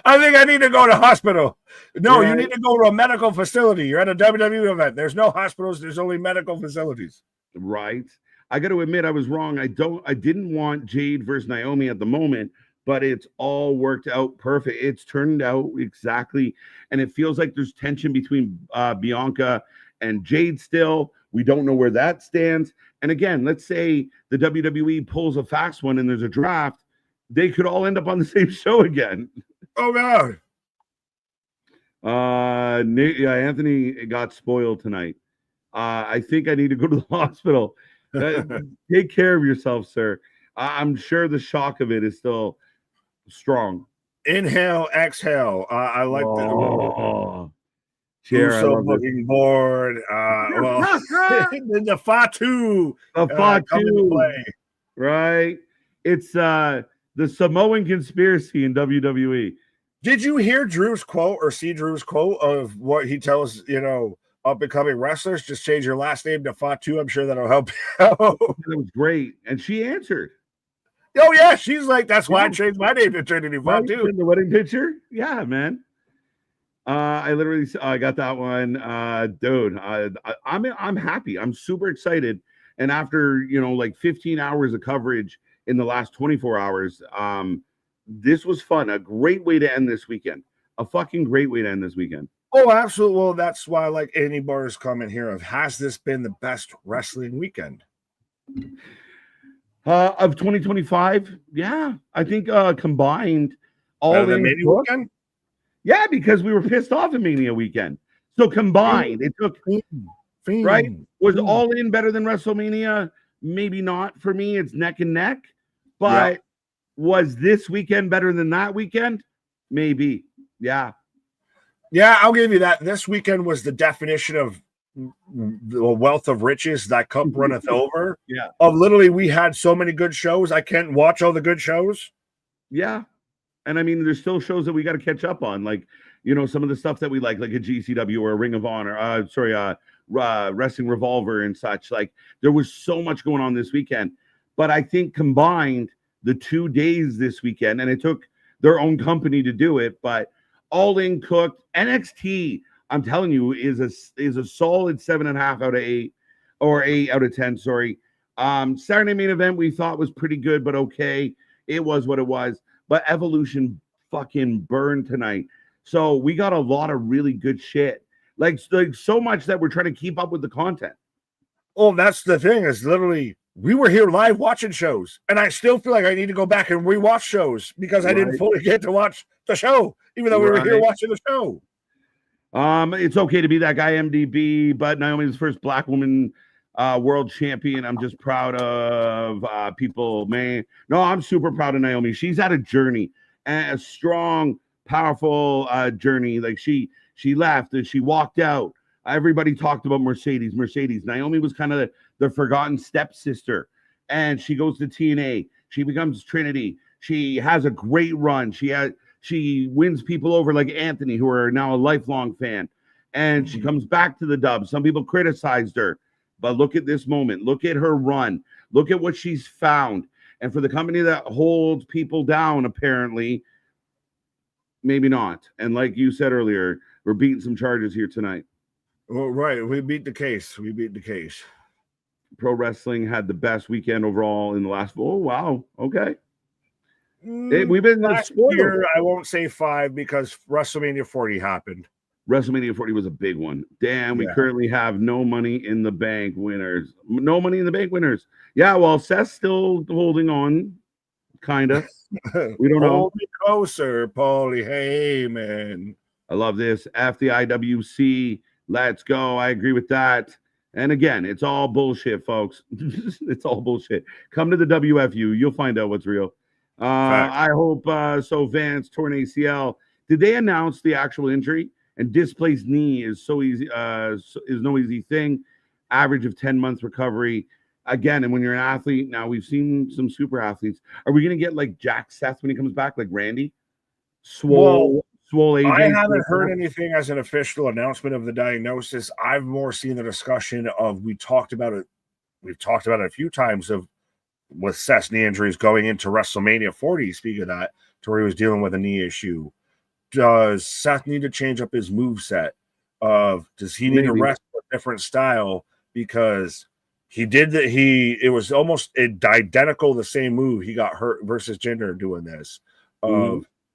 I think I need to go to hospital. No, you need to go to a medical facility. You're at a WWE event. There's no hospitals. There's only medical facilities. Right. I got to admit I was wrong. I didn't want Jade versus Naomi at the moment, but it's all worked out perfect. It's turned out exactly. And it feels like there's tension between Bianca and Jade still. We don't know where that stands. And again, let's say the WWE pulls a fast one and there's a draft. They could all end up on the same show again. Oh, God. Anthony got spoiled tonight. I think I need to go to the hospital. Take care of yourself, sir. I'm sure the shock of it is still strong. Inhale, exhale. I like that. Chair, so looking bored. The Fatu. Fatu. Play. Right. It's the Samoan conspiracy in WWE. Did you hear Drew's quote or see Drew's quote of what he tells, up and coming wrestlers? Just change your last name to Fatu. I'm sure that'll help you out. That was great. And she answered. Oh, yeah. She's like, that's why I changed my name to Trinity Fatu. In the wedding picture? Yeah, man. I got that one. Dude, I'm happy. I'm super excited. And after, like 15 hours of coverage in the last 24 hours, this was fun. A great way to end this weekend. A fucking great way to end this weekend. Oh, absolutely. Well, that's why, like Andy Barr's comment here of, has this been the best wrestling weekend? Of 2025? Yeah. I think combined all in Mania weekend? Yeah, because we were pissed off at Mania weekend. So combined, it took right? Was All In better than WrestleMania? Maybe not for me. It's neck and neck. But Was this weekend better than that weekend? Maybe. Yeah. Yeah, I'll give you that. This weekend was the definition of the wealth of riches, that cup runneth over. Yeah. Of literally, we had so many good shows. I can't watch all the good shows. Yeah. And I mean, there's still shows that we got to catch up on, like, you know, some of the stuff that we like a GCW or a Ring of Honor, Wrestling Revolver and such. Like, there was so much going on this weekend. But I think combined the 2 days this weekend, and it took their own company to do it, but All In cooked. NXT, I'm telling you, is a solid 7.5 out of 8, or 8 out of 10. Sorry. Saturday main event we thought was pretty good, but okay. It was what it was. But Evolution fucking burned tonight. So we got a lot of really good shit. Like so much that we're trying to keep up with the content. Oh, that's the thing, is literally we were here live watching shows, and I still feel like I need to go back and rewatch shows because I didn't fully get to watch the show, even though we were here watching the show. It's okay to be that guy, MDB, but Naomi's first black woman world champion. I'm just proud of people, man. No, I'm super proud of Naomi. She's had a journey, a strong, powerful journey. Like she left and she walked out. Everybody talked about Mercedes. Naomi was kind of the forgotten stepsister, and she goes to TNA. She becomes Trinity. She has a great run. She wins people over like Anthony, who are now a lifelong fan, and she comes back to the dub. Some people criticized her, but look at this moment. Look at her run. Look at what she's found. And for the company that holds people down, apparently, maybe not. And like you said earlier, we're beating some charges here tonight. Well, right. We beat the case. Pro wrestling had the best weekend overall in the last. Oh, wow. Okay. We've been last year. I won't say 5 because WrestleMania 40 happened. WrestleMania 40 was a big one. Damn, we currently have no money in the bank winners. No money in the bank winners. Yeah, well, Seth's still holding on, kind of. We don't know. Hold me closer, Paulie Heyman. I love this. F the IWC. Let's go. I agree with that. And again, it's all bullshit, folks. It's all bullshit. Come to the WFU. You'll find out what's real. I hope so. Vance torn ACL. Did they announce the actual injury? And displaced knee is so easy. Is no easy thing. Average of 10 months recovery. Again, and when you're an athlete, now we've seen some super athletes. Are we going to get like Jack Seth when he comes back, like Randy? Swole AJ. I haven't heard anything as an official announcement of the diagnosis. I've more seen the discussion of, we've talked about it a few times, of with Seth's knee injuries going into WrestleMania 40, speaking of that, to where he was dealing with a knee issue. Does Seth need to change up his moveset? Does he need to wrestle a different style? Because he did that. It was almost identical, the same move. He got hurt versus Jinder doing this.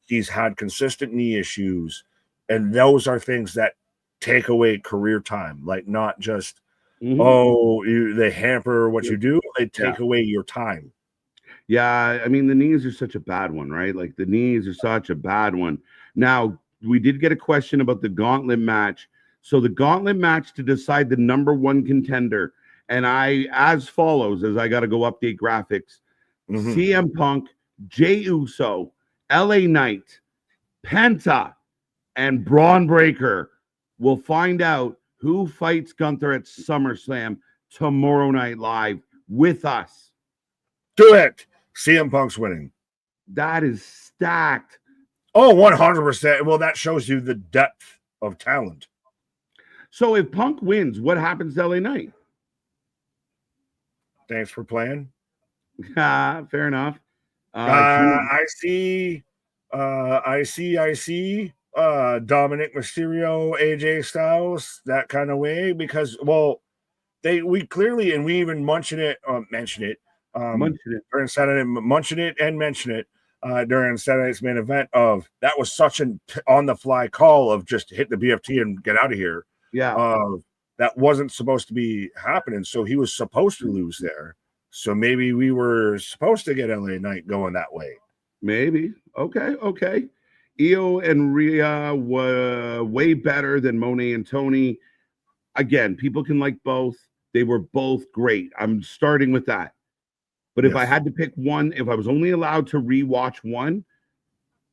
He's had consistent knee issues, and those are things that take away career time. Like, not just they hamper what you do; they take away your time. Yeah, I mean, the knees are such a bad one, right? Like, the knees are such a bad one. Now, we did get a question about the gauntlet match. So the gauntlet match to decide the number 1 contender, and as follows, as I got to go update graphics: CM Punk, Jey Uso, LA Knight, Penta, and Braun Breaker will find out who fights Gunther at SummerSlam tomorrow night live with us. Do it. CM Punk's winning. That is stacked. Oh, 100%. Well, that shows you the depth of talent. So if Punk wins, what happens to LA Knight? Thanks for playing. Fair enough. I see Dominic Mysterio, AJ Styles, that kind of way, because, well, we clearly, and we even mention it during Saturday, during Saturday's main event, of that was such an on the fly call of just hit the BFT and get out of here. That wasn't supposed to be happening, so he was supposed to lose there. So maybe we were supposed to get LA Knight going that way. Maybe. Okay. Io and Rhea were way better than Monet and Tony. Again, people can like both. They were both great. I'm starting with that. But if I had to pick one, if I was only allowed to rewatch one,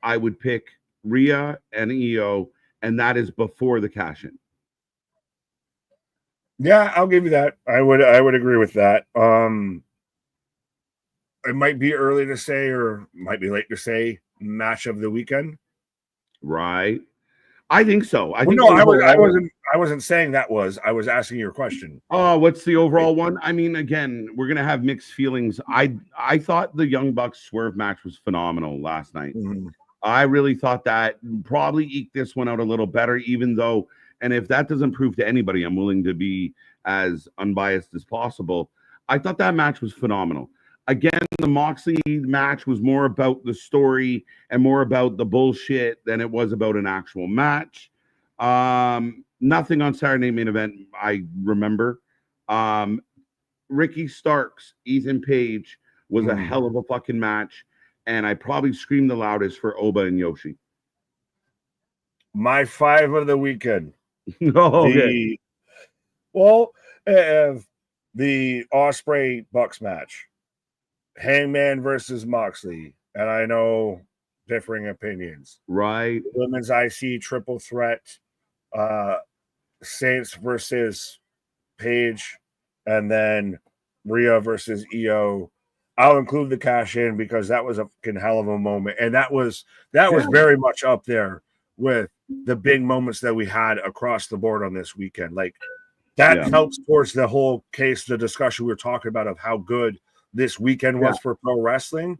I would pick Rhea and Io, and that is before the cash-in. Yeah, I'll give you that. I would agree with that. It might be early to say, or might be late to say, match of the weekend. Right. I think so. I wasn't saying that was. I was asking your question. Oh, what's the overall one? I mean, again, we're gonna have mixed feelings. I thought the Young Bucks Swerve match was phenomenal last night. Mm-hmm. I really thought that probably eked this one out a little better, even though, and if that doesn't prove to anybody, I'm willing to be as unbiased as possible. I thought that match was phenomenal. Again, the Moxley match was more about the story and more about the bullshit than it was about an actual match. Nothing on Saturday main event I remember. Ricky Starks, Ethan Page was a hell of a fucking match, and I probably screamed the loudest for Oba and Yoshi. My 5 of the weekend. Okay. The Ospreay Bucks match. Hangman versus Moxley, and I know differing opinions. Right. Women's IC triple threat, Saints versus Page, and then Rhea versus Io. I'll include the cash in because that was a fucking hell of a moment, and that was very much up there with the big moments that we had across the board on this weekend. Like that helps towards the whole case, the discussion we were talking about of how good this weekend was for pro wrestling.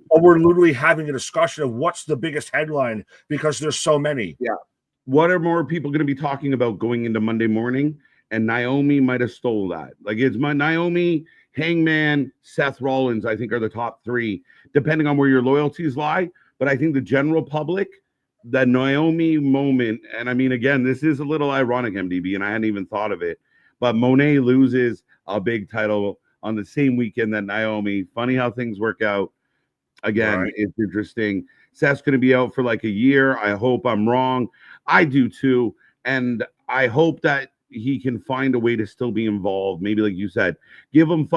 But we're literally having a discussion of what's the biggest headline because there's so many. Yeah. What are more people going to be talking about going into Monday morning? And Naomi might have stole that. Like it's my Naomi, Hangman, Seth Rollins, I think are the top 3, depending on where your loyalties lie. But I think the general public, the Naomi moment, and I mean, again, this is a little ironic, MDB, and I hadn't even thought of it, but Monet loses a big title on the same weekend that Naomi. Funny how things work out. Again, It's interesting. Seth's going to be out for like a year. I hope I'm wrong. I do too. And I hope that he can find a way to still be involved. Maybe like you said, give him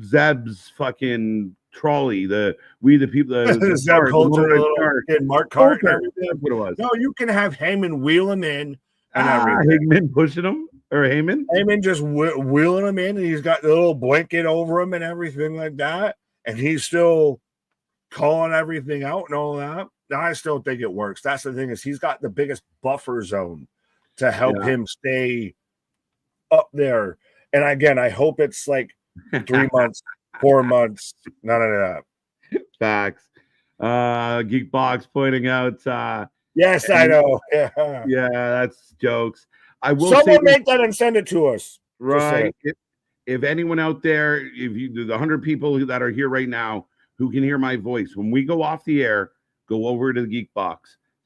Zeb's fucking trolley, the people, the Zeb Coulter, and Mark Cart and everything. That's what it was. No, you can have Heyman wheel him in and everything. Heyman pushing him, or Heyman just wheeling him in, and he's got the little blanket over him and everything like that, and he's still calling everything out and all that. I still think it works. That's the thing, is he's got the biggest buffer zone to help him stay up there. And again, I hope it's like 3 months, 4 months, none of that. Facts. Geekbox pointing out. Yes, I know. Yeah, that's jokes. I will. Someone make that and send it to us. Right. If anyone out there, if you do the 100 people that are here right now who can hear my voice, when we go off the air, go over to the Geekbox.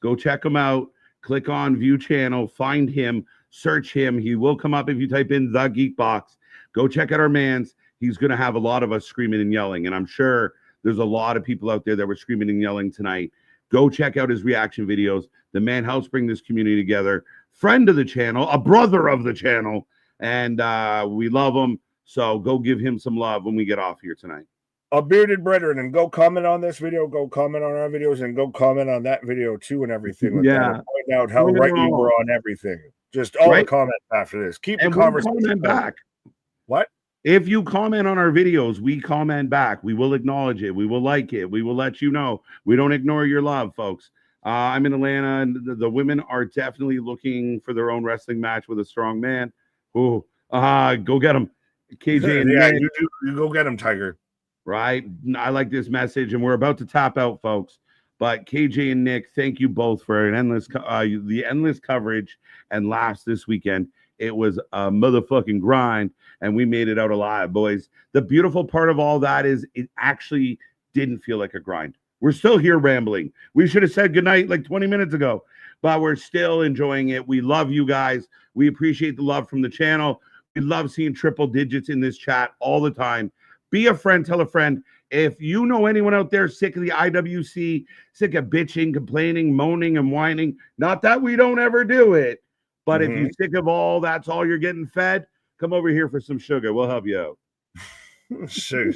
Go check him out. Click on View Channel. Find him. Search him. He will come up if you type in the Geekbox. Go check out our man's. He's going to have a lot of us screaming and yelling. And I'm sure there's a lot of people out there that were screaming and yelling tonight. Go check out his reaction videos. The man helps bring this community together. Friend of the channel, a brother of the channel. And we love him. So go give him some love when we get off here tonight. A bearded brethren, and go comment on this video, go comment on our videos, and go comment on that video too and everything. Like that. Point out how right you were on everything. Just all the comments after this. Keep the conversation back. What? If you comment on our videos, we comment back. We will acknowledge it. We will like it. We will let you know. We don't ignore your love, folks. I'm in Atlanta, and the women are definitely looking for their own wrestling match with a strong man. Go get them. KJ and Nick. You go get him, Tiger. Right. I like this message, and we're about to tap out, folks. But KJ and Nick, thank you both for an endless coverage and laughs this weekend. It was a motherfucking grind, and we made it out alive, boys. The beautiful part of all that is it actually didn't feel like a grind. We're still here rambling. We should have said goodnight like 20 minutes ago, but we're still enjoying it. We love you guys. We appreciate the love from the channel. We love seeing triple digits in this chat all the time. Be a friend, tell a friend. If you know anyone out there sick of the IWC, sick of bitching, complaining, moaning, and whining, not that we don't ever do it, but if you're sick of all that's all you're getting fed, come over here for some sugar. We'll help you out. Shoot.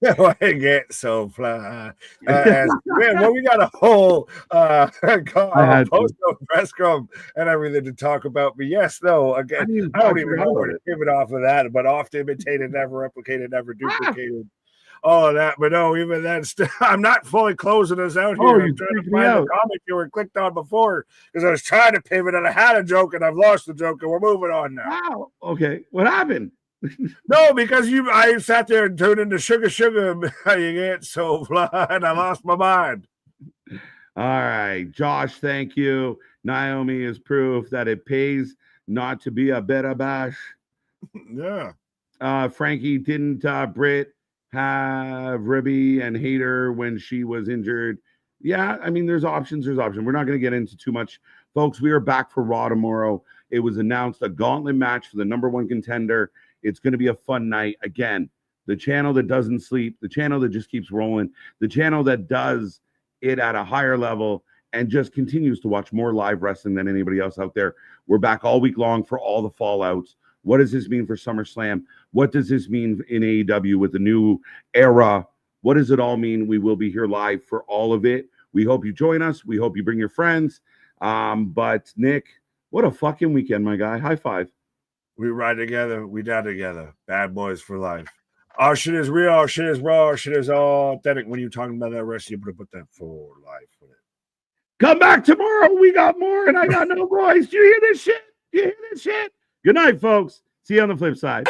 I get so fly. Man, well, we got a whole post press scrum and everything to talk about. But yes, no, again, I don't even know where to pivot off of that, but oft imitated, never replicated, never duplicated. All of that, but no, even then, I'm not fully closing us out here. I'm trying to find the comment you were clicked on before because I was trying to pivot and I had a joke and I've lost the joke and we're moving on now. Wow. Okay. What happened? No, because I sat there and tuned into sugar, you get so fly, and I lost my mind. All right, Josh, thank you. Naomi is proof that it pays not to be a better bash. Yeah. Frankie, didn't Britt have Ribby and Hater when she was injured? Yeah, I mean, there's options. We're not going to get into too much. Folks, we are back for Raw tomorrow. It was announced a gauntlet match for the #1 contender. It's going to be a fun night. Again, the channel that doesn't sleep, the channel that just keeps rolling, the channel that does it at a higher level and just continues to watch more live wrestling than anybody else out there. We're back all week long for all the fallouts. What does this mean for SummerSlam? What does this mean in AEW with the new era? What does it all mean? We will be here live for all of it. We hope you join us. We hope you bring your friends. But Nick, what a fucking weekend, my guy. High five. We ride together. We die together. Bad boys for life. Our shit is real. Our shit is raw. Our shit is authentic. When you're talking about that rest, you put that for life with it. Come back tomorrow. We got more, and I got no voice. You hear this shit? You hear this shit? Good night, folks. See you on the flip side.